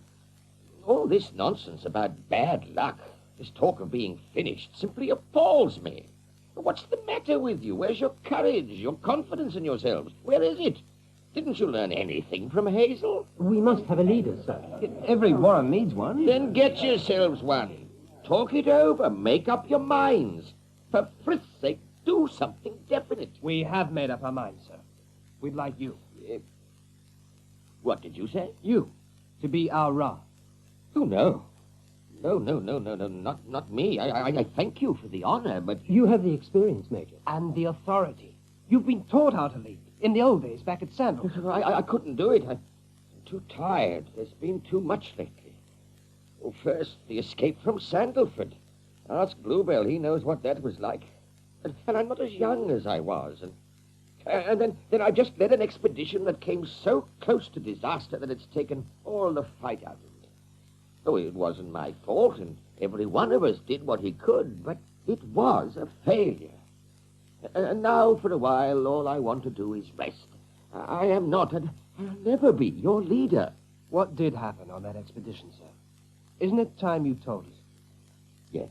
all this nonsense about bad luck, this talk of being finished, simply appalls me. What's the matter with you? Where's your courage, your confidence in yourselves? Where is it? Didn't you learn anything from Hazel? We must have a leader, sir. Every warren needs one. Then get yourselves one. Talk it over. Make up your minds. For Frith's sake, do something definite. We have made up our minds, sir. We'd like you. What did you say? You. To be our Ra. Oh, no. No, not me. I thank you for the honor, but... You have the experience, Major. And the authority. You've been taught how to lead. In the old days, back at Sandal. I couldn't do it. I'm too tired. There's been too much lately. Well, first, the escape from Sandalford. Ask Bluebell. He knows what that was like. And I'm not as young as I was. And then I just led an expedition that came so close to disaster that it's taken all the fight out of me. Oh, it wasn't my fault, and every one of us did what he could, but it was a failure. And now, for a while, all I want to do is rest. I am not, and I'll never be, your leader. What did happen on that expedition, sir? Isn't it time you told us? Yes.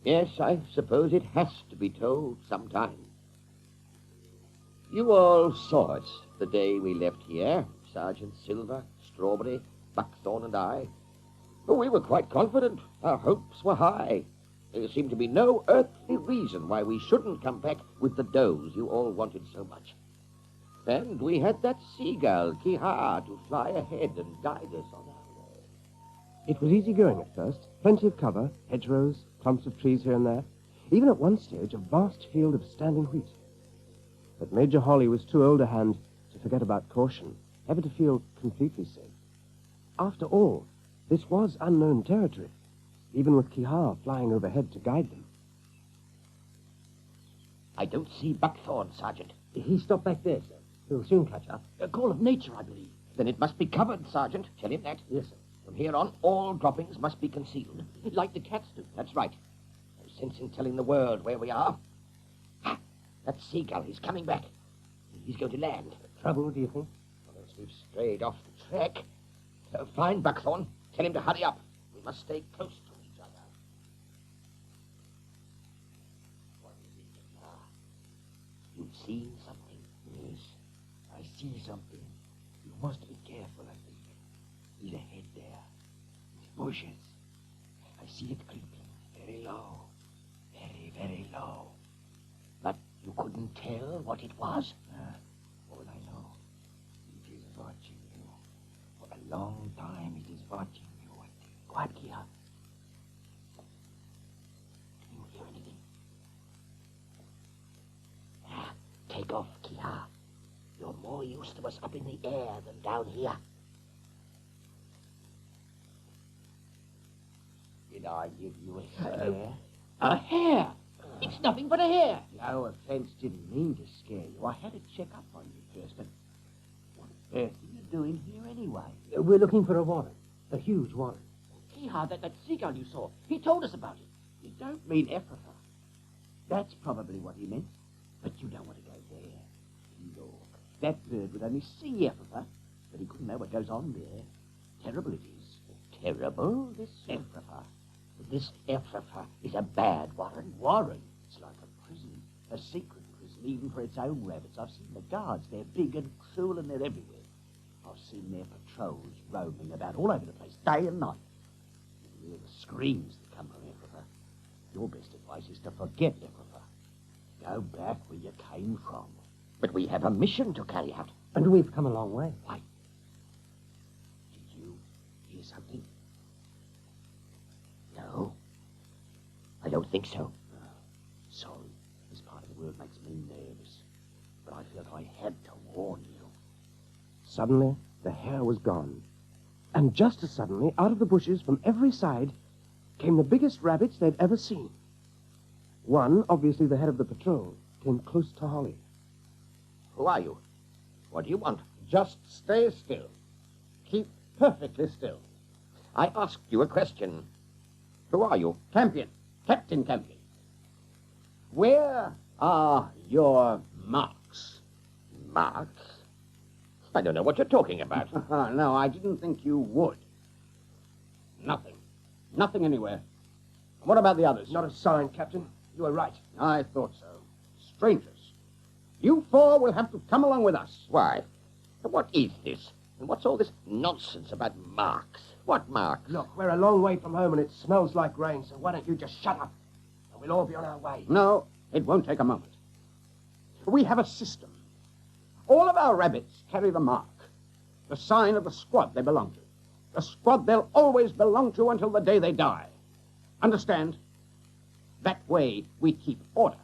Yes, I suppose it has to be told sometime. You all saw us the day we left here, Sergeant Silver, Strawberry, Buckthorn and I. Oh, we were quite confident. Our hopes were high. There seemed to be no earthly reason why we shouldn't come back with the does you all wanted so much. And we had that seagull, Kehaar, to fly ahead and guide us on our way. It was easy going at first. Plenty of cover, hedgerows, clumps of trees here and there. Even at one stage, a vast field of standing wheat. But Major Holly was too old a hand to forget about caution, ever to feel completely safe. After all, this was unknown territory, even with Kehaar flying overhead to guide them. I don't see Buckthorn, Sergeant. He stopped back there, sir. He'll soon catch up. A call of nature, I believe. Then it must be covered, Sergeant. Tell him that. Yes, sir. From here on, all droppings must be concealed. Like the cats do. That's right. No sense in telling the world where we are. Ah, that seagull, he's coming back. He's going to land. Trouble, do you think? Unless we've strayed off the track. Fine, Buckthorn. Tell him to hurry up. We must stay close to each other. What is it? You've seen something? Yes, I see something. You must be careful, I think. He's ahead there. In the bushes. I see it creeping very low. Very, very low. But you couldn't tell what it was? All I know, it is watching you. For a long time, it is watching you, I think. Quiet, Kehaar. Can you hear anything? Take off, Kehaar. You're more used to us up in the air than down here. Did I give you a scare? A hare! It's nothing but a hare. No offense, didn't mean to scare you. I had to check up on you first, but what on earth are you doing here anyway? We're looking for a warren. A huge warren. Kehaar, that seagull you saw, he told us about it. You don't mean Ephrathah. That's probably what he meant. But you don't want to go there. Look, that bird would only see Ephrathah, but he couldn't know what goes on there. Terrible it is. Terrible? This Ephrathah. This Ephrathah is a bad warren. Warren? It's like a prison. A secret prison, even for its own rabbits. I've seen the guards. They're big and cruel and they're everywhere. I've seen their patrols roaming about all over the place, day and night. You hear the screams that come from Ephrathah. Your best advice is to forget Ephrathah. Go back where you came from. But we have a mission to carry out. And we've come a long way. Why? Did you hear something? No. I don't think so. Sorry. This part of the world makes me nervous. But I felt I had to warn you. Suddenly, the hare was gone. And just as suddenly, out of the bushes from every side, came the biggest rabbits they'd ever seen. One, obviously the head of the patrol, came close to Holly. Who are you? What do you want? Just stay still. Keep perfectly still. I asked you a question. Who are you? Campion. Captain Campion. Where are your marks? Marks? I don't know what you're talking about. No, I didn't think you would. Nothing. Nothing anywhere. What about the others? Not a sign, Captain. You were right. I thought so. Strangers. You four will have to come along with us. Why? What is this? And what's all this nonsense about marks? What marks? Look, we're a long way from home and it smells like rain, so why don't you just shut up? And we'll all be on our way. No, it won't take a moment. We have a system. All of our rabbits carry the mark, the sign of the squad they belong to. The squad they'll always belong to until the day they die. Understand? That way we keep order.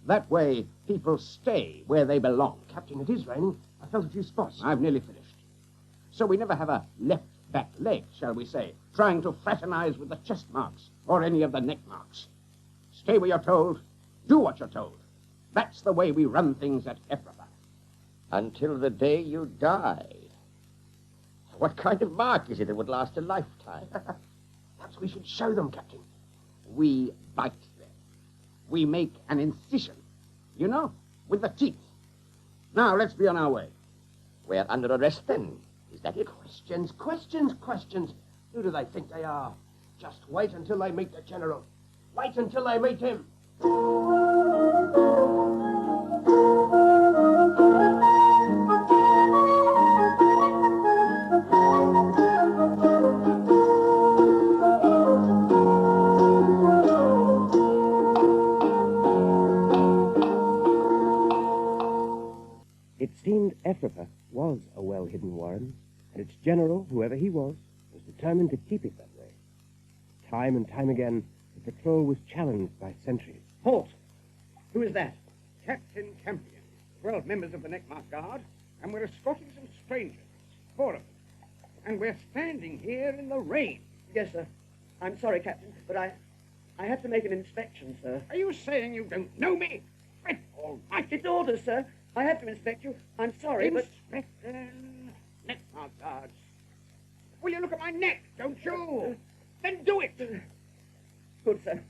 That way people stay where they belong. Captain, it is raining. I felt a few spots. I've nearly finished. So we never have a left back leg, shall we say, trying to fraternize with the chest marks or any of the neck marks. Stay where you're told. Do what you're told. That's the way we run things at Ephrathah. Until the day you die. What kind of mark is it that would last a lifetime? Perhaps we should show them, Captain. We bite them. We make an incision, you know, with the teeth. Now, let's be on our way. We're under arrest then. Is that it? Questions. Who do they think they are? Just wait until they meet the General. Wait until they meet him. It seemed Ephrathah was a well-hidden warren, and its general, whoever he was determined to keep it that way. Time and time again, the patrol was challenged by sentries. Halt! Who is that? Captain Campion. 12 members of the Neckmark Guard, and we're escorting some strangers. 4 of them. And we're standing here in the rain. Yes, sir. I'm sorry, Captain, but I had to make an inspection, sir. Are you saying you don't know me? All right. It's orders, sir. I have to inspect you. I'm sorry, Inspector Neckmark Guards. Will you look at my neck, don't you? Then do it. Good, sir.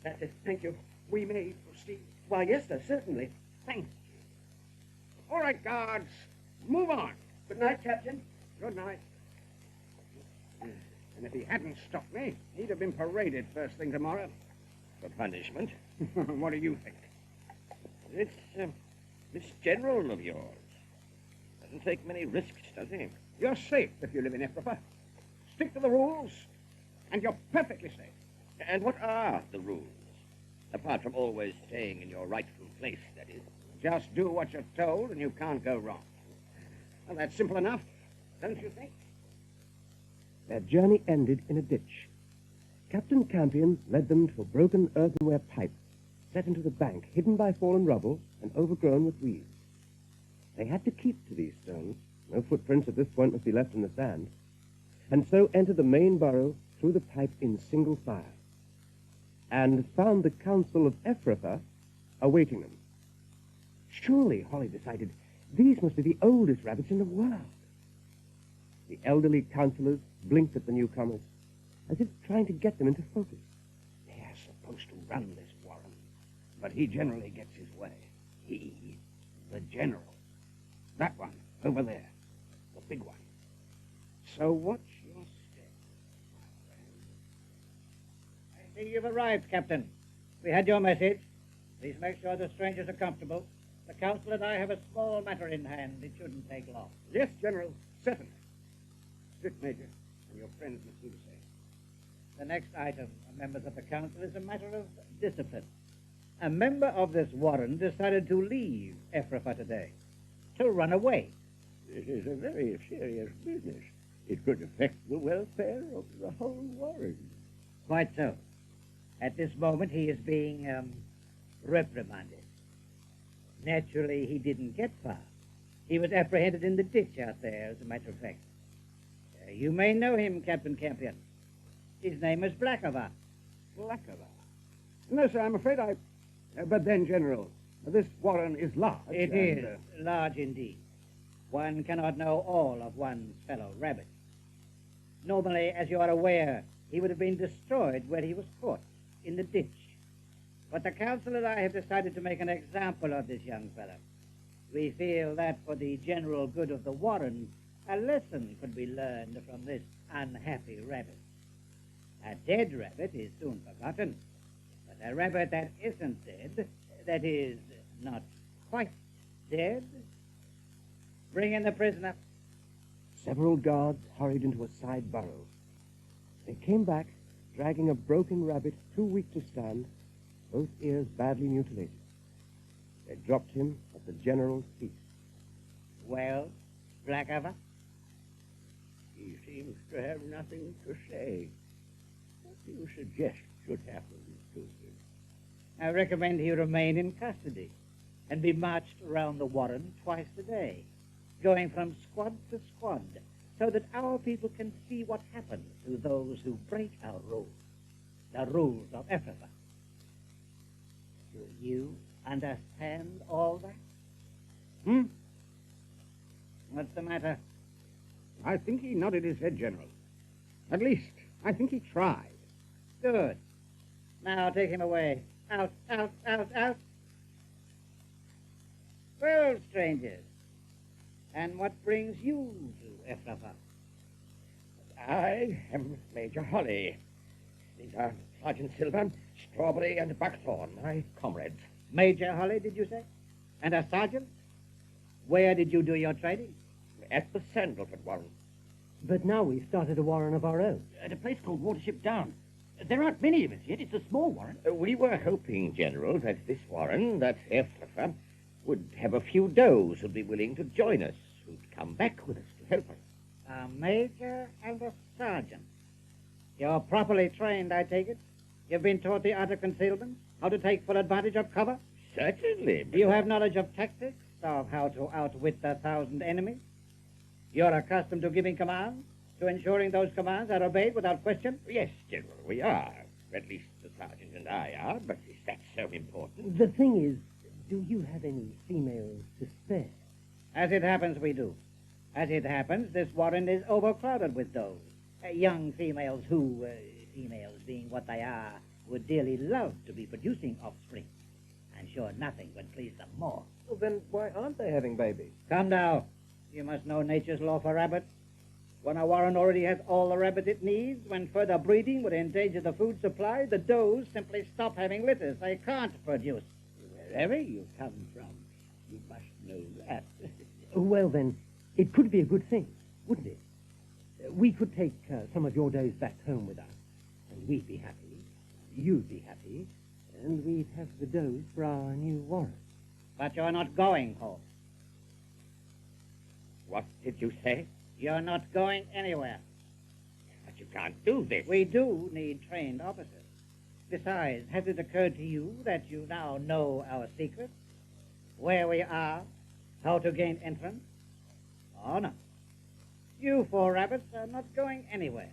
That's it. Thank you. We may proceed. Why, yes, sir, certainly. Thank you. All right, guards. Move on. Good night, Captain. Good night. And if he hadn't stopped me, he'd have been paraded first thing tomorrow. For punishment? What do you think? This general of yours doesn't take many risks, does he? You're safe if you live in Ephrathah. Stick to the rules, and you're perfectly safe. And what are the rules? Apart from always staying in your rightful place, that is. Just do what you're told, and you can't go wrong. Well, that's simple enough, don't you think? Their journey ended in a ditch. Captain Campion led them to a broken earthenware pipe set into the bank, hidden by fallen rubble and overgrown with weeds. They had to keep to these stones. No footprints at this point must be left in the sand. And so entered the main burrow through the pipe in single file, and found the council of Ephrathah awaiting them. Surely, Holly decided, these must be the oldest rabbits in the world. The elderly councillors blinked at the newcomers, as if trying to get them into focus. They're supposed to run this warren, but he generally gets his way. He, the general. That one, over there, the big one. So watch your step, my friend. I see you've arrived, Captain. We had your message. Please make sure the strangers are comfortable. The council and I have a small matter in hand. It shouldn't take long. Yes, General, certainly. Sit, Major, and your friends must do the same. The next item, members of the council, is a matter of discipline. A member of this warren decided to leave Ephrafa today, to run away. It is a very serious business. It could affect the welfare of the whole warren. Quite so. At this moment, he is being reprimanded. Naturally, he didn't get far. He was apprehended in the ditch out there, as a matter of fact. You may know him, Captain Campion. His name is Blackberry. Blackberry? No, sir, I'm afraid I... but then, General, this warren is large. It is large indeed. One cannot know all of one's fellow rabbits. Normally, as you are aware, he would have been destroyed where he was caught, in the ditch. But the council and I have decided to make an example of this young fellow. We feel that for the general good of the warren, a lesson could be learned from this unhappy rabbit. A dead rabbit is soon forgotten, but a rabbit that isn't dead, that is, not quite dead. Bring in the prisoner. Several guards hurried into a side burrow. They came back, dragging a broken rabbit too weak to stand, both ears badly mutilated. They dropped him at the general's feet. Well, Blackberry? He seems to have nothing to say. What do you suggest should happen to him? I recommend he remain in custody and be marched around the warren twice a day, going from squad to squad, so that our people can see what happens to those who break our rules, the rules of Ephrafa. Do you understand all that? What's the matter? I think he nodded his head, General. At least, I think he tried. Good. Now take him away. Out, out, out, out. Well, strangers, and what brings you to Ephrafa? I am Major Holly. These are Sergeant Silver, Strawberry, and Buckthorn, my comrades. Major Holly, did you say? And a sergeant? Where did you do your training? At the Sandalford warren. But now we've started a warren of our own. At a place called Watership Down. There aren't many of us yet. It's a small warren. We were hoping, General, that this warren, that Ephrafa, would have a few does who'd be willing to join us, who'd come back with us to help us. A major and a sergeant. You're properly trained, I take it? You've been taught the art of concealment, how to take full advantage of cover? Certainly. You have knowledge of tactics, of how to outwit 1,000 enemies? You're accustomed to giving commands, to ensuring those commands are obeyed without question? Yes, General, we are. At least the sergeant and I are, but is that so important? The thing is, do you have any females to spare? As it happens, we do. As it happens, this warren is overcrowded with those. Young females who, females being what they are, would dearly love to be producing offspring. I'm sure nothing would please them more. Well, then why aren't they having babies? Come now. You must know nature's law for rabbits. When a warren already has all the rabbits it needs, when further breeding would endanger the food supply, the does simply stop having litters. They can't produce. Wherever you come from, you must know that. Well, then, it could be a good thing, wouldn't it? We could take some of your does back home with us, and we'd be happy, you'd be happy, and we'd have the does for our new warren. But you're not going home. What did you say? You're not going anywhere. But you can't do this. We do need trained officers. Besides, has it occurred to you that you now know our secret? Where we are? How to gain entrance? Oh, no. You 4 rabbits are not going anywhere.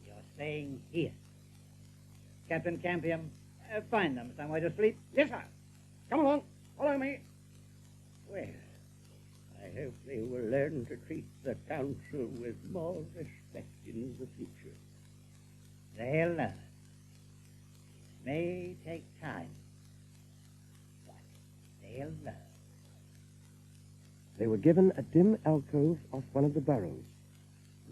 You're staying here. Captain Campion, find them somewhere to sleep. Yes, sir. Come along. Follow me. Well, I hope they will learn learn to treat the council with more respect in the future. They'll learn. It may take time, but they'll learn. They were given a dim alcove off one of the burrows.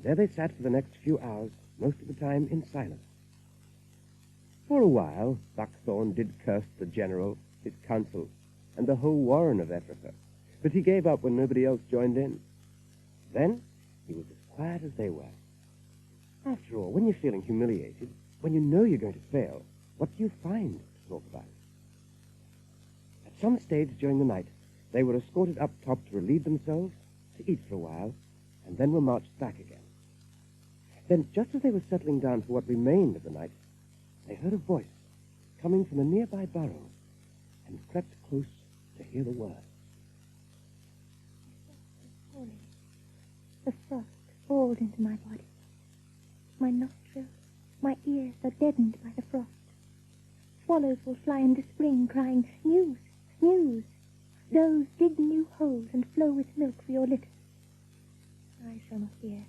There they sat for the next few hours, most of the time in silence. For a while, Buckthorn did curse the general, his council, and the whole warren of Ephrata, but he gave up when nobody else joined in. Then he was as quiet as they were. After all, when you're feeling humiliated, when you know you're going to fail, what do you find to talk about? At some stage during the night, they were escorted up top to relieve themselves, to eat for a while, and then were marched back again. Then, just as they were settling down for what remained of the night, they heard a voice coming from a nearby burrow and crept close to hear the words. The frost falls into my body. My nostrils, my ears are deadened by the frost. Swallows will fly into spring, crying, news, news. Does dig new holes and flow with milk for your litter. I shall not hear.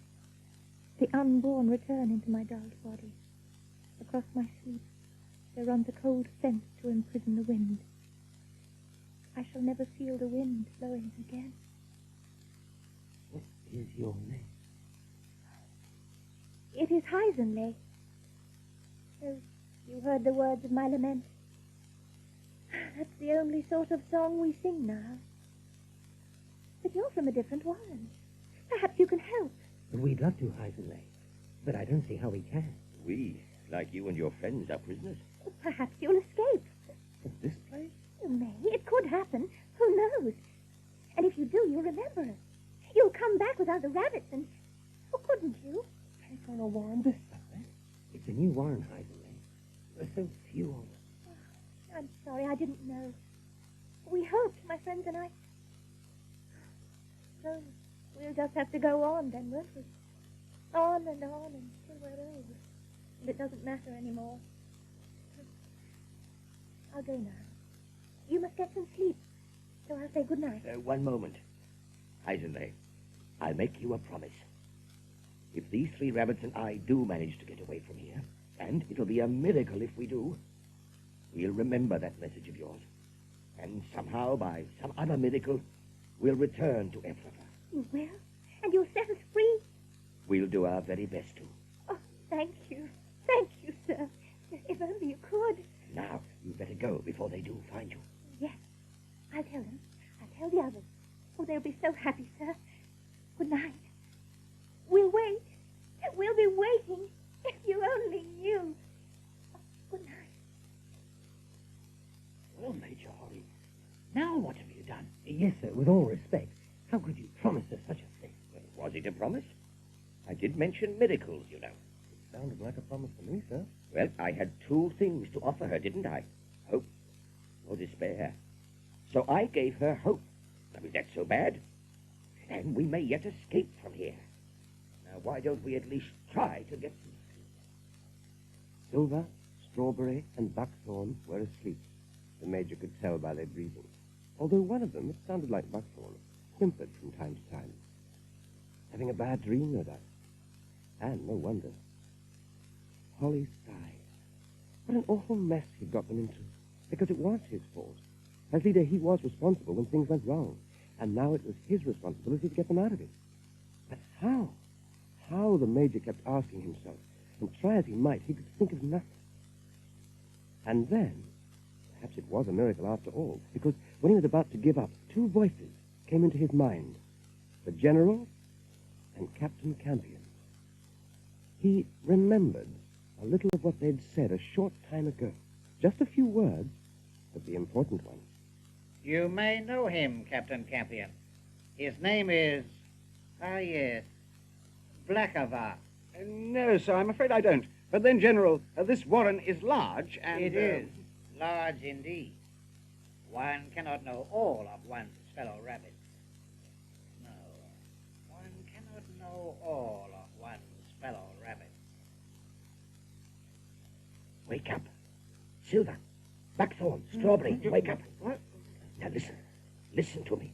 The unborn return into my dulled body. Across my sleep there runs a cold fence to imprison the wind. I shall never feel the wind blowing again. What is your name? It is Heisenley. Oh, you heard the words of my lament. That's the only sort of song we sing now. But you're from a different warren. Perhaps you can help. We'd love to, Heisenley, but I don't see how we can. We, like you and your friends, are prisoners. Perhaps you'll escape. From this place? You may. It could happen. Who knows? And if you do, you'll remember us. You'll come back without the rabbits and... Oh, couldn't you? Take on a warren this side. It's a new warren, Heisenley. There are so few of us. I'm sorry, I didn't know. We hoped, my friends and I... So, we'll just have to go on then, won't we? On until we're old. And it doesn't matter anymore. I'll go now. You must get some sleep. So I'll say good night. One moment. Heisenley, I'll make you a promise. If these 3 rabbits and I do manage to get away from here, and it'll be a miracle if we do, we'll remember that message of yours. And somehow, by some other miracle, we'll return to Ephrata. You will? And you'll set us free? We'll do our very best to. Oh, thank you. Thank you, sir. If only you could. Now, you'd better go before they do find you. Yes. I'll tell them. I'll tell the others. Oh, they'll be so happy, sir. Good night. We'll wait. We'll be waiting. If you only knew. Oh, good night. Well, Major Holly, now what have you done? Yes, sir, with all respect. How could you promise us such a thing? Well, was it a promise? I did mention miracles, you know. It sounded like a promise to me, sir. Well, I had 2 things to offer her, didn't I? Hope or despair. So I gave her hope. Now, is that so bad? And we may yet escape from here. Now, why don't we at least try to get some sleep? Silver, Strawberry, and Buckthorn were asleep. The Major could tell by their breathing. Although one of them, it sounded like Buckthorn, whimpered from time to time. Having a bad dream, no doubt. And no wonder. Holly sighed. What an awful mess he'd got them into. Because it was his fault. As leader, he was responsible when things went wrong. And now it was his responsibility to get them out of it. But how? How, the Major kept asking himself. And try as he might, he could think of nothing. And then, perhaps it was a miracle after all, because when he was about to give up, 2 voices came into his mind. The General and Captain Campion. He remembered a little of what they'd said a short time ago. Just a few words, but the important ones. You may know him, Captain Campion. His name is... yes, Blackberry. No, sir, I'm afraid I don't. But then, General, this warren is large and... It is large indeed. One cannot know all of one's fellow rabbits. No, one cannot know all of one's fellow rabbits. Wake up. Silver, Buckthorn, Strawberry, wake up. What? Now listen. Listen to me.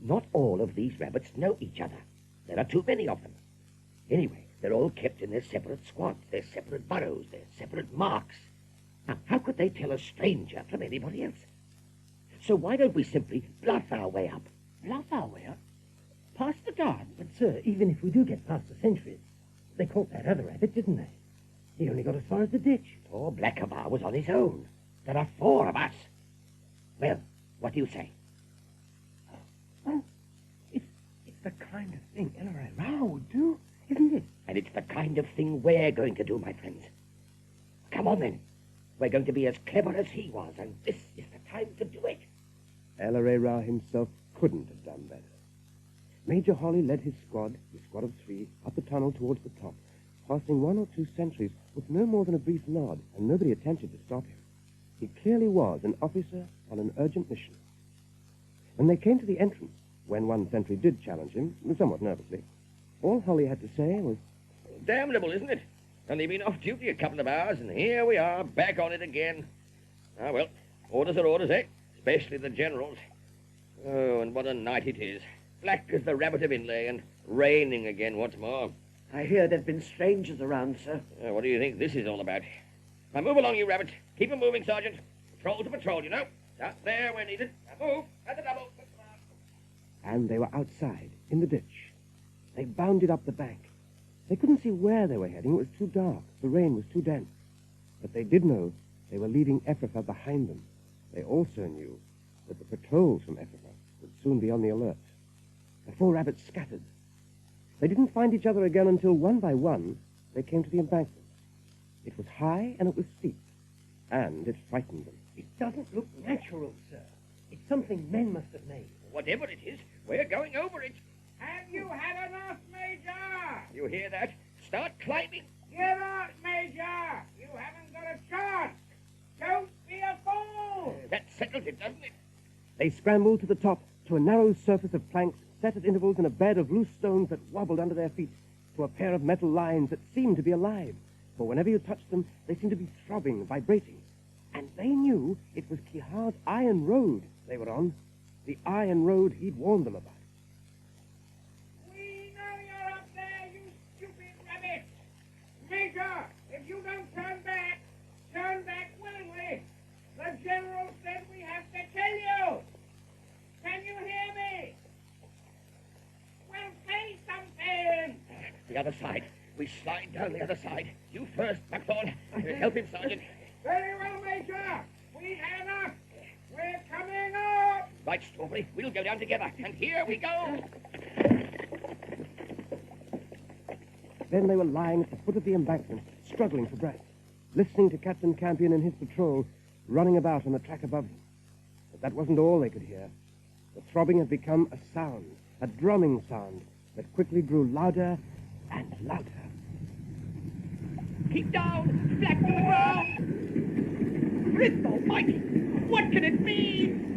Not all of these rabbits know each other. There are too many of them. Anyway, they're all kept in their separate squads, their separate burrows, their separate marks. Now, how could they tell a stranger from anybody else? So why don't we simply bluff our way up? Bluff our way up? Past the guard? But, sir, even if we do get past the sentries, they caught that other rabbit, didn't they? He only got as far as the ditch. Poor Blackberry was on his own. There are 4 of us. Well, what do you say? Oh, it's the kind of thing LRA would do, isn't it? And it's the kind of thing we're going to do, my friends. Come on, then. We're going to be as clever as he was, and this is the time to do it. LRA himself couldn't have done better. Major Holly led his squad of 3, up the tunnel towards the top, passing 1 or 2 sentries with no more than a brief nod, and nobody attempted to stop him. He clearly was an officer on an urgent mission. When they came to the entrance, when one sentry did challenge him, somewhat nervously, all Holly had to say was, Damnable, isn't it? Only been off duty a couple of hours, and here we are, back on it again. Ah, well, orders are orders, eh? Especially the general's. Oh, and what a night it is. Black as the rabbit of inlay, and raining again once more. I hear there've been strangers around, sir. What do you think this is all about? Now move along, you rabbit. Keep 'em moving, Sergeant. Patrol to patrol, you know. There, we're needed. Now move. At the double. and they were outside, in the ditch. They bounded up the bank. They couldn't see where they were heading. It was too dark. The rain was too dense. But they did know they were leaving Ephrata behind them. They also knew that the patrols from Ephrata would soon be on the alert. The 4 rabbits scattered. They didn't find each other again until, one by one, they came to the embankment. It was high and it was steep, and it frightened them. It doesn't look natural, sir. It's something men must have made. Whatever it is, we're going over it. Have you had enough, Major? You hear that? Start climbing. Give up, Major. You haven't got a chance. Don't be a fool. That settles it, doesn't it? They scrambled to the top, to a narrow surface of planks set at intervals in a bed of loose stones that wobbled under their feet, to a pair of metal lines that seemed to be alive, for whenever you touched them, they seemed to be throbbing, vibrating. And they knew it was Kehaar's iron road they were on, the iron road he'd warned them about. We know you're up there, you stupid rabbit. Major, if you don't turn back willingly. The general said we have to kill you. Can you hear me? Well, say something. The other side. We slide down the other side. You first, Buckthorn. Help him, Sergeant. Very well, Major. We've had enough. We're coming up. Right, Strawberry. We'll go down together. And here we go. Then they were lying at the foot of the embankment, struggling for breath, listening to Captain Campion and his patrol running about on the track above them. But that wasn't all they could hear. The throbbing had become a sound, a drumming sound, that quickly grew louder and louder. Keep down! Black to the ground! Frith almighty! What can it mean?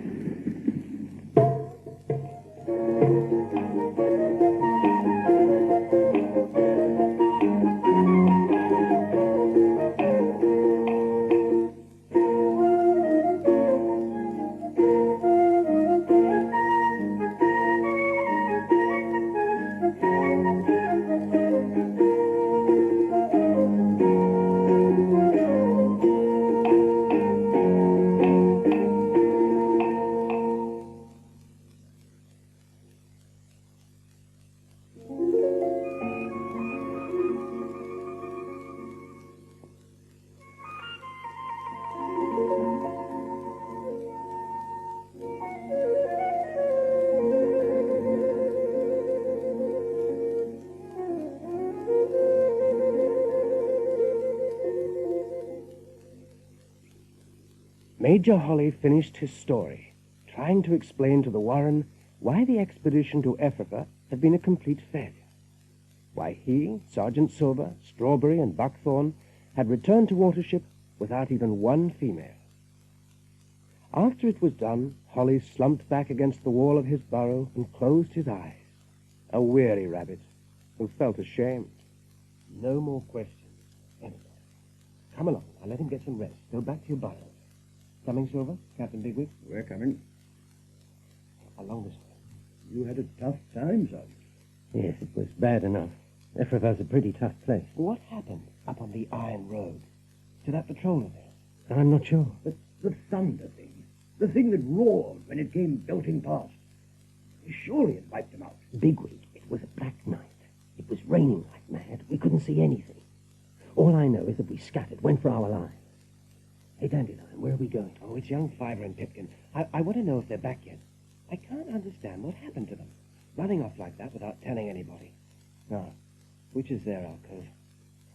Major Holly finished his story, trying to explain to the Warren why the expedition to Ephrata had been a complete failure. Why he, Sergeant Silver, Strawberry, and Buckthorn had returned to Watership without even one female. After it was done, Holly slumped back against the wall of his burrow and closed his eyes, a weary rabbit who felt ashamed. No more questions, anyway. Come along, I'll let him get some rest. Go back to your burrow. Coming, Silver? Captain Bigwig? We're coming. Along this way. You had a tough time, son. Yes, it was bad enough. Ephrath's a pretty tough place. What happened up on the Iron Road to that patroller there? I'm not sure. The thunder thing. The thing that roared when it came belting past. Surely it wiped them out. Bigwig, it was a black night. It was raining like mad. We couldn't see anything. All I know is that we scattered, went for our lives. Hey, Dandelion, where are we going? Oh, it's young Fiver and Pipkin. I want to know if they're back yet. I can't understand what happened to them. Running off like that without telling anybody. No. Which is their alcove?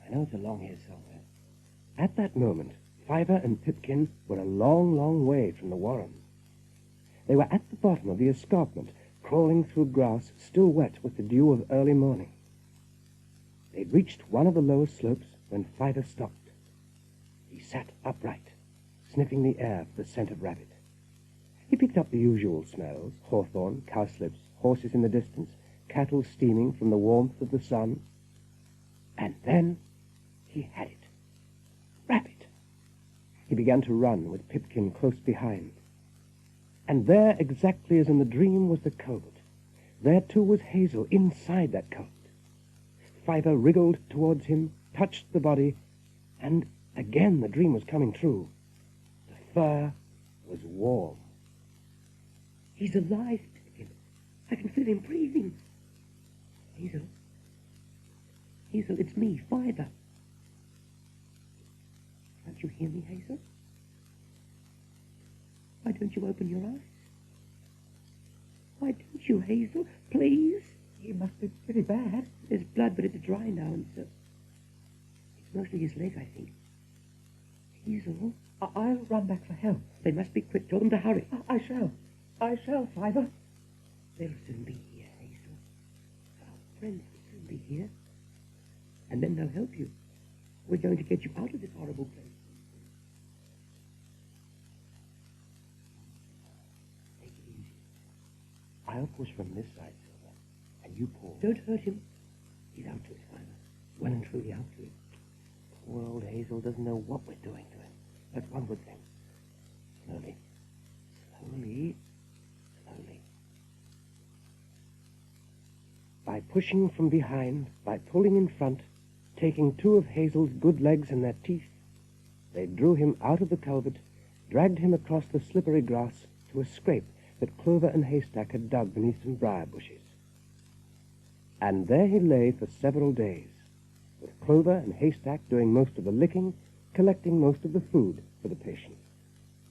I know it's along here somewhere. At that moment, Fiver and Pipkin were a long, long way from the warren. They were at the bottom of the escarpment, crawling through grass still wet with the dew of early morning. They'd reached one of the lower slopes when Fiver stopped. He sat upright, sniffing the air for the scent of rabbit. He picked up the usual smells: hawthorn, cowslips, horses in the distance, cattle steaming from the warmth of the sun. And then he had it. Rabbit! He began to run with Pipkin close behind. And there, exactly as in the dream, was the covert. There, too, was Hazel inside that covert. Fiver wriggled towards him, touched the body, and again the dream was coming true. The fur was warm. He's alive, Pipkin. I can feel him breathing. Hazel. Hazel, it's me, Fiver. Can't you hear me, Hazel? Why don't you open your eyes? Why don't you, Hazel? Please? He must be pretty bad. There's blood, but it's dry now, and so... It's mostly his leg, I think. Hazel? I'll run back for help. They must be quick. Tell them to hurry. I shall. I shall, Fiver. They'll soon be here, Hazel. Our friends will soon be here. And then they'll help you. We're going to get you out of this horrible place. Take it easy. I'll push from this side, Silver, and you pull. Don't hurt him. He's out to his Fiver. Well and truly out to him. Poor old Hazel doesn't know what we're doing to him. That's one good thing. Slowly. Slowly. Slowly. By pushing from behind, by pulling in front, taking two of Hazel's good legs in their teeth, they drew him out of the culvert, dragged him across the slippery grass to a scrape that Clover and Haystack had dug beneath some briar bushes. And there he lay for several days, with Clover and Haystack doing most of the licking, collecting most of the food for the patient.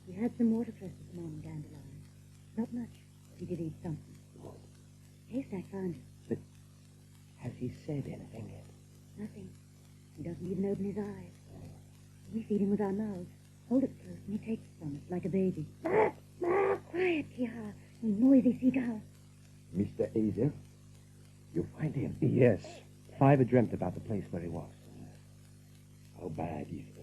We had some watercress this morning, Dandelion. Not much, but he did eat something. Haystack found it. But has he said anything yet? Nothing. He doesn't even open his eyes. We feed him with our mouths. Hold it close, and he takes it from us like a baby. Quiet, Kehaar, you noisy seagull. Mr. Hazel, you find him? Yes. Fiver dreamt about the place where he was. How bad is he?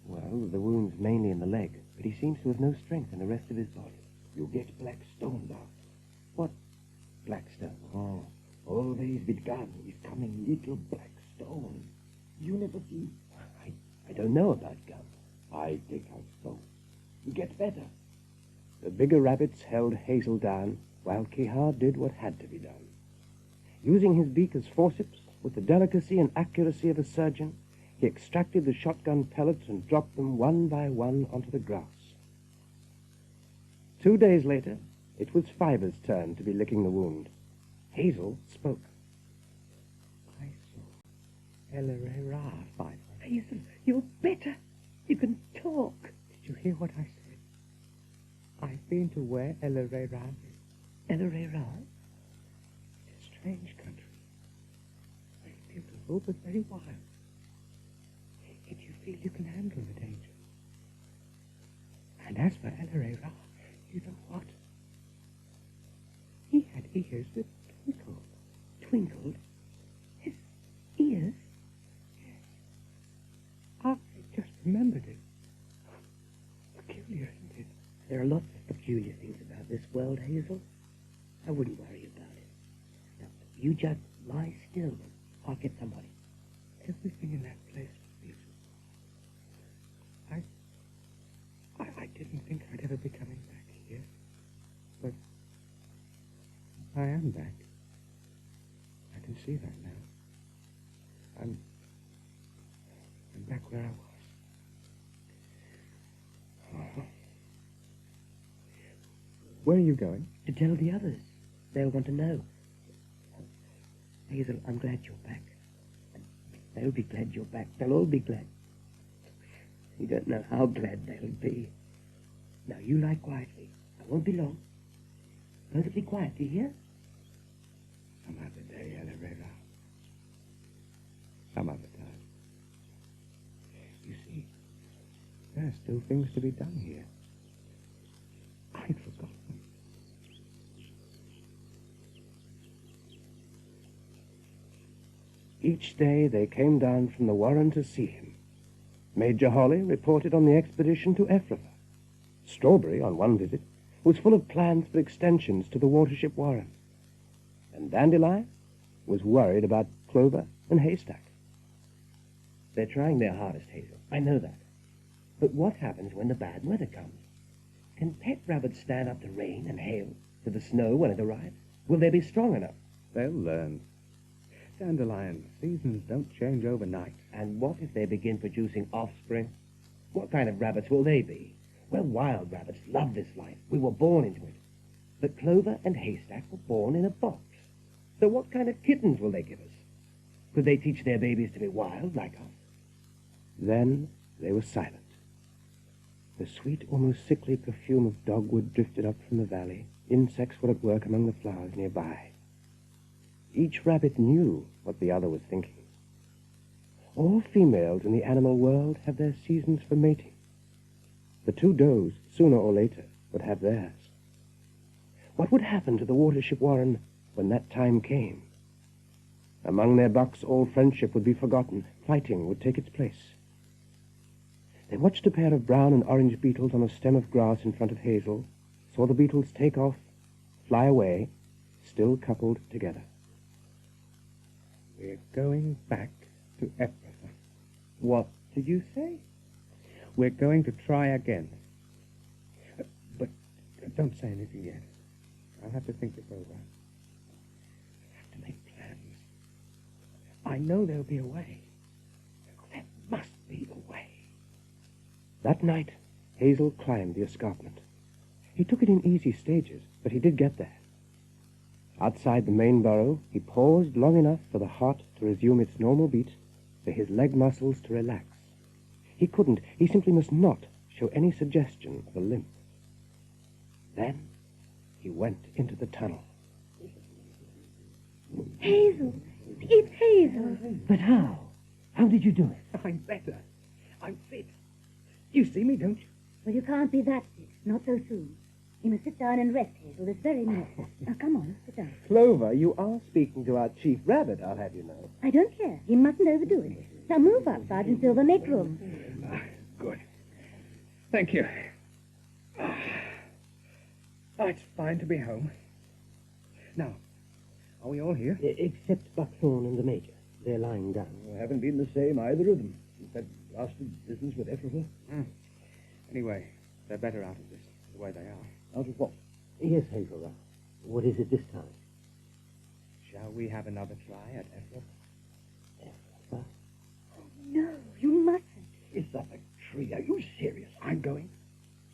Well, the wound's mainly in the leg, but he seems to have no strength in the rest of his body. You get black stone now. What black stone? Oh, always with gun is coming little black stone. You never see? I don't know about gun. I take out stone. You get better. The bigger rabbits held Hazel down, while Kehaar did what had to be done. Using his beak as forceps, with the delicacy and accuracy of a surgeon, he extracted the shotgun pellets and dropped them one by one onto the grass. 2 days later, it was Fiver's turn to be licking the wound. Hazel spoke. I saw Ellery Fiver. Hazel, you're better. You can talk. Did you hear what I said? I've been to where Ellery is. Ellery? It's a strange country. Very beautiful, but very wild. Yet you feel you can handle the danger. And as for Ellery, you know what? He had ears that twinkled. Twinkled? His ears? Yes. I just remembered it. Peculiar, isn't it? There are lots of peculiar things about this world, Hazel. I wouldn't worry about it. Now, you just lie still. I'll get somebody. Everything in that place was beautiful. I didn't think I'd ever be coming back here. But I am back. I can see that now. I'm back where I was. Oh. Where are you going? To tell the others. They'll want to know. Hazel, I'm glad you're back. They'll be glad you're back. They'll all be glad. You don't know how glad they'll be. Now, you lie quietly. I won't be long. Perfectly quiet, do you hear? Some other day, Elevator. Some other time. You see, there are still things to be done here. I'd forgotten. Each day they came down from the warren to see him. Major Holly reported on the expedition to Ephrathah. Strawberry, on one visit, was full of plans for extensions to the Watership warren. And Dandelion was worried about Clover and Haystack. They're trying their hardest, Hazel. I know that. But what happens when the bad weather comes? Can pet rabbits stand up to rain and hail, to the snow when it arrives? Will they be strong enough? They'll learn. Dandelion, seasons don't change overnight. And what if they begin producing offspring? What kind of rabbits will they be? Well, wild rabbits love this life. We were born into it. But Clover and Haystack were born in a box. So what kind of kittens will they give us? Could they teach their babies to be wild like us? Then they were silent. The sweet, almost sickly perfume of dogwood drifted up from the valley. Insects were at work among the flowers nearby. Each rabbit knew what the other was thinking. All females in the animal world have their seasons for mating. The two does, sooner or later, would have theirs. What would happen to the Watership warren when that time came? Among their bucks, all friendship would be forgotten. Fighting would take its place. They watched a pair of brown and orange beetles on a stem of grass in front of Hazel, saw the beetles take off, fly away, still coupled together. We're going back to Ephrathah. What did you say? We're going to try again. But don't say anything yet. I'll have to think this over. I have to make plans. I know there'll be a way. There must be a way. That night, Hazel climbed the escarpment. He took it in easy stages, but he did get there. Outside the main burrow, he paused long enough for the heart to resume its normal beat, for his leg muscles to relax. He couldn't, he simply must not show any suggestion of a limp. Then he went into the tunnel. Hazel! It's Hazel! But how? How did you do it? I'm better. I'm fit. You see me, don't you? Well, you can't be that fit. Not so soon. You must sit down and rest, Hazel, this very minute. Now, come on, sit down. Clover, you are speaking to our chief rabbit, I'll have you know. I don't care. He mustn't overdo it. Now move up, Sergeant Silver. Make room. Good. Thank you. Oh, it's fine to be home. Now, are we all here? Except Buckthorn and the Major. They're lying down. Haven't been the same, either of them. Since that blasted business with Ephrathah. Anyway, they're better out of this, the way they are. Out of what? Yes, Hazel. What is it this time? Shall we have another try at Ephrathah? Oh, no, you mustn't. Is that a tree? Are you serious? I'm going.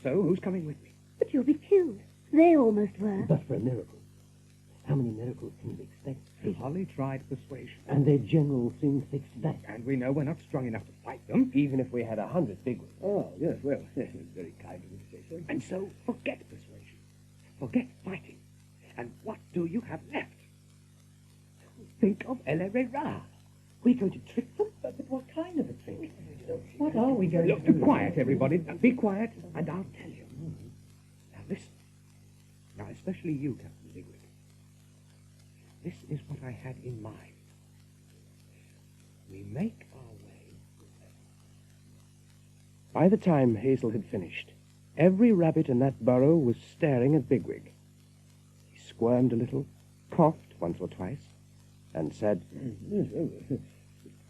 So, who's coming with me? But you'll be killed. They almost were. But for a miracle. How many miracles can we expect? Holly tried persuasion. And their general soon fixed that. And we know we're not strong enough to fight them. Even if we had 100 big ones. Oh, yes, well, it's very kind of you to say so. And so, forget persuasion. Forget fighting. And what do you have left? Think of Elevator. We're going to trick them? But what kind of a trick? What are we going to do? Look, quiet, everybody. Be quiet, and I'll tell you. Now, listen. Now, especially you, Captain Bigwig. This is what I had in mind. We make our way. By the time Hazel had finished, every rabbit in that burrow was staring at Bigwig. He squirmed a little, coughed once or twice, and said, Yes, well, it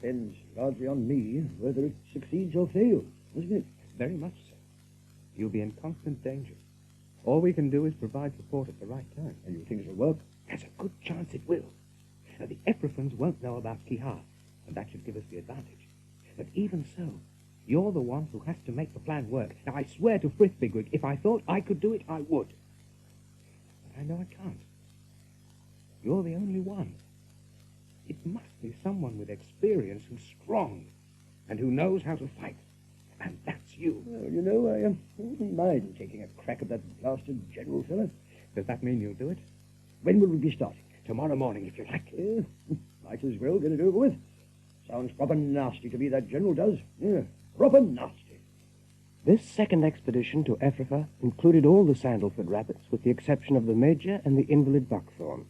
depends largely on me whether it succeeds or fails, doesn't it? Very much so. You'll be in constant danger. All we can do is provide support at the right time. And you think it'll work? There's a good chance it will. Now, the Ephrathans won't know about Kehaar, and that should give us the advantage. But even so, you're the one who has to make the plan work. Now, I swear to Frith, Bigwig, if I thought I could do it, I would. But I know I can't. You're the only one. It must be someone with experience who's strong and who knows how to fight. And that's you. Well, you know, I wouldn't mind taking a crack at that blasted general fellow. Does that mean you'll do it? When will we be starting? Tomorrow morning, if you like. Might as well get it over with. Sounds proper nasty to me, that general does. Yeah, proper nasty. This second expedition to Ephrathah included all the Sandalford rabbits, with the exception of the Major and the invalid Buckthorn.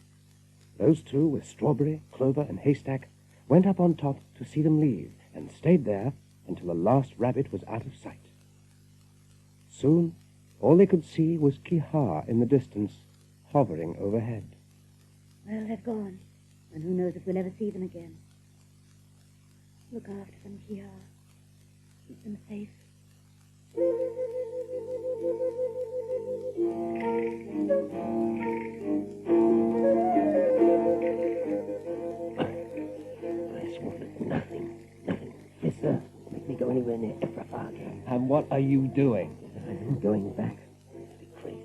Those two, with Strawberry, Clover, and Haystack, went up on top to see them leave, and stayed there until the last rabbit was out of sight. Soon, all they could see was Kehaar in the distance, hovering overhead. Well, they've gone, and who knows if we'll ever see them again. Look after them, Kehaar. Keep them safe. I swore that nothing. This earth will make me go anywhere near Ephrathah again. And what are you doing? I'm going back. It's be crazy.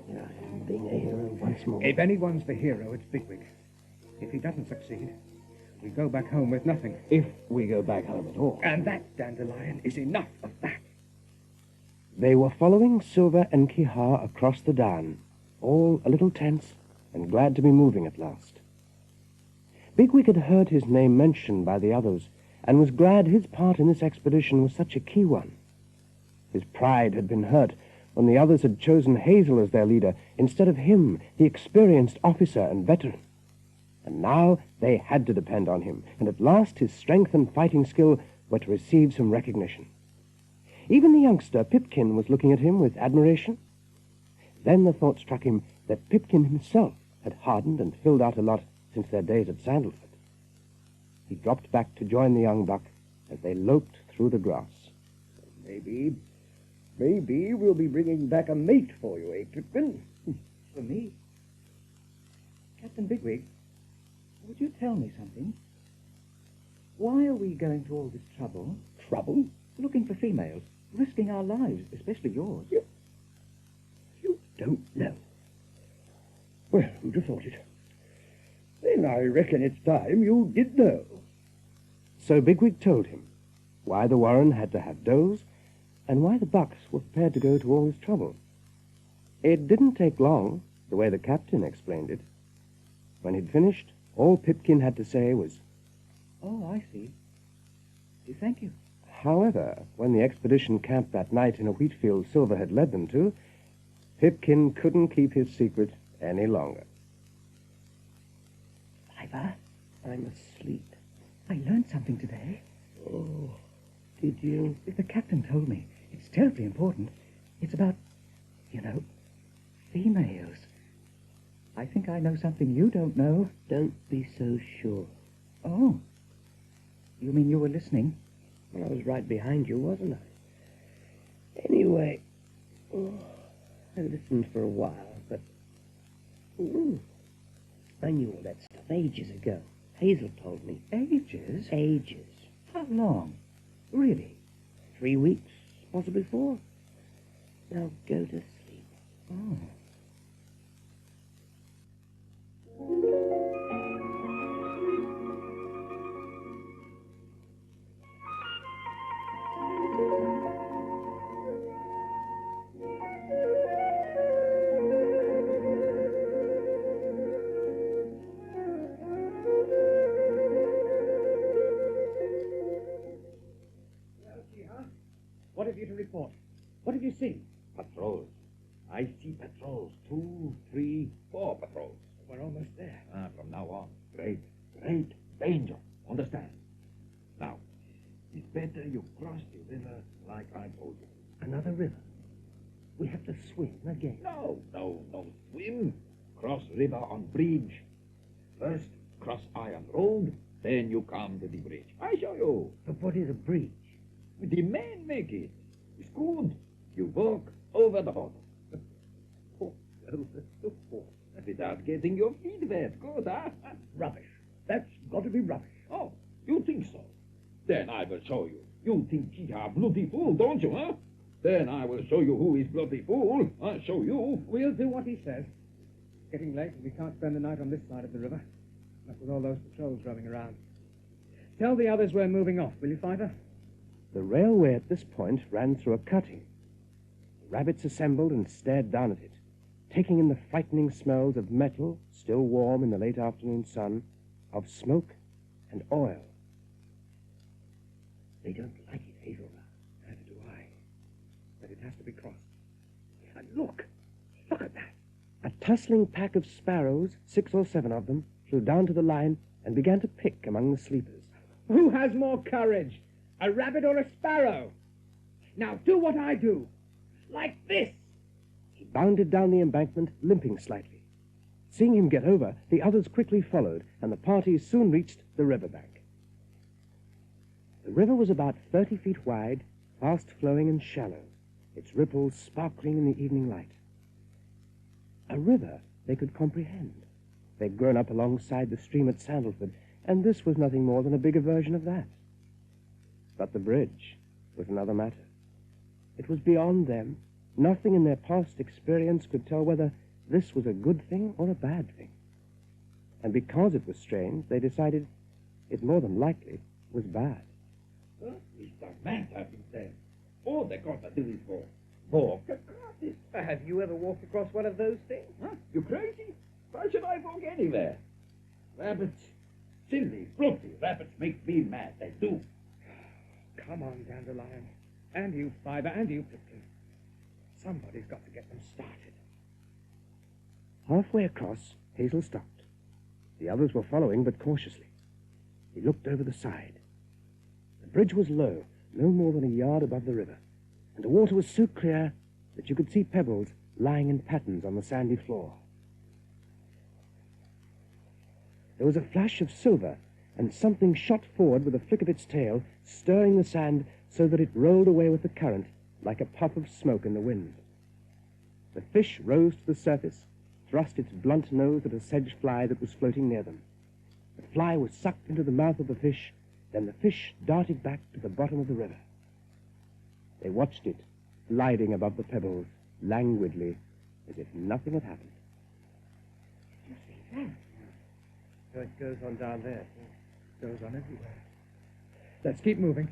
Here I am, being a hero once more. If anyone's the hero, it's Bigwig. If he doesn't succeed, we go back home with nothing. If we go back home at all. And that, Dandelion, is enough of that. They were following Silver and Kehaar across the Down, all a little tense and glad to be moving at last. Bigwig had heard his name mentioned by the others, and was glad his part in this expedition was such a key one. His pride had been hurt when the others had chosen Hazel as their leader, instead of him, the experienced officer and veteran. And now they had to depend on him, and at last his strength and fighting skill were to receive some recognition. Even the youngster, Pipkin, was looking at him with admiration. Then the thought struck him that Pipkin himself had hardened and filled out a lot since their days at Sandalford. He dropped back to join the young buck as they loped through the grass. Maybe we'll be bringing back a mate for you, eh, Pipkin? For me? Captain Bigwig, would you tell me something? Why are we going to all this trouble? Trouble? Looking for females, risking our lives, especially yours. You don't know. Well, who'd have thought it? Then I reckon it's time you did know. So Bigwig told him why the warren had to have does, and why the bucks were prepared to go to all this trouble. It didn't take long, the way the captain explained it. When he'd finished, all Pipkin had to say was, "Oh, I see. Thank you." However, when the expedition camped that night in a wheat field Silver had led them to, Pipkin couldn't keep his secret any longer. Ivor, I'm asleep. I learned something today. Oh, did you? The captain told me. It's terribly important. It's about, females. I think I know something you don't know. Don't be so sure. Oh. You mean you were listening? Well, I was right behind you, wasn't I? Anyway, I listened for a while, but I knew all that stuff ages ago. Hazel told me. Ages? Ages. How long? Really? 3 weeks, possibly 4. Now go to sleep. Oh. What have you to report? What have you seen? Patrols. I see patrols. 2, 3, 4 patrols. We're almost there. From now on. Great danger. Understand? Now, it's better you cross the river like I told you. Another river? We have to swim again. No. Swim. Cross river on bridge. First, cross iron road, then you come to the bridge. I show you. But what is a bridge? The men make it. It's good. You walk over the bottom. Without getting your feet wet, good, huh? Rubbish. That's got to be rubbish. Oh, you think so? Then I will show you. You think Kehaar bloody fool, don't you, huh? Then I will show you who is bloody fool. I'll show you. We'll do what he says. It's getting late and we can't spend the night on this side of the river. Not with all those patrols roaming around. Tell the others we're moving off, will you, Fiver? The railway at this point ran through a cutting. The rabbits assembled and stared down at it, taking in the frightening smells of metal, still warm in the late afternoon sun, of smoke and oil. They don't like it, Hazel. Neither do I. But it has to be crossed. And look at that. A tussling pack of sparrows, 6 or 7 of them, flew down to the line and began to pick among the sleepers. Who has more courage, a rabbit or a sparrow? Now do what I do, like this. He bounded down the embankment, limping slightly. Seeing him get over, the others quickly followed, and the party soon reached the riverbank. The river was about 30 feet wide, fast-flowing and shallow, its ripples sparkling in the evening light. A river they could comprehend. They'd grown up alongside the stream at Sandalford, and this was nothing more than a bigger version of that. But the bridge was another matter. It was beyond them. Nothing in their past experience could tell whether this was a good thing or a bad thing. And because it was strange, they decided it more than likely was bad. Huh? Mr. Man, I've been saying. All they got to do is walk across it. Have you ever walked across one of those things? Huh? You crazy? Why should I walk anywhere? Rabbits, silly, fluffy rabbits make me mad. They do. Come on, Dandelion. And you, Fiver, and you, Pipkin. Somebody's got to get them started. Halfway across, Hazel stopped. The others were following, but cautiously. He looked over the side. The bridge was low, no more than a yard above the river, and the water was so clear that you could see pebbles lying in patterns on the sandy floor. There was a flash of silver, and something shot forward with a flick of its tail, stirring the sand so that it rolled away with the current like a puff of smoke in the wind. The fish rose to the surface, thrust its blunt nose at a sedge fly that was floating near them. The fly was sucked into the mouth of the fish, then the fish darted back to the bottom of the river. They watched it, gliding above the pebbles, languidly, as if nothing had happened. Did you see that? So it goes on down there. It goes on everywhere. Let's keep moving.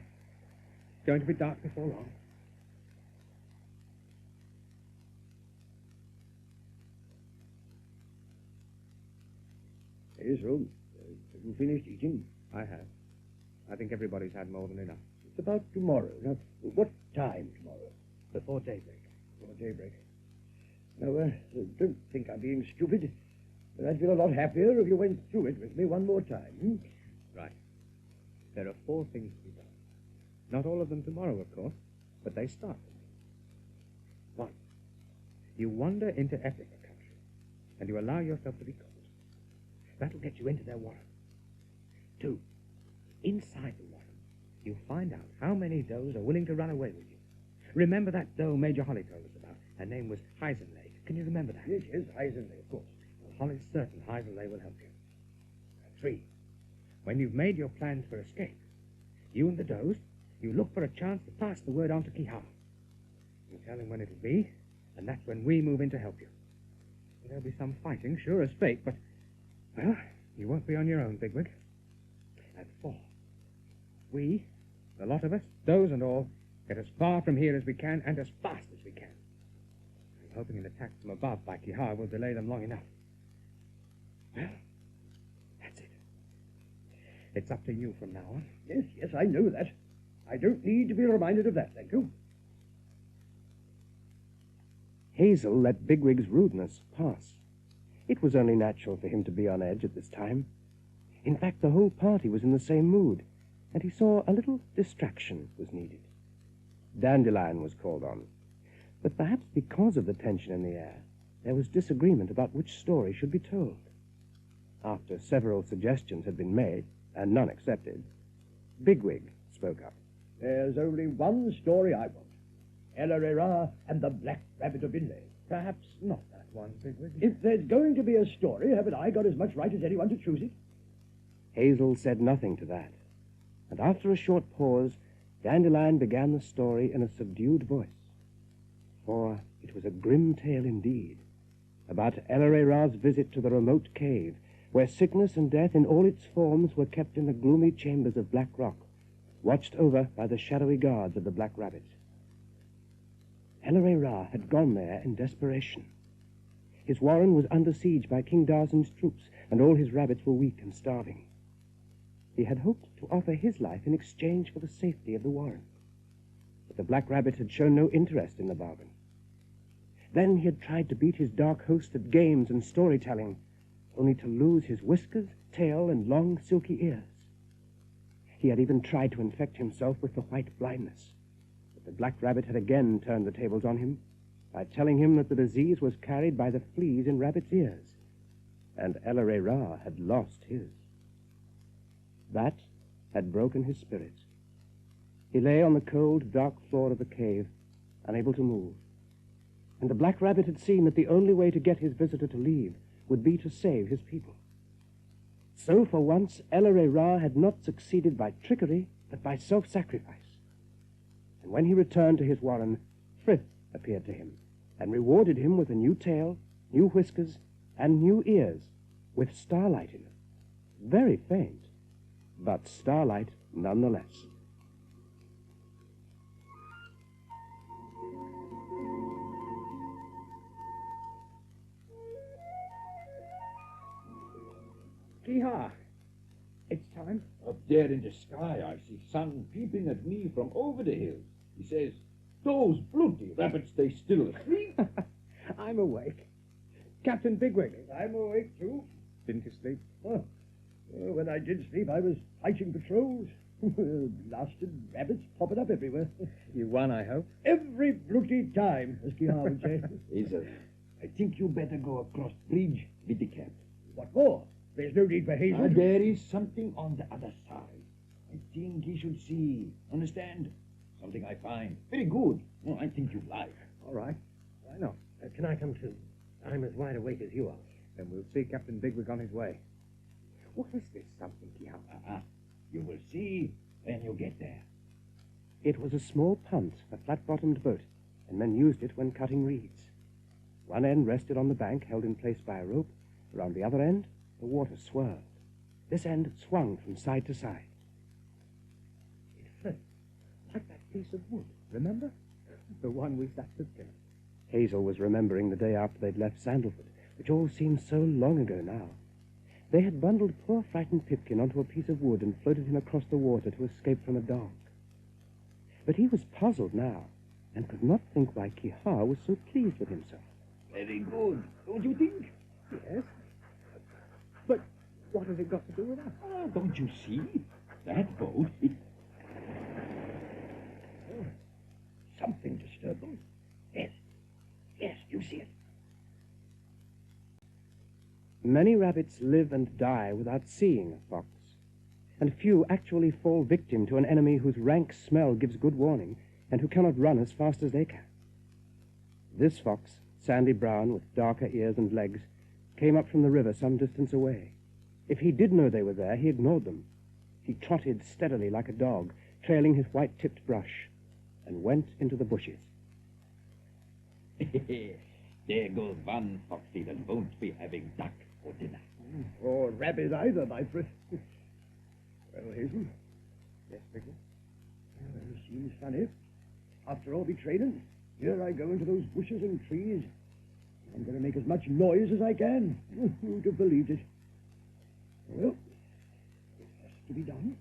It's going to be dark before long. Hazel, have you finished eating? I have. I think everybody's had more than enough. It's about tomorrow. Now, what time tomorrow? Before daybreak. Before daybreak. Now, don't think I'm being stupid, but I'd feel a lot happier if you went through it with me one more time. Right. There are 4 things to be done. Not all of them tomorrow, of course, but they start with me. 1. You wander into Africa country, and you allow yourself to be caught. That'll get you into their warren. 2. Inside the warren, you find out how many does are willing to run away with you. Remember that doe Major Holly told us about? Her name was Hazel. Can you remember that? Yes, Hazel, of course. Well, Holly's certain Hazel will help you. 3. When you've made your plans for escape, you and the does, you look for a chance to pass the word on to Kehaar. You tell him when it'll be, and that's when we move in to help you. There'll be some fighting, sure as fate, but, well, you won't be on your own, Bigwig. And 4. We, the lot of us, does and all, get as far from here as we can and as fast as we can. I'm hoping an attack from above by Kehaar will delay them long enough. Well, that's it. It's up to you from now on. Yes, I know that. I don't need to be reminded of that, thank you. Hazel let Bigwig's rudeness pass. It was only natural for him to be on edge at this time. In fact, the whole party was in the same mood, and he saw a little distraction was needed. Dandelion was called on, but perhaps because of the tension in the air, there was disagreement about which story should be told. After several suggestions had been made, and none accepted, Bigwig spoke up. There's only one story I want. Elarera and the Black Rabbit of Inlay. Perhaps not that. one, Bigwig? If there's going to be a story, haven't I got as much right as anyone to choose it? Hazel said nothing to that, and after a short pause, Dandelion began the story in a subdued voice. For it was a grim tale indeed, about Elaray-Ra's visit to the remote cave, where sickness and death in all its forms were kept in the gloomy chambers of black rock, watched over by the shadowy guards of the Black Rabbit. Elaray-Ra had gone there in desperation. His warren was under siege by King Darzen's troops, and all his rabbits were weak and starving. He had hoped to offer his life in exchange for the safety of the warren, but the Black Rabbit had shown no interest in the bargain. Then he had tried to beat his dark host at games and storytelling, only to lose his whiskers, tail, and long silky ears. He had even tried to infect himself with the white blindness, but the Black Rabbit had again turned the tables on him by telling him that the disease was carried by the fleas in rabbits' ears, and Elaray-Ra had lost his. That had broken his spirit. He lay on the cold, dark floor of the cave, unable to move, and the Black Rabbit had seen that the only way to get his visitor to leave would be to save his people. So, for once, Elaray-Ra had not succeeded by trickery, but by self-sacrifice. And when he returned to his warren, Frith appeared to him, and rewarded him with a new tail, new whiskers, and new ears, with starlight in them. Very faint, but starlight nonetheless. Kehaar, it's time. Up there in the sky, I see sun peeping at me from over the hills. He says, "Those bloody rabbits, they still asleep?" I'm awake. Captain Bigwig. I'm awake, too. Didn't you sleep? Oh, when I did sleep, I was fighting patrols. Blasted rabbits popping up everywhere. You won, I hope. Every bloody time, as Kehaar would say. Hazel, I think you better go across bridge with the cap. What for? There's no need for Hazel. There is something on the other side. I think he should see. Understand? Something I find. Very good. Oh, I think you like. All right. Why not? Can I come too? I'm as wide awake as you are. Then we'll see Captain Bigwig on his way. What is this something, Kehaar? You will see when you get there. It was a small punt, a flat-bottomed boat, and men used it when cutting reeds. One end rested on the bank, held in place by a rope. Around the other end, the water swirled. This end swung from side to side. It flipped, like that piece of wood, remember? The one we sat to kill. Hazel was remembering the day after they'd left Sandalford, which all seemed so long ago now. They had bundled poor frightened Pipkin onto a piece of wood and floated him across the water to escape from a dog. But he was puzzled now, and could not think why Kehaar was so pleased with himself. Very good, don't you think? Yes. But what has it got to do with us? Don't you see? That boat, it... Oh, something disturbed them. Yes. Yes, you see it. Many rabbits live and die without seeing a fox, and few actually fall victim to an enemy whose rank smell gives good warning, and who cannot run as fast as they can. This fox, sandy brown with darker ears and legs, came up from the river some distance away. If he did know they were there, he ignored them. He trotted steadily like a dog, trailing his white-tipped brush, and went into the bushes. There goes one foxy that won't be having duck for dinner. Or rabbit either, my Frith. Well, Hazel? Yes, Bigwig? Well, it seems funny. After all my training, here I go into those bushes and trees. I'm going to make as much noise as I can. Who'd have believed it? Well, it has to be done.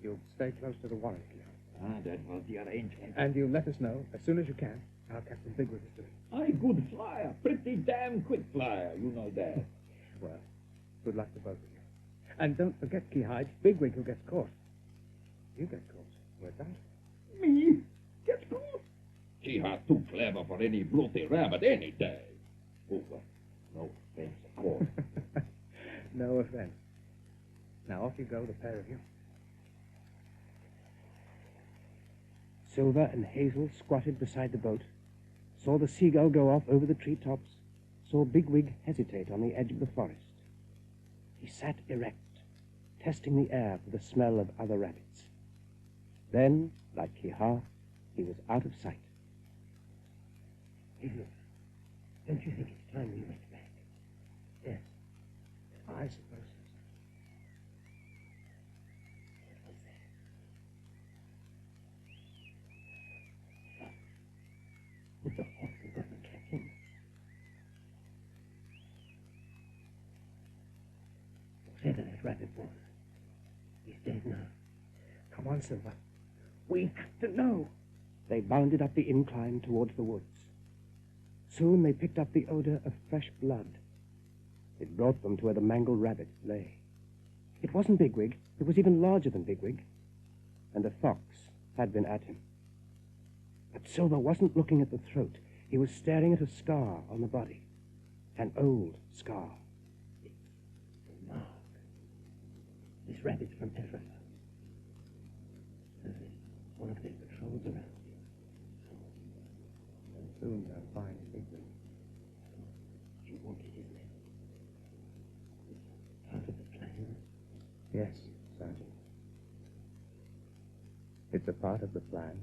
You'll stay close to the warren, Kehaar. That was the arrangement. And you'll let us know, as soon as you can, how Captain Bigwig is doing. I good flyer, pretty damn quick flyer, you know that. Well, good luck to both of you. And don't forget, Kehaar, it's Bigwig who gets caught. You get caught. Where's that? Me? Get caught? Kehaar too clever for any bloody rabbit any day. Oh, well, no offense, of course. No offense. Now off you go, the pair of you. Silver and Hazel squatted beside the boat, saw the seagull go off over the treetops, saw Bigwig hesitate on the edge of the forest. He sat erect, testing the air for the smell of other rabbits. Then, like Kehaar, he was out of sight. Hazel, don't you think it's time we went back? Yes, I suppose so. What was that? With the fox and got the captain. Whatever that rabbit was, he's dead now. Come on, Silver. We have to know. They bounded up the incline towards the woods. Soon they picked up the odor of fresh blood. It brought them to where the mangled rabbit lay. It wasn't Bigwig. It was even larger than Bigwig. And a fox had been at him. But Silver wasn't looking at the throat. He was staring at a scar on the body. An old scar. It's a mark. This rabbit's from Africa. There's one of their patrols around. Soon they'll find Bigwig. You wanted, isn't it? It's part of the plan. Yes, Sergeant. It's a part of the plan.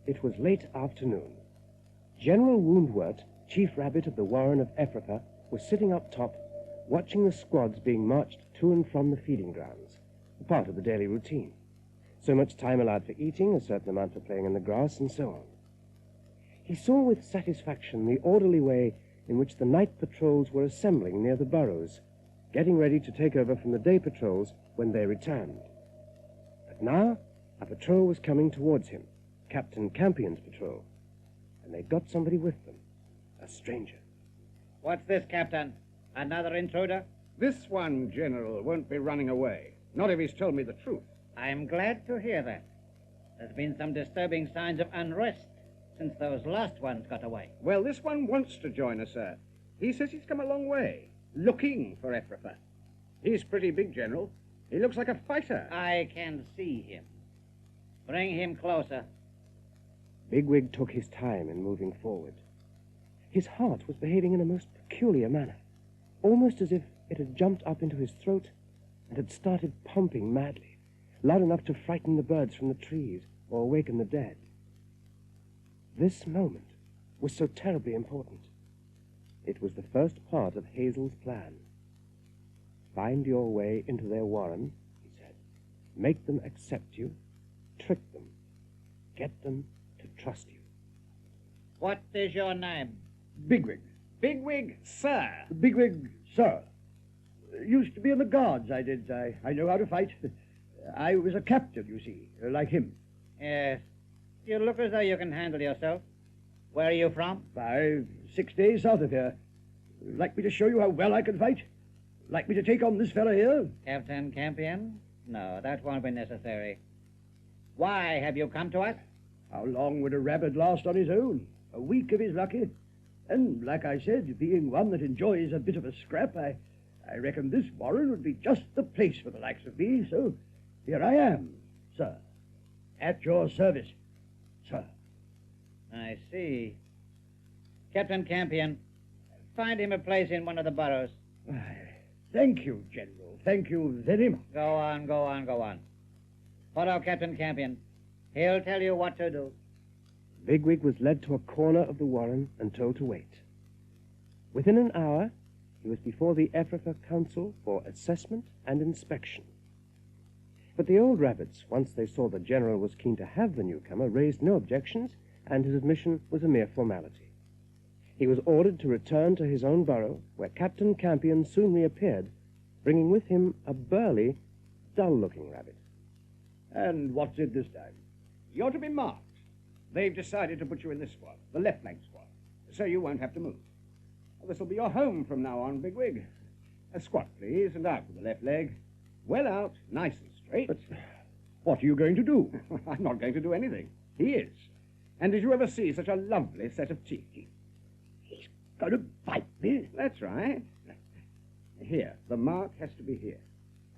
It was late afternoon. General Woundwort, chief rabbit of the Warren of Africa, was sitting up top, watching the squads being marched to and from the feeding grounds, a part of the daily routine. So much time allowed for eating, a certain amount for playing in the grass, and so on. He saw with satisfaction the orderly way in which the night patrols were assembling near the burrows, getting ready to take over from the day patrols when they returned. But now, a patrol was coming towards him, Captain Campion's patrol, and they'd got somebody with them, a stranger. What's this, Captain? Another intruder? This one, General, won't be running away. Not if he's told me the truth. I'm glad to hear that. There's been some disturbing signs of unrest since those last ones got away. Well, this one wants to join us, sir. He says he's come a long way, looking for Ephrafa. He's pretty big, General. He looks like a fighter. I can see him. Bring him closer. Bigwig took his time in moving forward. His heart was behaving in a most peculiar manner, almost as if it had jumped up into his throat and had started pumping madly, loud enough to frighten the birds from the trees or awaken the dead. This moment was so terribly important. It was the first part of Hazel's plan. Find your way into their warren, he said. Make them accept you, trick them, get them to trust you. What is your name? Bigwig. Bigwig, sir. Bigwig, sir. Used to be in the Guards, I did. I know how to fight. I was a captain, you see, like him. Yes. You look as though you can handle yourself. Where are you from? 5, 6 days south of here. Like me to show you how well I can fight? Like me to take on this fella here? Captain Campion? No, that won't be necessary. Why have you come to us? How long would a rabbit last on his own? A week if he's lucky. And, like I said, being one that enjoys a bit of a scrap, I reckon this warren would be just the place for the likes of me. So, here I am, sir. At your service, sir. I see. Captain Campion, find him a place in one of the burrows. Thank you, General. Thank you very much. Go on, go on, go on. Follow Captain Campion. He'll tell you what to do. Bigwig was led to a corner of the warren and told to wait. Within an hour, he was before the Ephrafa Council for assessment and inspection. But the old rabbits, once they saw the general was keen to have the newcomer, raised no objections, and his admission was a mere formality. He was ordered to return to his own burrow, where Captain Campion soon reappeared, bringing with him a burly, dull-looking rabbit. And what's it this time? You're to be marked. They've decided to put you in this squad, the left flank squad. so you won't have to move. Well, this'll be your home from now on, Bigwig. A squat, please, and out with the left leg. Well out, nice and straight. But what are you going to do? I'm not going to do anything. He is. And did you ever see such a lovely set of teeth? He's going to bite me. That's right. Here, the mark has to be here.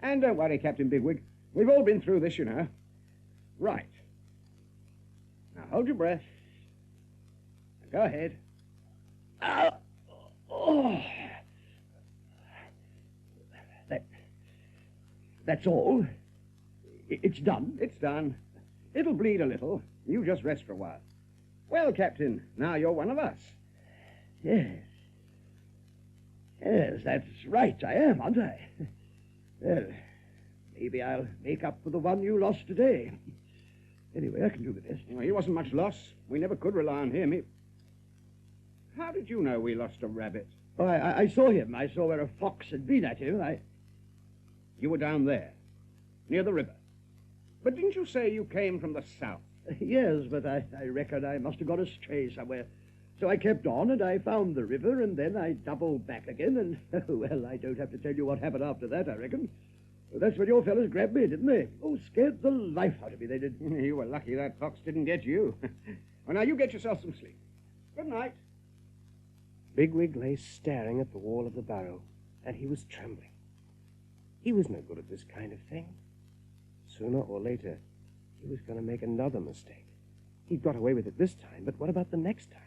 And don't worry, Captain Bigwig. We've all been through this, you know. Right. Now hold your breath. Now go ahead. Oh. That's all. It's done. It's done. It'll bleed a little. You just rest for a while. Well, Captain, now you're one of us. Yes. Yes, that's right, I am, aren't I? Well, maybe I'll make up for the one you lost today. Anyway, I can do the rest. Well, he wasn't much loss. We never could rely on him. How did you know we lost a rabbit? Oh, I saw him. I saw where a fox had been at him. You were down there, near the river. But didn't you say you came from the south? Yes, but I reckon I must have got astray somewhere. So I kept on, and I found the river, and then I doubled back again, and, well, I don't have to tell you what happened after that, I reckon. Well, that's when your fellows grabbed me, didn't they? Oh, scared the life out of me, they did. You were lucky that fox didn't get you. Well, now you get yourself some sleep. Good night. Bigwig lay staring at the wall of the barrow, and he was trembling. He was no good at this kind of thing. Sooner or later, he was going to make another mistake. He'd got away with it this time, but what about the next time?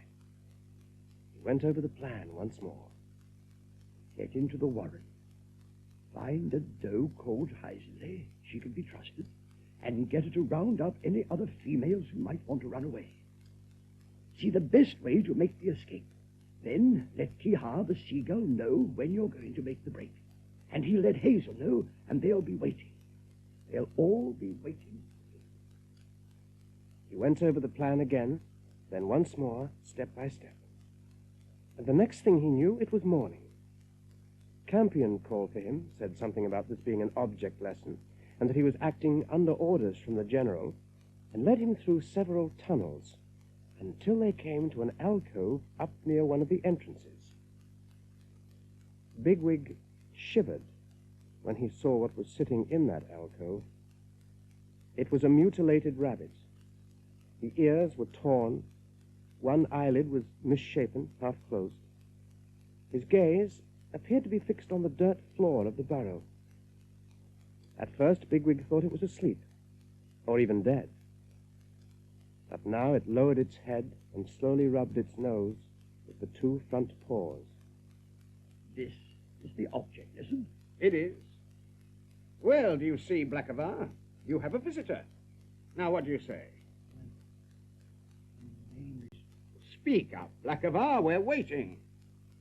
He went over the plan once more. Get into the warren. Find a doe called Hazel. She can be trusted. And get her to round up any other females who might want to run away. See the best way to make the escape. Then let Kehaar the seagull know when you're going to make the break. And he'll let Hazel know, and they'll be waiting. They'll all be waiting. He went over the plan again, then once more, step by step. And the next thing he knew, it was morning. Campion called for him, said something about this being an object lesson, and that he was acting under orders from the general, and led him through several tunnels until they came to an alcove up near one of the entrances. Bigwig shivered when he saw what was sitting in that alcove. It was a mutilated rabbit. The ears were torn, one eyelid was misshapen, half closed. His gaze appeared to be fixed on the dirt floor of the burrow. At first, Bigwig thought it was asleep, or even dead. But now it lowered its head and slowly rubbed its nose with the two front paws. This is the object, isn't it? It is. Well, do you see, Blackavar? You have a visitor. Now, what do you say? My name is... Speak up, Blackavar. We're waiting.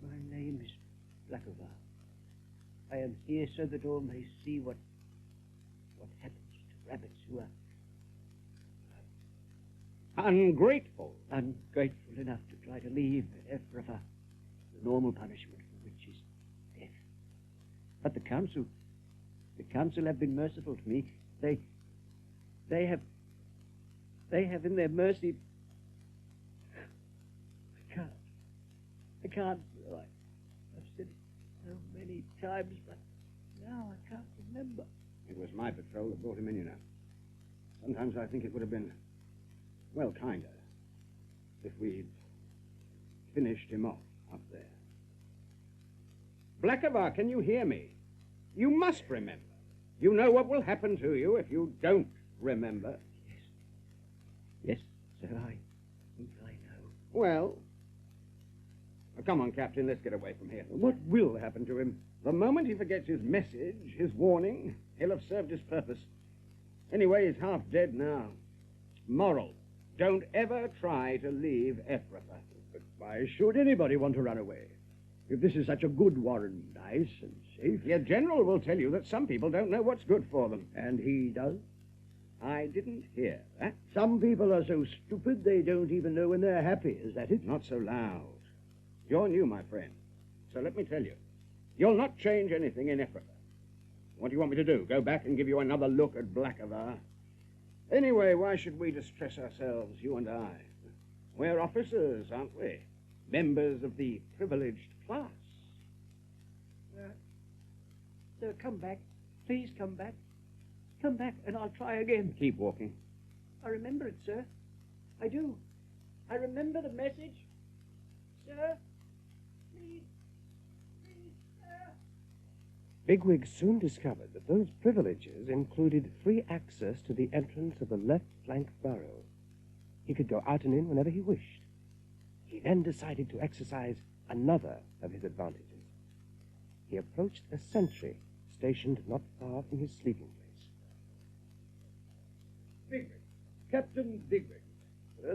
My name is Blackavar. I am here so that all may see what happens to rabbits who are... Ungrateful. Ungrateful enough to try to leave Ephrafa, the normal punishment for which is death. But the council have been merciful to me. They have in their mercy... I can't. I've said it so many times, but now I can't remember. It was my patrol that brought him in, you know. Sometimes I think it would have been, well, kinder, if we'd finished him off up there. Blackavar, can you hear me? You must remember. You know what will happen to you if you don't remember. Yes, sir, I think I know. Well, come on, Captain, let's get away from here. What will happen to him? The moment he forgets his message, his warning, he'll have served his purpose. Anyway, he's half dead now. Moral, don't ever try to leave Ephrafa. But why should anybody want to run away? If this is such a good warren, nice and safe... Your general will tell you that some people don't know what's good for them. And he does? I didn't hear that. Some people are so stupid they don't even know when they're happy. Is that it? Not so loud. You're new, my friend. So let me tell you, you'll not change anything in Ephrafa. What do you want me to do? Go back and give you another look at Blackavar? Anyway, why should we distress ourselves, you and I? We're officers, aren't we? members of the privileged class. Sir, come back. Please come back. Come back, and I'll try again. Keep walking. I remember it, sir. I do. I remember the message. Sir, please, sir. Bigwig soon discovered that those privileges included free access to the entrance of the left flank burrow. He could go out and in whenever he wished. He then decided to exercise another of his advantages. He approached a sentry stationed not far from his sleeping place. Bigwig. Captain Bigwig.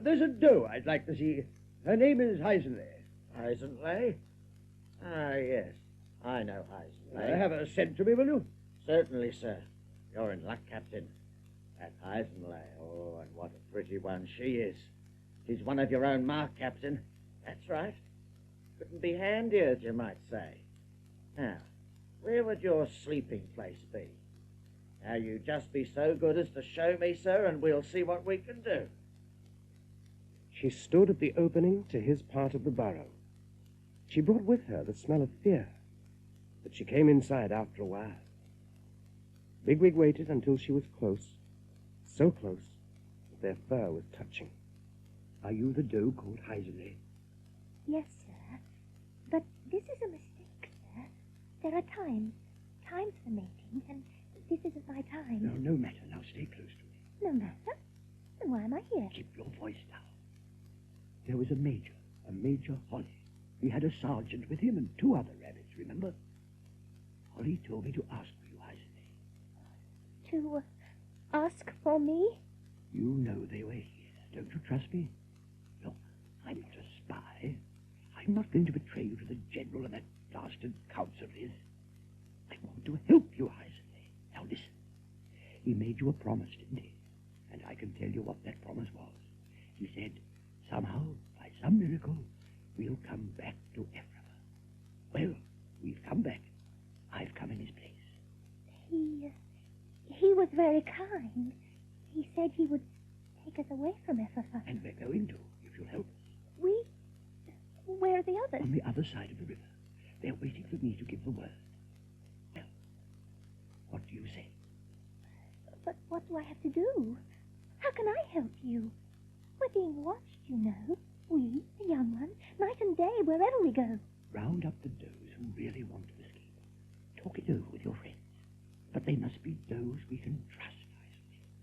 There's a doe I'd like to see. Her name is Hazel. Hazel? Ah, yes. I know Hazel. Have her sent to me, will you? Certainly, sir. You're in luck, Captain. That Hazel. Oh, and what a pretty one she is. She's one of your own mark, Captain. That's right. Couldn't be handier, as you might say. Now, where would your sleeping place be? Now, you just be so good as to show me, sir, and we'll see what we can do. She stood at the opening to his part of the burrow. She brought with her the smell of fear, but she came inside after a while. Bigwig waited until she was close, so close that their fur was touching. Are you the doe called Hazel? Yes, sir. But this is a mistake, sir. There are times for mating, and this isn't my time. No matter. Now stay close to me. No matter? Then why am I here? Keep your voice down. There was a Major Holly. He had a sergeant with him and 2 other rabbits, remember? Holly told me to ask for you, Hazel. To ask for me? You know they were here. Don't you trust me? Look, I'm not a spy. I'm not going to betray you to the General and that blasted council of his. I want to help you, Hazel. Now listen. He made you a promise, didn't he? And I can tell you what that promise was. He said, somehow, by some miracle, we'll come back to Africa. Well, we've come back. I've come in his place. He was very kind. He said he would take us away from Ephatha. And we're going to, if you'll help us. We? Where are the others? On the other side of the river. They're waiting for me to give the word. Well, what do you say? But what do I have to do? How can I help you? We're being watched, you know. We, the young ones, night and day, wherever we go. Round up the does who really want to escape. Talk it over with your friends. But they must be does we can trust,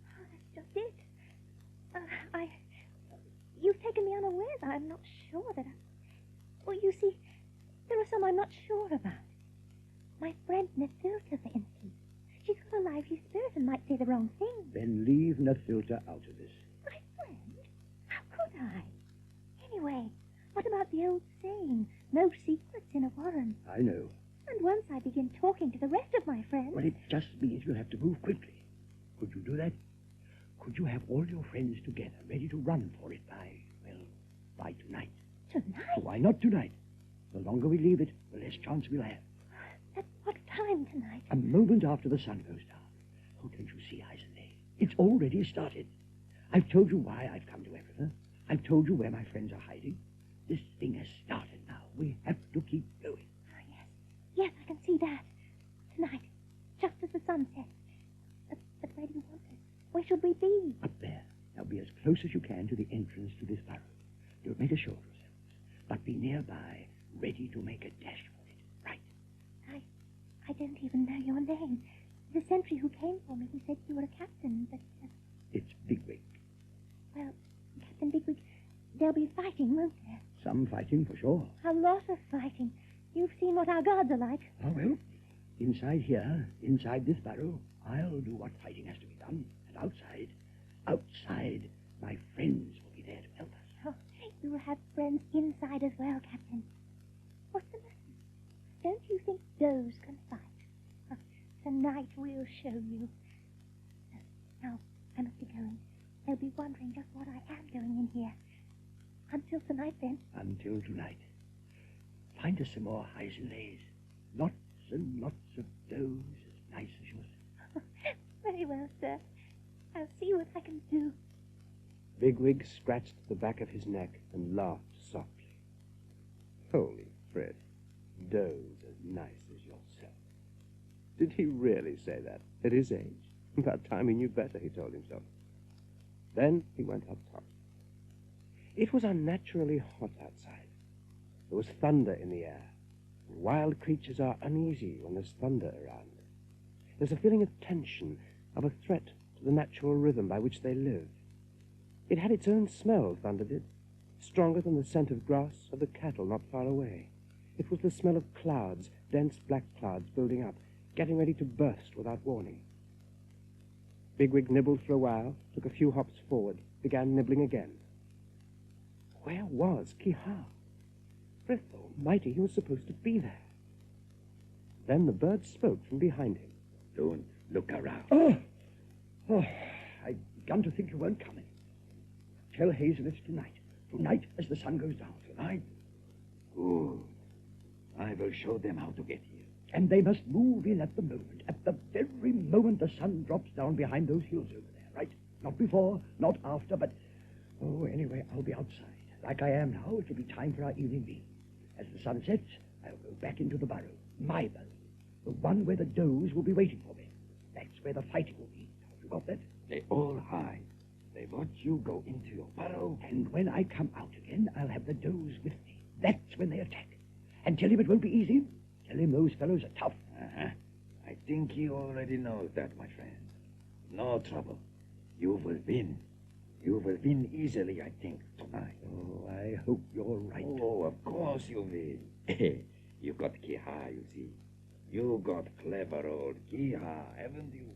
Oh, that's just it. You've taken me unawares. I'm not sure that Well, you see, there are some I'm not sure about. My friend Nefilta, for instance. She's got a lively spirit and might say the wrong thing. Then leave Nefilta out of this. My friend? How could I? Anyway, what about the old saying, no secrets in a warren? I know. And once I begin talking to the rest of my friends... Well, it just means you'll have to move quickly. Could you do that? Could you have all your friends together, ready to run for it by tonight? Tonight? Why not tonight? The longer we leave it, the less chance we'll have. At what time tonight? A moment after the sun goes down. Oh, don't you see, Hazel? It's already started. I've told you why I've come to Africa. I've told you where my friends are hiding. This thing has started now. We have to keep going. Oh, yes. Yes, I can see that. Tonight, just as the sun sets. But where do you want us? Where should we be? Up there. Now be as close as you can to the entrance to this burrow. Don't make a show of yourselves, but be nearby, ready to make a dash for it. Right. I don't even know your name. The sentry who came for me, he said you were a captain, but... It's Bigwig. Well, Captain Bigwig, there'll be fighting, won't there? Some fighting, for sure. A lot of fighting. You've seen what our guards are like. Oh, well, inside here, inside this burrow, I'll do what fighting has to be done. And outside, my friends will be there to help us. Oh, you'll have friends inside as well, Captain. What's the matter? Don't you think does can fight? Oh, tonight we'll show you. Now, I must be going. They'll be wondering just what I am doing in here. Until tonight, then. Until tonight. Find us some more Hazelays. Lots and lots of does as nice as yours. Very well, sir. I'll see what I can do. Bigwig scratched the back of his neck and laughed softly. Holy Frith, does as nice as yourself. Did he really say that at his age? About time he knew better, he told himself. Then he went up top. It was unnaturally hot outside. There was thunder in the air. Wild creatures are uneasy when there's thunder around. There's a feeling of tension, of a threat to the natural rhythm by which they live. It had its own smell, thunder did, stronger than the scent of grass or the cattle not far away. It was the smell of clouds, dense black clouds building up, getting ready to burst without warning. Bigwig nibbled for a while, took a few hops forward, began nibbling again. Where was Kehaar? Frith almighty, he was supposed to be there. Then the bird spoke from behind him. Don't look around. Oh, I'd begun to think you weren't coming. Tell Hazel it's tonight. Tonight as the sun goes down. Tonight? Good. I will show them how to get here. And they must move in at the moment, at the very moment the sun drops down behind those hills over there, right? Not before, not after, but... Oh, anyway, I'll be outside. Like I am now, it'll be time for our evening meal. As the sun sets, I'll go back into the burrow, my burrow, the one where the does will be waiting for me. That's where the fighting will be. Have you got that? They all hide. They watch you go into your burrow. And when I come out again, I'll have the does with me. That's when they attack. And tell him it won't be easy. Tell him those fellows are tough. I think he already knows that, my friend. No trouble. You will win. You will win easily, I think, tonight. Oh, I hope you're right. Oh, of course you will. You got Kehaar, you see. You got clever old Kehaar, haven't you?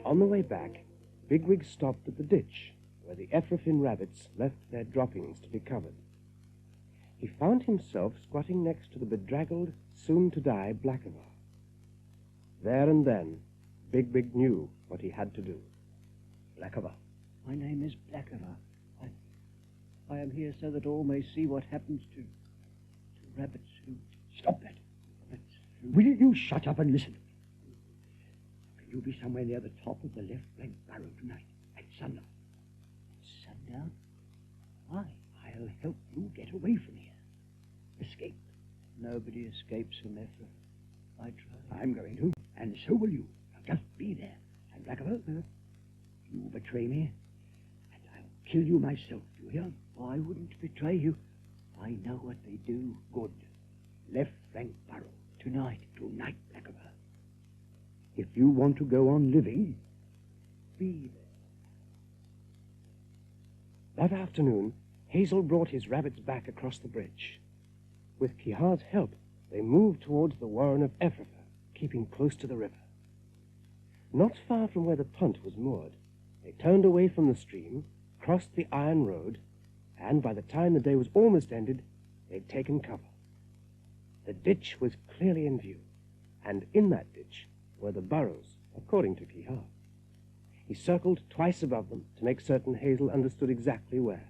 On the way back, Bigwig stopped at the ditch, where the Ephraim rabbits left their droppings to be covered. He found himself squatting next to the bedraggled, soon-to-die Blackberry. There and then, Bigwig knew what he had to do. Blackberry. My name is Blackberry. I am here so that all may see what happens to rabbits who... Stop that. Will you shut up and listen? Can you be somewhere near the top of the left flank barrow tonight, at sundown? Sundown? Why? I'll help you get away from here. Escape. Nobody escapes from Ephraim. I try. I'm going to, and so will you. Now just be there. And Blackberry, you betray me, and I'll kill you myself, do you hear? Oh, I wouldn't betray you. I know what they do. Good. Left flank barrow. Tonight. Tonight, Blackberry. If you want to go on living, be there. That afternoon, Hazel brought his rabbits back across the bridge. With Kehaar's help, they moved towards the warren of Ephraim, keeping close to the river. Not far from where the punt was moored, they turned away from the stream, crossed the iron road, and by the time the day was almost ended, they'd taken cover. The ditch was clearly in view, and in that ditch were the burrows, according to Kehaar. He circled twice above them to make certain Hazel understood exactly where.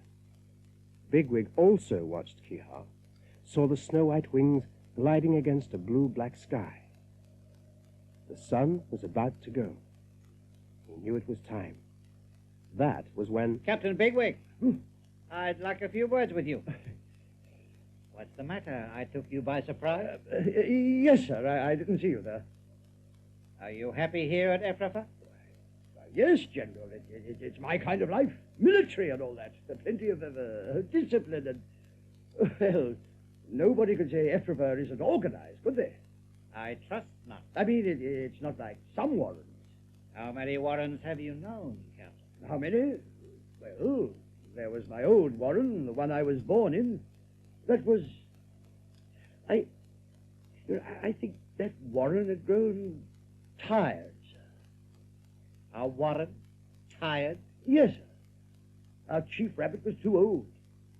Bigwig also watched Kehaar, saw the snow-white wings gliding against a blue-black sky. The sun was about to go. He knew it was time. That was when... Captain Bigwig, I'd like a few words with you. What's the matter? I took you by surprise? Yes, sir. I didn't see you there. Are you happy here at Ephraim? Yes, General. It's my kind of life. Military and all that. Plenty of discipline and... Well, nobody could say Ephraim isn't organized, could they? I trust not. I mean, it's not like some warrens. How many warrens have you known, Captain? How many? Well, there was my old warren, the one I was born in. That was... I think that warren had grown tired, sir. A warren? Tired? Yes, sir. Our chief rabbit was too old.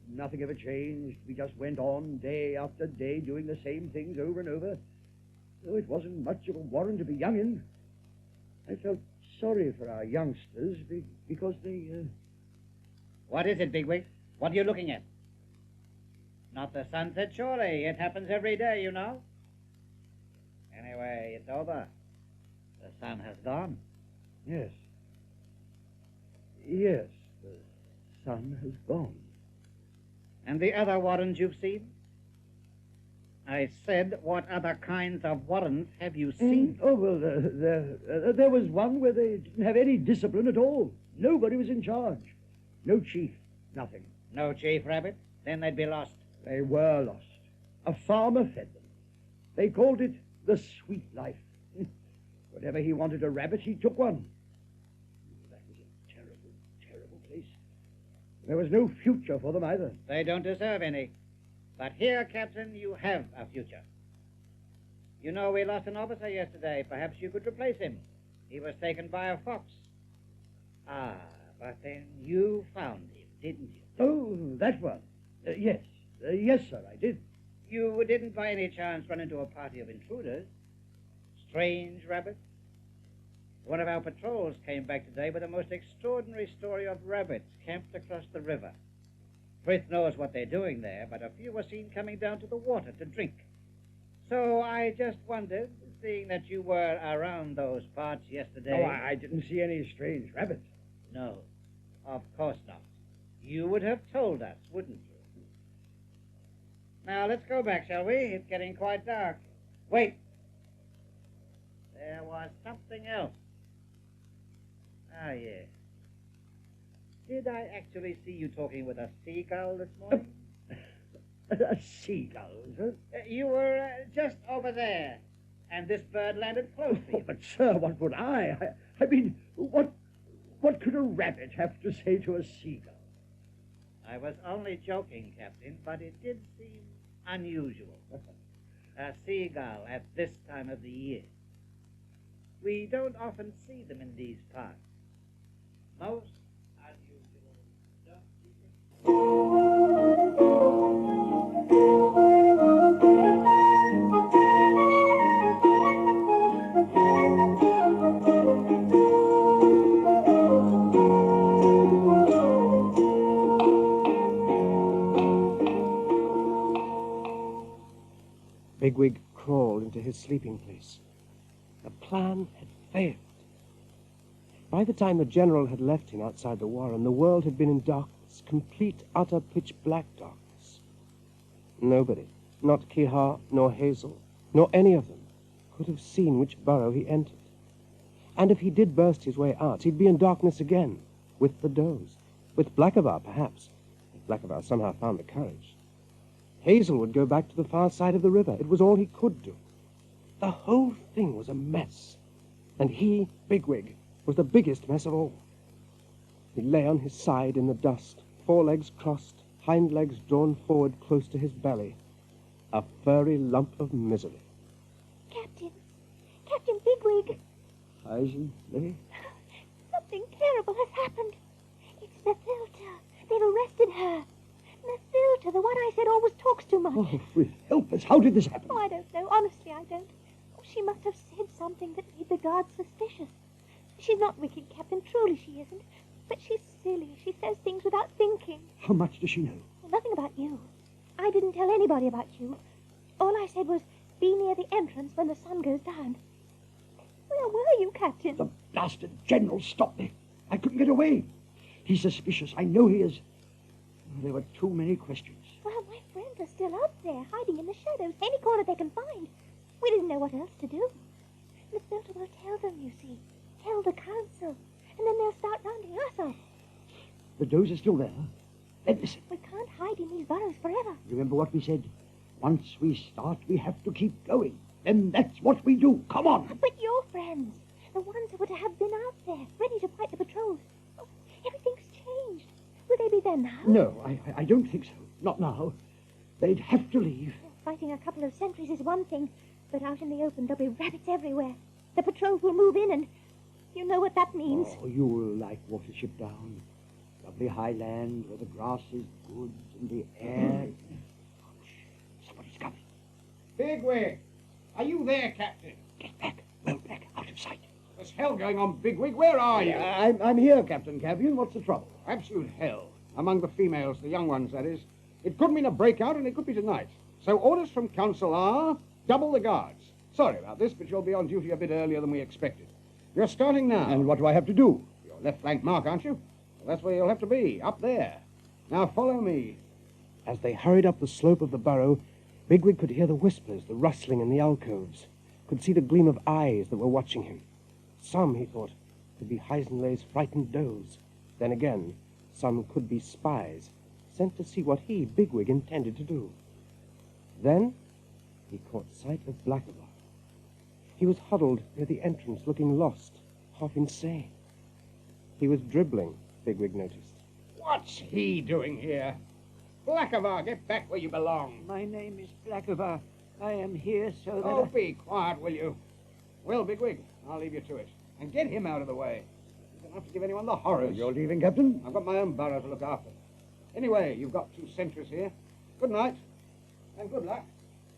Nothing ever changed. We just went on day after day doing the same things over and over. So it wasn't much of a warren to be young in. I felt sorry for our youngsters because they... What is it, Bigwig? What are you looking at? Not the sunset, surely. It happens every day, you know. Anyway, it's over. The sun has gone. Yes. Yes, the sun has gone. And the other warrens you've seen? I said, what other kinds of warrens have you seen? Oh, well, there was one where they didn't have any discipline at all. Nobody was in charge. No chief, nothing. No chief rabbit? Then they'd be lost. They were lost. A farmer fed them. They called it the sweet life. Whenever he wanted a rabbit, he took one. That was a terrible, terrible place. There was no future for them either. They don't deserve any. But here, Captain, you have a future. You know we lost an officer yesterday. Perhaps you could replace him. He was taken by a fox. Ah, but then you found him, didn't you? Oh, that one. Yes. Yes, sir, I did. You didn't by any chance run into a party of intruders? Strange rabbits? One of our patrols came back today with a most extraordinary story of rabbits camped across the river. Frith knows what they're doing there, but a few were seen coming down to the water to drink. So I just wondered, seeing that you were around those parts yesterday... Oh, I didn't see any strange rabbits. No, of course not. You would have told us, wouldn't you? Now, let's go back, shall we? It's getting quite dark. Wait. There was something else. Ah, yes. Did I actually see you talking with a seagull this morning? A seagull, sir? You were just over there, and this bird landed close to you. Oh, but, sir, what would I mean, what could a rabbit have to say to a seagull? I was only joking, Captain, but it did seem unusual. A seagull at this time of the year. We don't often see them in these parts. Most unusual, don't you Bigwig crawled into his sleeping place. The plan had failed. By the time the general had left him outside the warren, the world had been in darkness, complete, utter, pitch-black darkness. Nobody, not Kehaar, nor Hazel, nor any of them, could have seen which burrow he entered. And if he did burst his way out, he'd be in darkness again, with the does, with Blackberry, perhaps, if Blackberry somehow found the courage. Hazel would go back to the far side of the river. It was all he could do. The whole thing was a mess. And he, Bigwig, was the biggest mess of all. He lay on his side in the dust, forelegs crossed, hind legs drawn forward close to his belly, a furry lump of misery. Captain Bigwig, Hazel, eh? something terrible has happened. It's Mathilda. They've arrested her. Mathilda, the one I said always talks too much. Oh, Frith, help us. How did this happen? Oh, I don't know. Honestly, I don't. Oh, she must have said something that made the guards suspicious. She's not wicked, Captain. Truly she isn't. But she's silly. She says things without thinking. How much does she know? Well, nothing about you. I didn't tell anybody about you. All I said was, be near the entrance when the sun goes down. Where were you, Captain? The blasted general stopped me. I couldn't get away. He's suspicious. I know he is. There were too many questions. Well, my friends are still out there, hiding in the shadows, any corner they can find. We didn't know what else to do. Mathilda will tell them, you see. Tell the council. And then they'll start rounding us up. The does are still there. Then listen. We can't hide in these burrows forever. Remember what we said? Once we start, we have to keep going. Then that's what we do. Come on. But your friends, the ones who were to have been out there, ready to fight the patrols. Oh, everything's changed. Will they be there now? No, I don't think so. Not now. They'd have to leave. Fighting a couple of sentries is one thing, but out in the open there'll be rabbits everywhere. The patrols will move in, and you know what that means. Oh, you'll like Watership Down. Lovely high land where the grass is good and the air... Somebody's coming. Bigwig, are you there, Captain? Get back. Well back, out of sight. There's hell going on, Bigwig. Where are you? I'm here, Captain Campion. What's the trouble? Absolute hell. Among the females, the young ones, that is. It could mean a breakout, and it could be tonight. So orders from Council are double the guards. Sorry about this, but you'll be on duty a bit earlier than we expected. You're starting now. And what do I have to do? Your left flank mark, aren't you? Well, that's where you'll have to be, up there. Now follow me. As they hurried up the slope of the burrow, Bigwig could hear the whispers, the rustling in the alcoves, could see the gleam of eyes that were watching him. Some, he thought, could be Heisenleigh's frightened does. Then again, some could be spies, sent to see what he, Bigwig, intended to do. Then he caught sight of Blackberry. He was huddled near the entrance, looking lost, half insane. He was dribbling, Bigwig noticed. What's he doing here? Blackberry, get back where you belong. My name is Blackberry. I am here so that Oh, be quiet, will you? Well, Bigwig, I'll leave you to it. And get him out of the way. You don't have to give anyone the horrors. You're leaving, Captain? I've got my own burrow to look after. Anyway, you've got 2 sentries here. Good night. And good luck.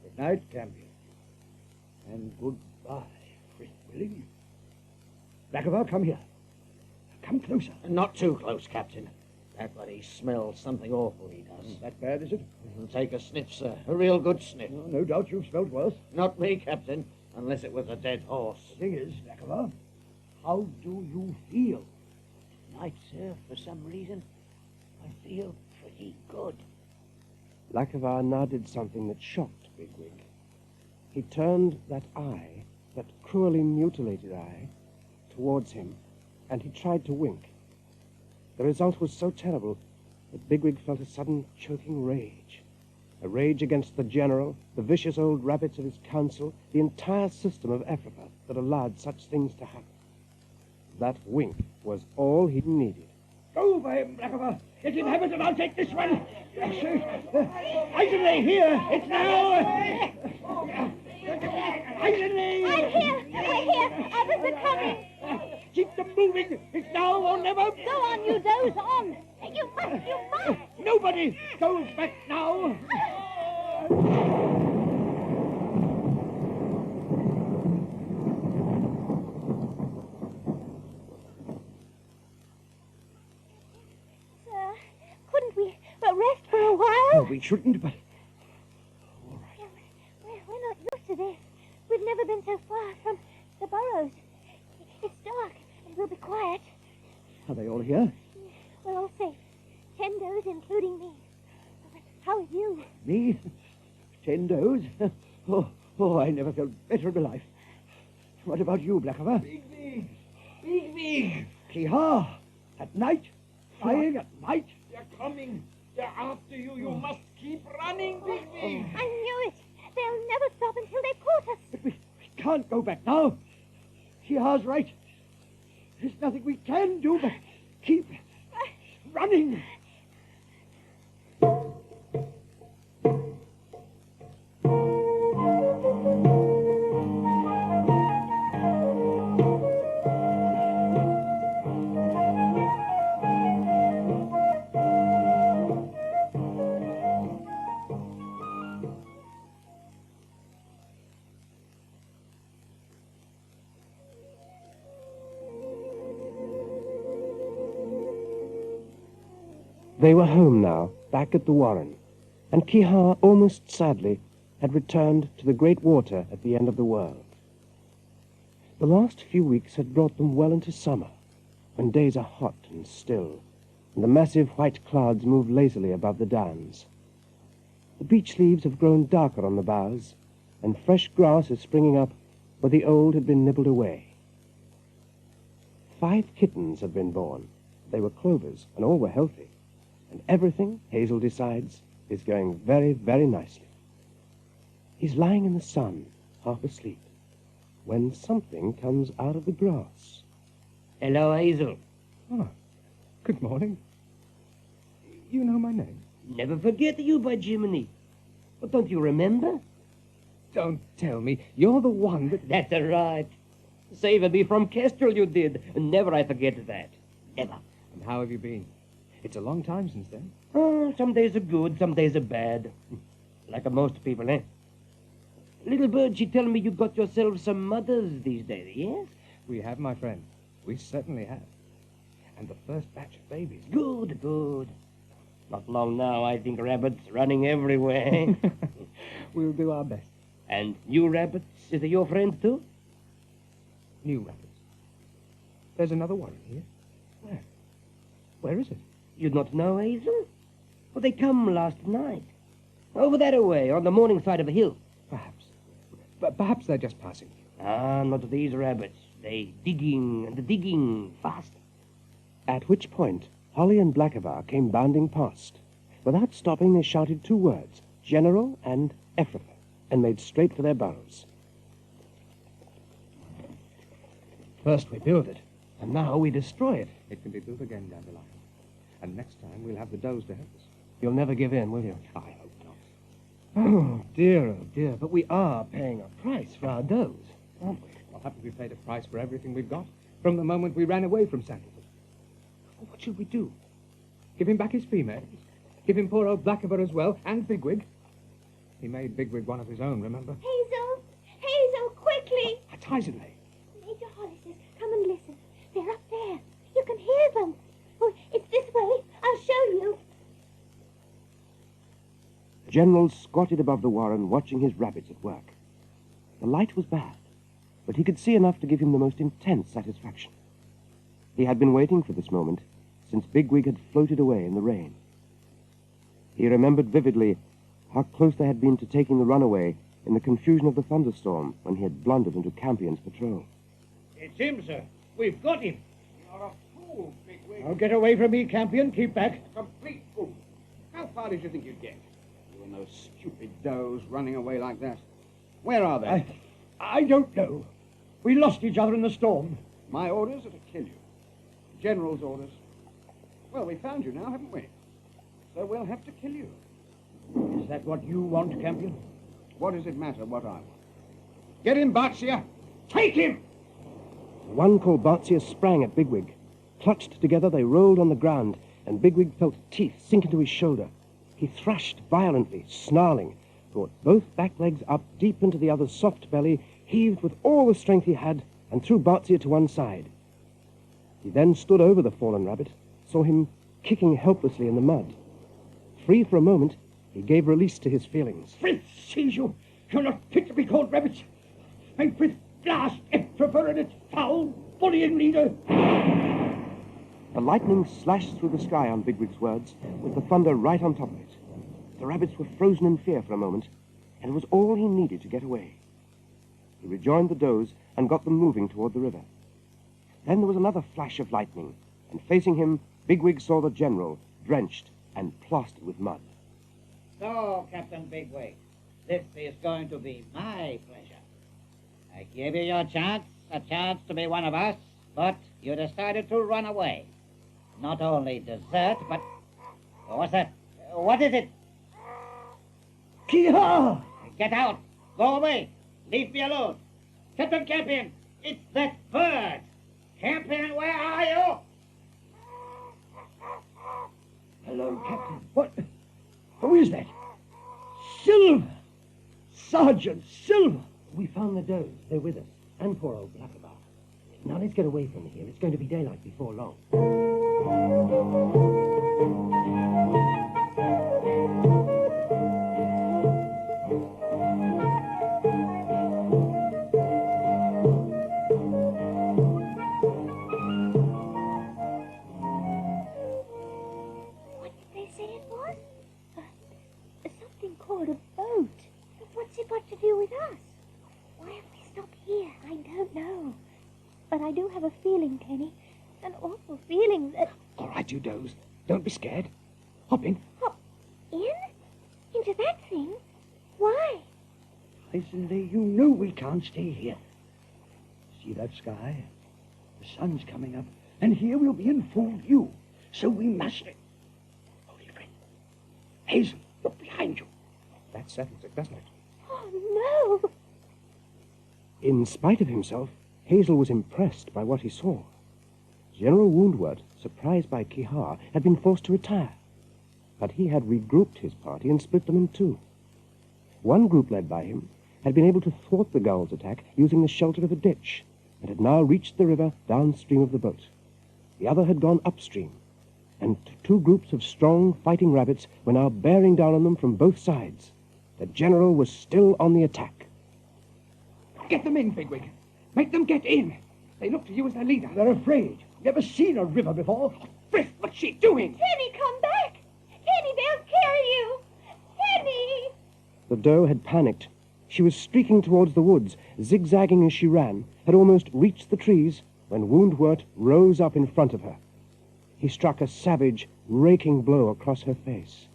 Good night, Campion. And goodbye, Frith, will you? Blackberry, come here. Come closer. Not too close, Captain. That bloody smells something awful, he does. That bad, is it? Take a sniff, sir. A real good sniff. No doubt you've smelled worse. Not me, Captain, unless it was a dead horse. The thing is, Blackberry, how do you feel? Tonight, sir, for some reason, I feel pretty good. Blackberry now did something that shocked Bigwig. He turned that eye, that cruelly mutilated eye, towards him, and he tried to wink. The result was so terrible that Bigwig felt a sudden choking rage. A rage against the general, the vicious old rabbits of his council, the entire system of Africa that allowed such things to happen. That wink was all he needed. Go for him, Blackberry. Let him have it and I'll take this one. Heisenleigh, here. It's now. Heisenleigh. I'm here. Others are coming. Keep them moving. It's now or never. Go on, you doze on. You must. Nobody goes back now. Sir, couldn't we rest for a while? Oh, we shouldn't, but... We're not used to this. We've never been so far from the burrows. It's dark, and we'll be quiet. Are they all here? We're all safe. 10 does, including me. But how are you? Me? 10 does? Oh, I never felt better in my life. What about you, Blackberry? Bigwig! Kehaar, at night? Flying at night? They're coming. They're after you. You must keep running, Bigwig. I knew it. They'll never stop until they've caught us. But we can't go back now. Kehaar's right. There's nothing we can do but keep running. They were home now, back at the warren, and Kehaar, almost sadly, had returned to the great water at the end of the world. The last few weeks had brought them well into summer, when days are hot and still, and the massive white clouds move lazily above the downs. The beech leaves have grown darker on the boughs, and fresh grass is springing up where the old had been nibbled away. 5 kittens had been born. They were clovers, and all were healthy. And everything, Hazel decides, is going very, very nicely. He's lying in the sun, half asleep, when something comes out of the grass. Hello, Hazel. Oh, good morning. You know my name? Never forget you, by Jiminy. But don't you remember? Don't tell me. You're the one that... That's right. Saved me from Kestrel, you did. Never I forget that. Never. And how have you been? It's a long time since then. Oh, some days are good, some days are bad. Like most people, eh? Little bird, she tell me you got yourself some mothers these days, yes? We have, my friend. We certainly have. And the first batch of babies. Good, good. Not long now, I think rabbits running everywhere. We'll do our best. And you rabbits, is it your friend too? New rabbits. There's another one here. Where? Where is it? You not know, Hazel? Well, they come last night. Over that away, on the morning side of the hill. Perhaps. But perhaps they're just passing. Ah, not these rabbits. They digging and digging fast. At which point, Holly and Blackberry came bounding past. Without stopping, they shouted two words, General and Ephrathah, and made straight for their burrows. First we build it, and now we destroy it. It can be built again, Dandelion. And next time we'll have the does to help us. You'll never give in, will you? I hope not. Oh, dear, but we are paying a price for our does, aren't we? Well, haven't we paid a price for everything we've got? From the moment we ran away from Sandalwood. Well, what should we do? Give him back his females? Give him poor old Blackberry as well, and Bigwig? He made Bigwig one of his own, remember? Hazel, quickly! That's Hazel. Major Holly says, come and listen. They're up there. You can hear them. Oh, it's this way. I'll show you. The general squatted above the warren, watching his rabbits at work. The light was bad, but he could see enough to give him the most intense satisfaction. He had been waiting for this moment since Bigwig had floated away in the rain. He remembered vividly how close they had been to taking the runaway in the confusion of the thunderstorm when he had blundered into Campion's patrol. It's him, sir. We've got him. You're a fool, Bigwig. Now get away from me, Campion. Keep back. Complete fool. How far did you think you'd get? You and those stupid does running away like that. Where are they? I don't know. We lost each other in the storm. My orders are to kill you. General's orders. Well, we found you now, haven't we? So we'll have to kill you. Is that what you want, Campion? What does it matter what I want? Get him, Bartzia! Take him! One called Bartzia sprang at Bigwig. Clutched together, they rolled on the ground, and Bigwig felt teeth sink into his shoulder. He thrashed violently, snarling, brought both back legs up deep into the other's soft belly, heaved with all the strength he had, and threw Bartzia to one side. He then stood over the fallen rabbit, saw him kicking helplessly in the mud. Free for a moment, he gave release to his feelings. Frith sees you. You're not fit to be called rabbits. And Frith blast Ephrathah and its foul, bullying leader. The lightning slashed through the sky on Bigwig's words, with the thunder right on top of it. The rabbits were frozen in fear for a moment, and it was all he needed to get away. He rejoined the does and got them moving toward the river. Then there was another flash of lightning, and facing him, Bigwig saw the general, drenched and plastered with mud. So, Captain Bigwig, this is going to be my pleasure. I gave you your chance, a chance to be one of us, but you decided to run away. Not only desert, but... What's that? What is it? Kehaar! Get out! Go away! Leave me alone! Captain Campion, it's that bird! Campion, where are you? Hello, Captain. What? Who is that? Silver! Sergeant Silver! We found the does. They're with us. And poor old Blackberry. Now let's get away from here. It's going to be daylight before long. What did they say it was? Something called a boat. What's it got to do with us? Why have we stopped here? I don't know. But I do have a feeling, Kenny. An awful feeling that... All right, you does. Don't be scared. Hop in. Hop in? Into that thing? Why? Recently, you know we can't stay here. See that sky? The sun's coming up, and here we'll be in full view. So we must... Holy friend. Hazel, look behind you. That settles it, doesn't it? Oh, no! In spite of himself, Hazel was impressed by what he saw. General Woundwort, surprised by Kehaar, had been forced to retire. But he had regrouped his party and split them in two. One group led by him had been able to thwart the gull's attack using the shelter of a ditch, and had now reached the river downstream of the boat. The other had gone upstream, and two groups of strong fighting rabbits were now bearing down on them from both sides. The general was still on the attack. Get them in, Bigwig. Make them get in. They look to you as their leader. They're afraid. Never seen a river before. Frith, what's she doing? Fanny, come back! Fanny, they'll carry you! Fanny! The doe had panicked. She was streaking towards the woods, zigzagging as she ran, had almost reached the trees when Woundwort rose up in front of her. He struck a savage, raking blow across her face.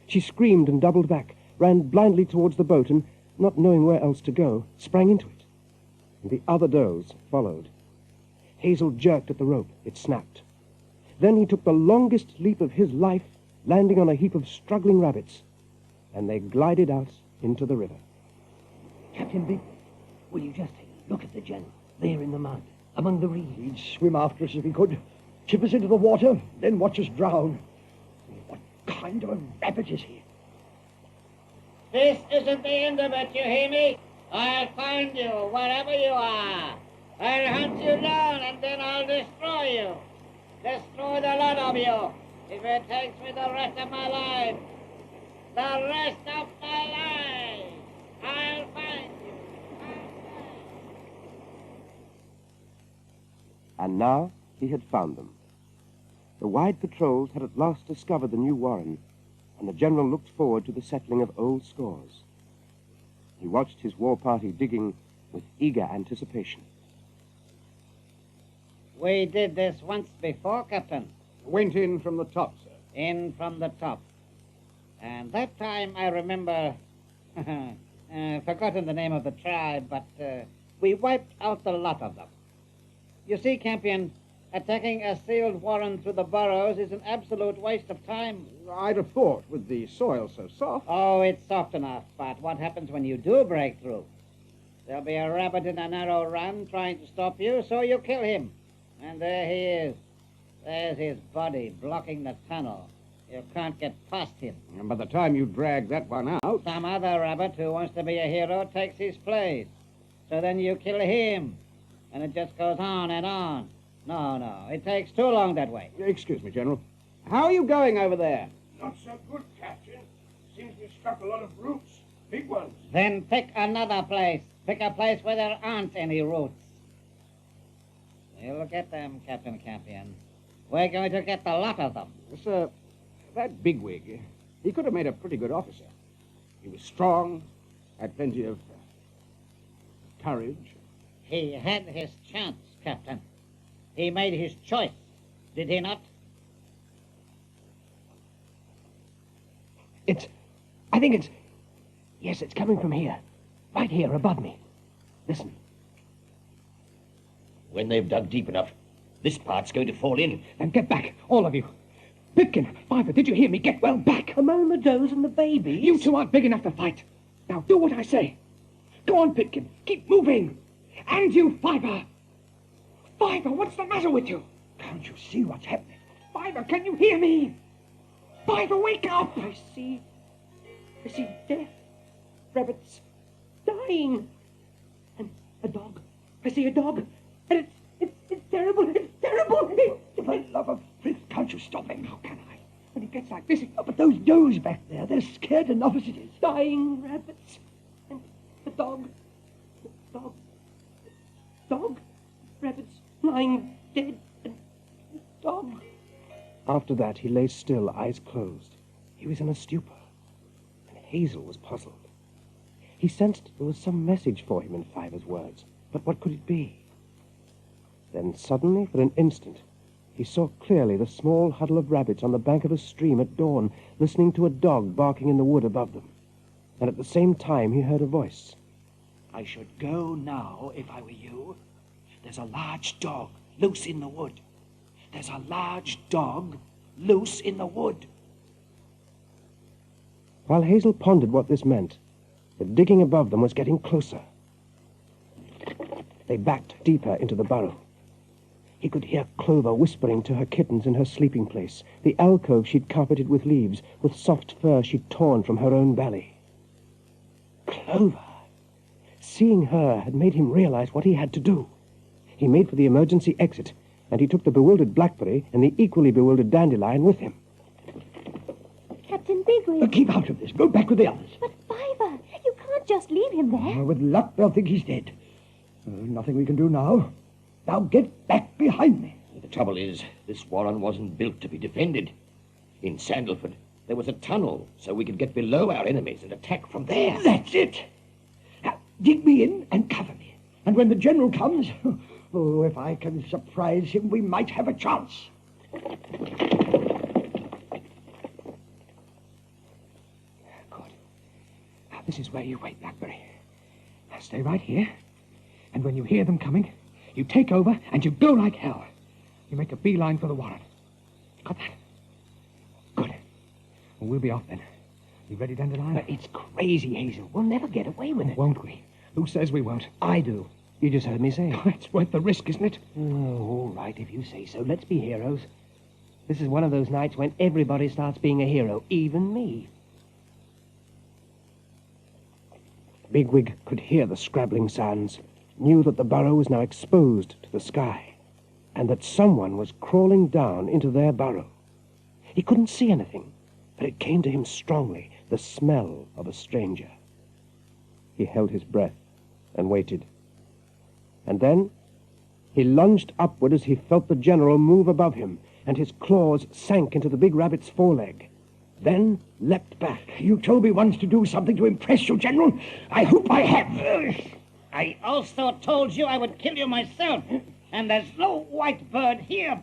She screamed and doubled back, ran blindly towards the boat, and, not knowing where else to go, sprang into it. And the other does followed. Hazel jerked at the rope. It snapped. Then he took the longest leap of his life, landing on a heap of struggling rabbits, and they glided out into the river. Captain Big, will you just look at the general, there in the mud, among the reeds? He'd swim after us if he could, chip us into the water, then watch us drown. What kind of a rabbit is he? This isn't the end of it, you hear me? I'll find you, wherever you are. I'll hunt you down, and then I'll destroy you. Destroy the lot of you, if it takes me the rest of my life. The rest of my life. I'll find you. And now he had found them. The wide patrols had at last discovered the new warren, and the general looked forward to the settling of old scores. He watched his war party digging with eager anticipation. We did this once before, Captain. Went in from the top, sir. In from the top. And that time I remember, forgotten the name of the tribe, but we wiped out the lot of them. You see, Campion, attacking a sealed warren through the burrows is an absolute waste of time. I'd have thought, with the soil so soft. Oh, it's soft enough, but what happens when you do break through? There'll be a rabbit in a narrow run trying to stop you, so you kill him. And there he is. There's his body blocking the tunnel. You can't get past him. And by the time you drag that one out... Some other rabbit who wants to be a hero takes his place. So then you kill him. And it just goes on and on. No, it takes too long that way. Excuse me, General. How are you going over there? Not so good, Captain. Seems we struck a lot of roots. Big ones. Then pick another place. Pick a place where there aren't any roots. You'll get them, Captain Campion. We're going to get the lot of them. Sir, that Bigwig, he could have made a pretty good officer. He was strong, had plenty of courage. He had his chance, Captain. He made his choice, did he not? I think it's... Yes, it's coming from here. Right here, above me. Listen. When they've dug deep enough, this part's going to fall in. Then get back, all of you. Pipkin, Fiver, did you hear me? Get well back. Among the does and the babies. You two aren't big enough to fight. Now do what I say. Go on, Pipkin. Keep moving. And you, Fiver. Fiver, what's the matter with you? Can't you see what's happening? Fiver, can you hear me? Fiver, wake up. I see death. Rabbits dying. And a dog. I see a dog. And it's terrible. It's terrible. For the love of Frith, can't you stop him? How can I? When he gets like this... Oh, but those does back there, they're scared enough as it is. Dying rabbits. And the dog. Dog. Rabbits lying dead. And dog. After that, he lay still, eyes closed. He was in a stupor, and Hazel was puzzled. He sensed there was some message for him in Fiver's words, but what could it be? Then suddenly, for an instant, he saw clearly the small huddle of rabbits on the bank of a stream at dawn, listening to a dog barking in the wood above them. And at the same time, he heard a voice. I should go now if I were you. There's a large dog loose in the wood. There's a large dog loose in the wood. While Hazel pondered what this meant, the digging above them was getting closer. They backed deeper into the burrow. He could hear Clover whispering to her kittens in her sleeping place, the alcove she'd carpeted with leaves, with soft fur she'd torn from her own belly. Clover! Seeing her had made him realize what he had to do. He made for the emergency exit, and he took the bewildered Blackberry and the equally bewildered Dandelion with him. Captain Bigwig. Keep out of this. Go back with the others. But, Fiver, you can't just leave him there. With luck, they'll think he's dead. Nothing we can do now. Now get back behind me. The trouble is, this warren wasn't built to be defended. In Sandalford, there was a tunnel, so we could get below our enemies and attack from there. That's it. Now, dig me in and cover me. And when the general comes, oh, if I can surprise him, we might have a chance. This is where you wait, Blackberry. Now stay right here, and when you hear them coming, you take over and you go like hell. You make a beeline for the warren. Got that? Good. Well, we'll be off then. You ready, Dandelion? It's crazy, Hazel. We'll never get away with it. Won't we? Who says we won't? I do. You just heard me say it. It's worth the risk, isn't it? Oh, all right, if you say so. Let's be heroes. This is one of those nights when everybody starts being a hero, even me. Bigwig could hear the scrabbling sounds, knew that the burrow was now exposed to the sky, and that someone was crawling down into their burrow. He couldn't see anything, but it came to him strongly, the smell of a stranger. He held his breath and waited. And then he lunged upward as he felt the general move above him, and his claws sank into the big rabbit's foreleg. Then leapt back. You told me once to do something to impress you, General. I hope I have. I also told you I would kill you myself. And there's no white bird here.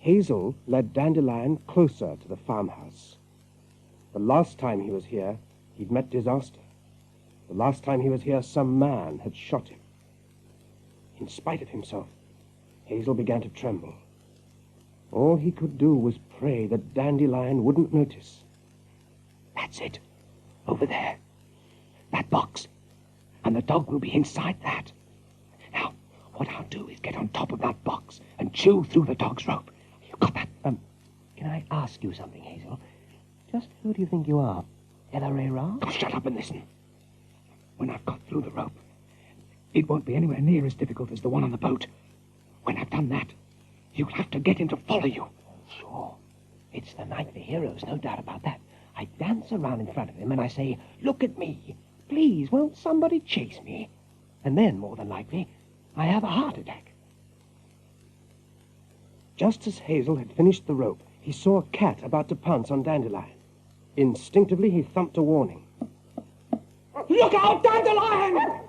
Hazel led Dandelion closer to the farmhouse. The last time he was here, he'd met disaster. The last time he was here, some man had shot him. In spite of himself, Hazel began to tremble. All he could do was pray that Dandelion wouldn't notice. That's it. Over there. That box. And the dog will be inside that. Now, what I'll do is get on top of that box and chew through the dog's rope. You got that? Can I ask you something, Hazel? Just who do you think you are? Ella-Ray-Ra? Oh, shut up and listen. When I've got through the rope, it won't be anywhere near as difficult as the one on the boat. When I've done that, you'll have to get him to follow you. Sure. It's the night for heroes, no doubt about that. I dance around in front of him and I say, look at me. Please, won't somebody chase me? And then, more than likely, I have a heart attack. Just as Hazel had finished the rope, he saw a cat about to pounce on Dandelion. Instinctively, he thumped a warning. Look out, Dandelion!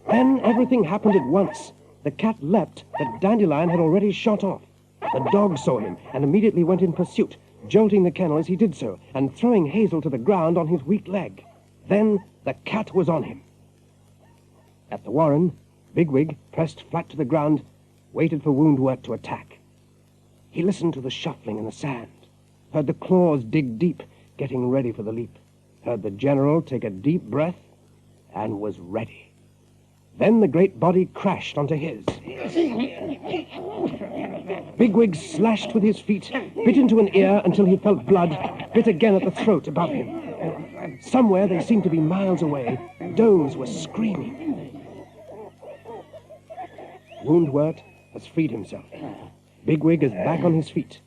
Then everything happened at once. The cat leapt, but Dandelion had already shot off. The dog saw him and immediately went in pursuit, jolting the kennel as he did so, and throwing Hazel to the ground on his weak leg. Then the cat was on him. At the warren, Bigwig, pressed flat to the ground, waited for Woundwort to attack. He listened to the shuffling in the sand, heard the claws dig deep, getting ready for the leap, heard the general take a deep breath, and was ready. Then the great body crashed onto his. Bigwig slashed with his feet, bit into an ear until he felt blood, bit again at the throat above him. Somewhere they seemed to be miles away. Does were screaming. Woundwort has freed himself. Bigwig is back on his feet.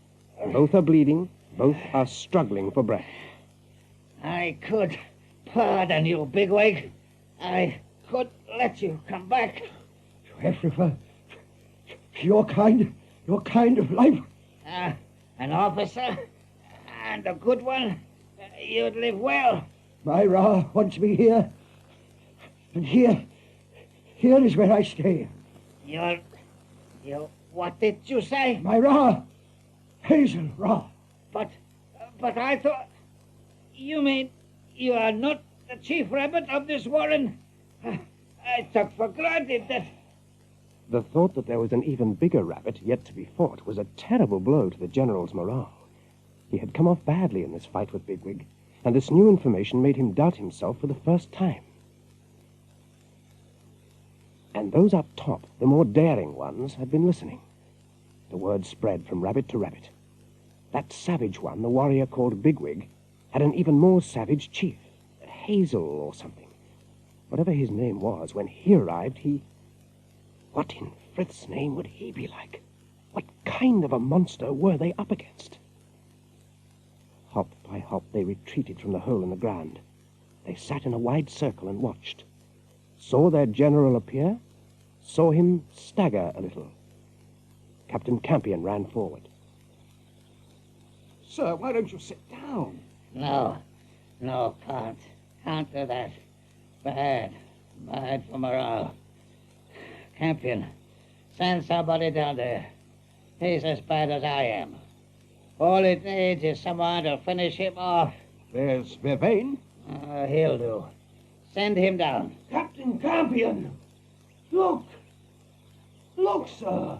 Both are bleeding, both are struggling for breath. I could pardon you, Bigwig. I could let you come back. Africa, your kind of life. An officer, and a good one. You'd live well. My Ra wants me here. And here is where I stay. You, what did you say? My Ra, Hazel Ra. But I thought, you mean you are not the chief rabbit of this warren? I took for granted that... The thought that there was an even bigger rabbit yet to be fought was a terrible blow to the general's morale. He had come off badly in this fight with Bigwig, and this new information made him doubt himself for the first time. And those up top, the more daring ones, had been listening. The word spread from rabbit to rabbit. That savage one, the warrior called Bigwig, had an even more savage chief, Hazel or something. whatever his name was, when he arrived, What in Frith's name would he be like? What kind of a monster were they up against? Hop by hop they retreated from the hole in the ground. They sat in a wide circle and watched. Saw their general appear, saw him stagger a little. Captain Campion ran forward. Sir, why don't you sit down? No, can't. Can't do that. Bad for morale. Campion, send somebody down there. He's as bad as I am. All it needs is someone to finish him off. There's Vervain. He'll do. Send him down. Captain Campion! Look! Look, sir!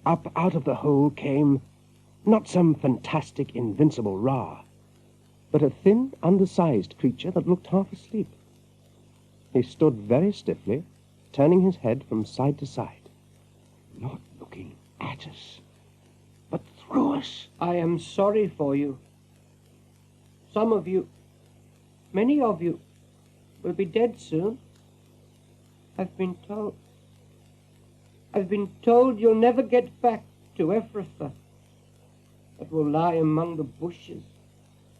Up out of the hole came not some fantastic, invincible Ra, but a thin, undersized creature that looked half asleep. He stood very stiffly, turning his head from side to side. Not looking at us, but through us. I am sorry for you. Some of you, many of you, will be dead soon. I've been told you'll never get back to Ephrathah. That will lie among the bushes,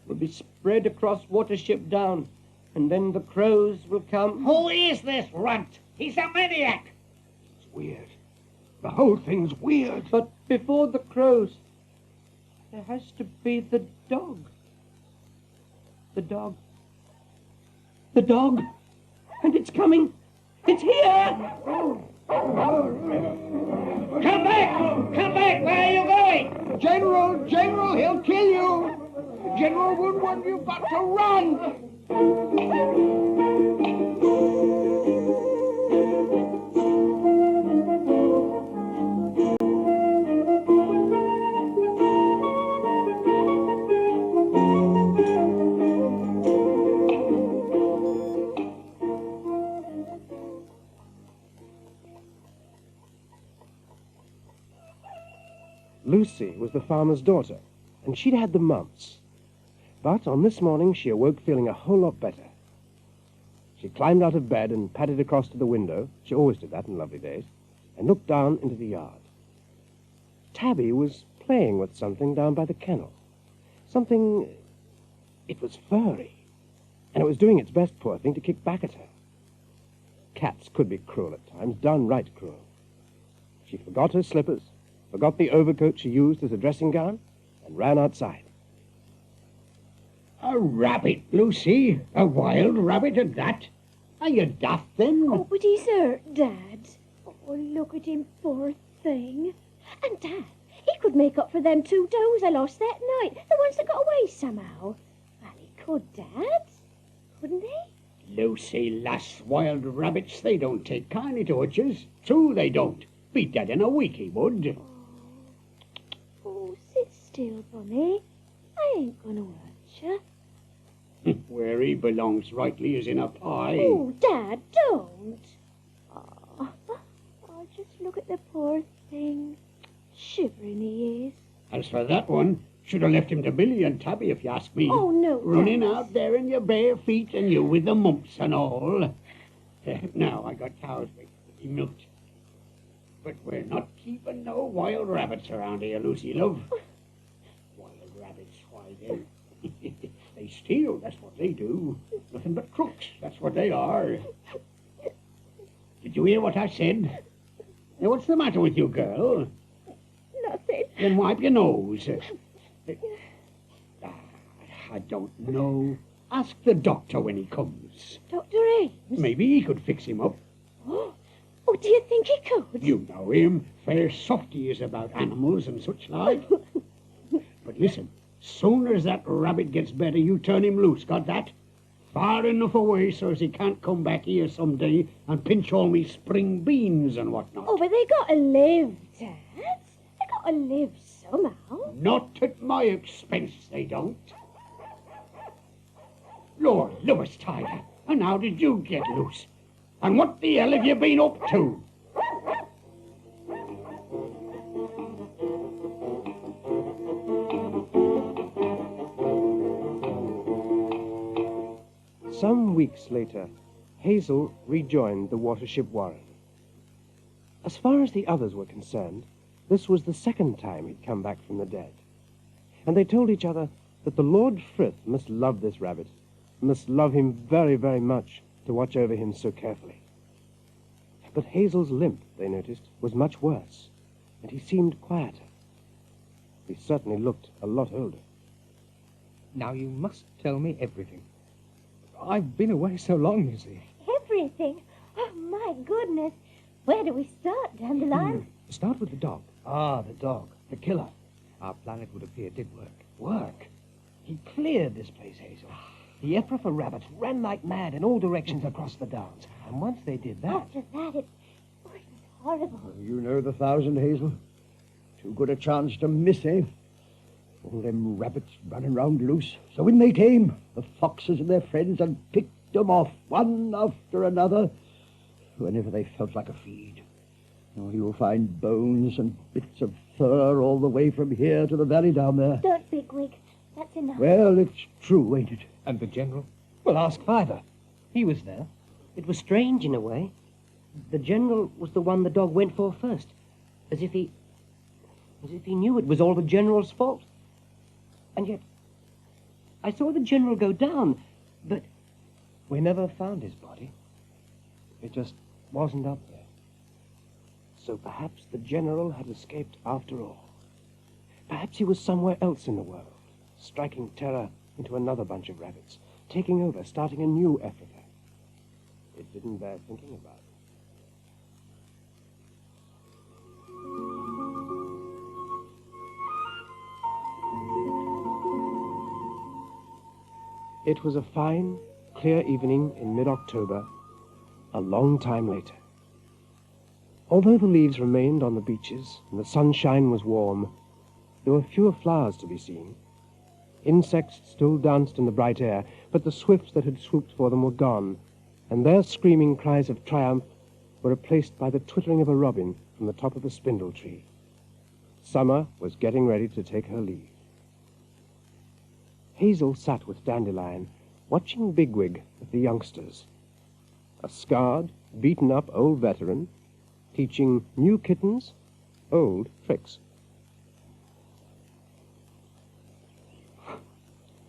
will be spread across Watership Down, and then the crows will come. Who is this runt? He's a maniac. It's weird. The whole thing's weird. But before the crows, there has to be the dog. The dog. The dog. And it's coming. It's here. Come back! Come back! Where are you going? General, he'll kill you! General Woundwort, you've got to run! Lucy was the farmer's daughter, and she'd had the mumps. But on this morning she awoke feeling a whole lot better. She climbed out of bed and padded across to the window, she always did that in lovely days, and looked down into the yard. Tabby was playing with something down by the kennel. Something... it was furry, and it was doing its best, poor thing, to kick back at her. Cats could be cruel at times, downright cruel. She forgot her slippers, forgot the overcoat she used as a dressing gown, and ran outside. A rabbit, Lucy? A wild rabbit at that? Are you daft, then? Oh, but he's hurt, Dad. Oh, look at him, poor thing. And, Dad, he could make up for them 2 does I lost that night, the ones that got away somehow. Well, he could, Dad. Couldn't he? Lucy, lass, wild rabbits, they don't take kindly to hutches. True, they don't. Be dead in a week, he would. Oh, sit still, Bunny. I ain't gonna hurt you. Where he belongs rightly is in a pie. Oh, Dad, don't. Oh, just look at the poor thing. Shivering he is. As for that one, should have left him to Billy and Tabby, if you ask me. Oh, no, Running Dad. out there in your bare feet, and you with the mumps and all. Now I got cows to be milked. But we're not keeping no wild rabbits around here, Lucy, love. Wild rabbits, why, they steal, that's what they do. Nothing but crooks, that's what they are. Did you hear what I said? Now, what's the matter with you, girl? Nothing. Then wipe your nose. I don't know. Ask the doctor when he comes. Dr. Ames? Maybe he could fix him up. Oh, do you think he could? You know him. Fair soft he is about animals and such like. But listen, sooner as that rabbit gets better, you turn him loose, got that? Far enough away so as he can't come back here someday and pinch all me spring beans and whatnot. Oh, but they gotta live, Dad. They gotta live somehow. Not at my expense, they don't. Lord, Lewis Tiger, and how did you get loose? And what the hell have you been up to? Some weeks later, Hazel rejoined the Watership Warren. As far as the others were concerned, this was the second time he'd come back from the dead. And they told each other that the Lord Frith must love this rabbit, must love him very, very much to watch over him so carefully. But Hazel's limp, they noticed, was much worse, and he seemed quieter. He certainly looked a lot older. Now you must tell me everything. I've been away so long, you see. Everything? Oh, my goodness. Where do we start, Dandelion? Start with the dog. Ah, the dog. The killer. Our plan, it would appear, did work. Work? He cleared this place, Hazel. The Ephrafa rabbits ran like mad in all directions across the downs. And once they did that... After that, it was horrible. You know the 1,000, Hazel. Too good a chance to miss, eh? All them rabbits running round loose. So in they came, the foxes and their friends, and picked them off, one after another, whenever they felt like a feed. Oh, you'll find bones and bits of fur all the way from here to the valley down there. Don't, Bigwig. That's enough. Well, it's true, ain't it? And the General? Well, ask Father. He was there. It was strange in a way. The General was the one the dog went for first. As if he knew it was all the General's fault. And yet, I saw the General go down, but we never found his body. It just wasn't up there. So perhaps the General had escaped after all. Perhaps he was somewhere else in the world, striking terror into another bunch of rabbits, taking over, starting a new Ephrafa. It didn't bear thinking about. It was a fine, clear evening in mid-October, a long time later. Although the leaves remained on the beaches and the sunshine was warm, there were fewer flowers to be seen. Insects still danced in the bright air, but the swifts that had swooped for them were gone, and their screaming cries of triumph were replaced by the twittering of a robin from the top of a spindle tree. Summer was getting ready to take her leave. Hazel sat with Dandelion, watching Bigwig with the youngsters. A scarred, beaten-up old veteran, teaching new kittens old tricks.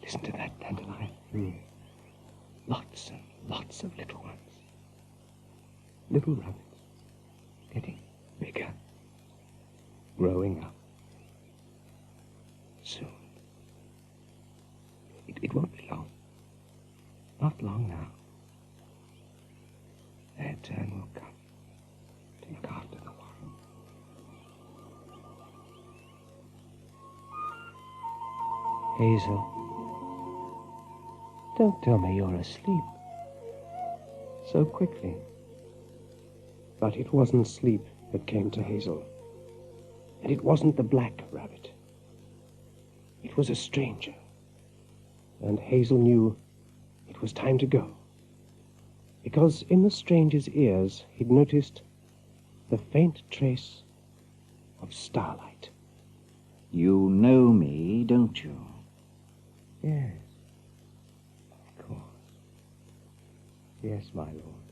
Listen to that, Dandelion. Lots and lots of little ones. Little rabbits. Getting bigger. Growing up. Soon. It won't be long. Not long now. Their turn will come to look after the warren. Hazel, don't tell me you're asleep so quickly. But it wasn't sleep that came to Hazel. And it wasn't the black rabbit. It was a stranger. And Hazel knew it was time to go. Because in the stranger's ears he'd noticed the faint trace of starlight. You know me, don't you? Yes, of course. Yes, my lord.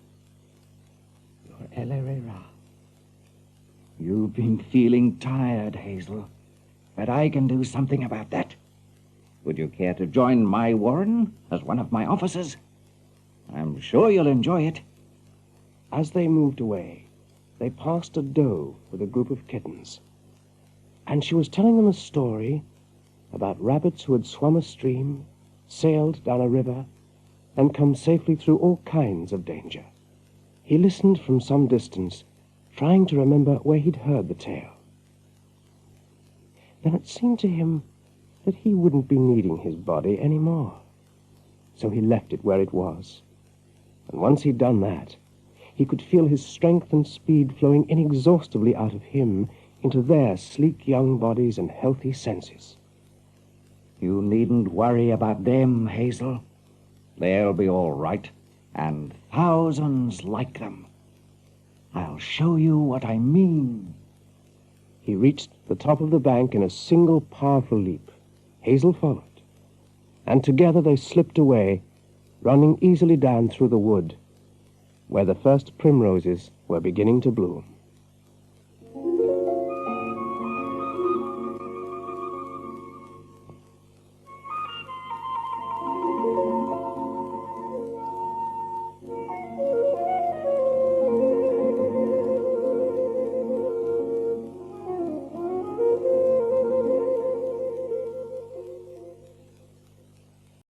You're Elerera. You've been feeling tired, Hazel, but I can do something about that. Would you care to join my warren as one of my officers? I'm sure you'll enjoy it. As they moved away, they passed a doe with a group of kittens. And she was telling them a story about rabbits who had swum a stream, sailed down a river, and come safely through all kinds of danger. He listened from some distance, trying to remember where he'd heard the tale. Then it seemed to him that he wouldn't be needing his body anymore. So he left it where it was. And once he'd done that, he could feel his strength and speed flowing inexhaustibly out of him into their sleek young bodies and healthy senses. You needn't worry about them, Hazel. They'll be all right, and thousands like them. I'll show you what I mean. He reached the top of the bank in a single powerful leap. Hazel followed, and together they slipped away, running easily down through the wood, where the first primroses were beginning to bloom.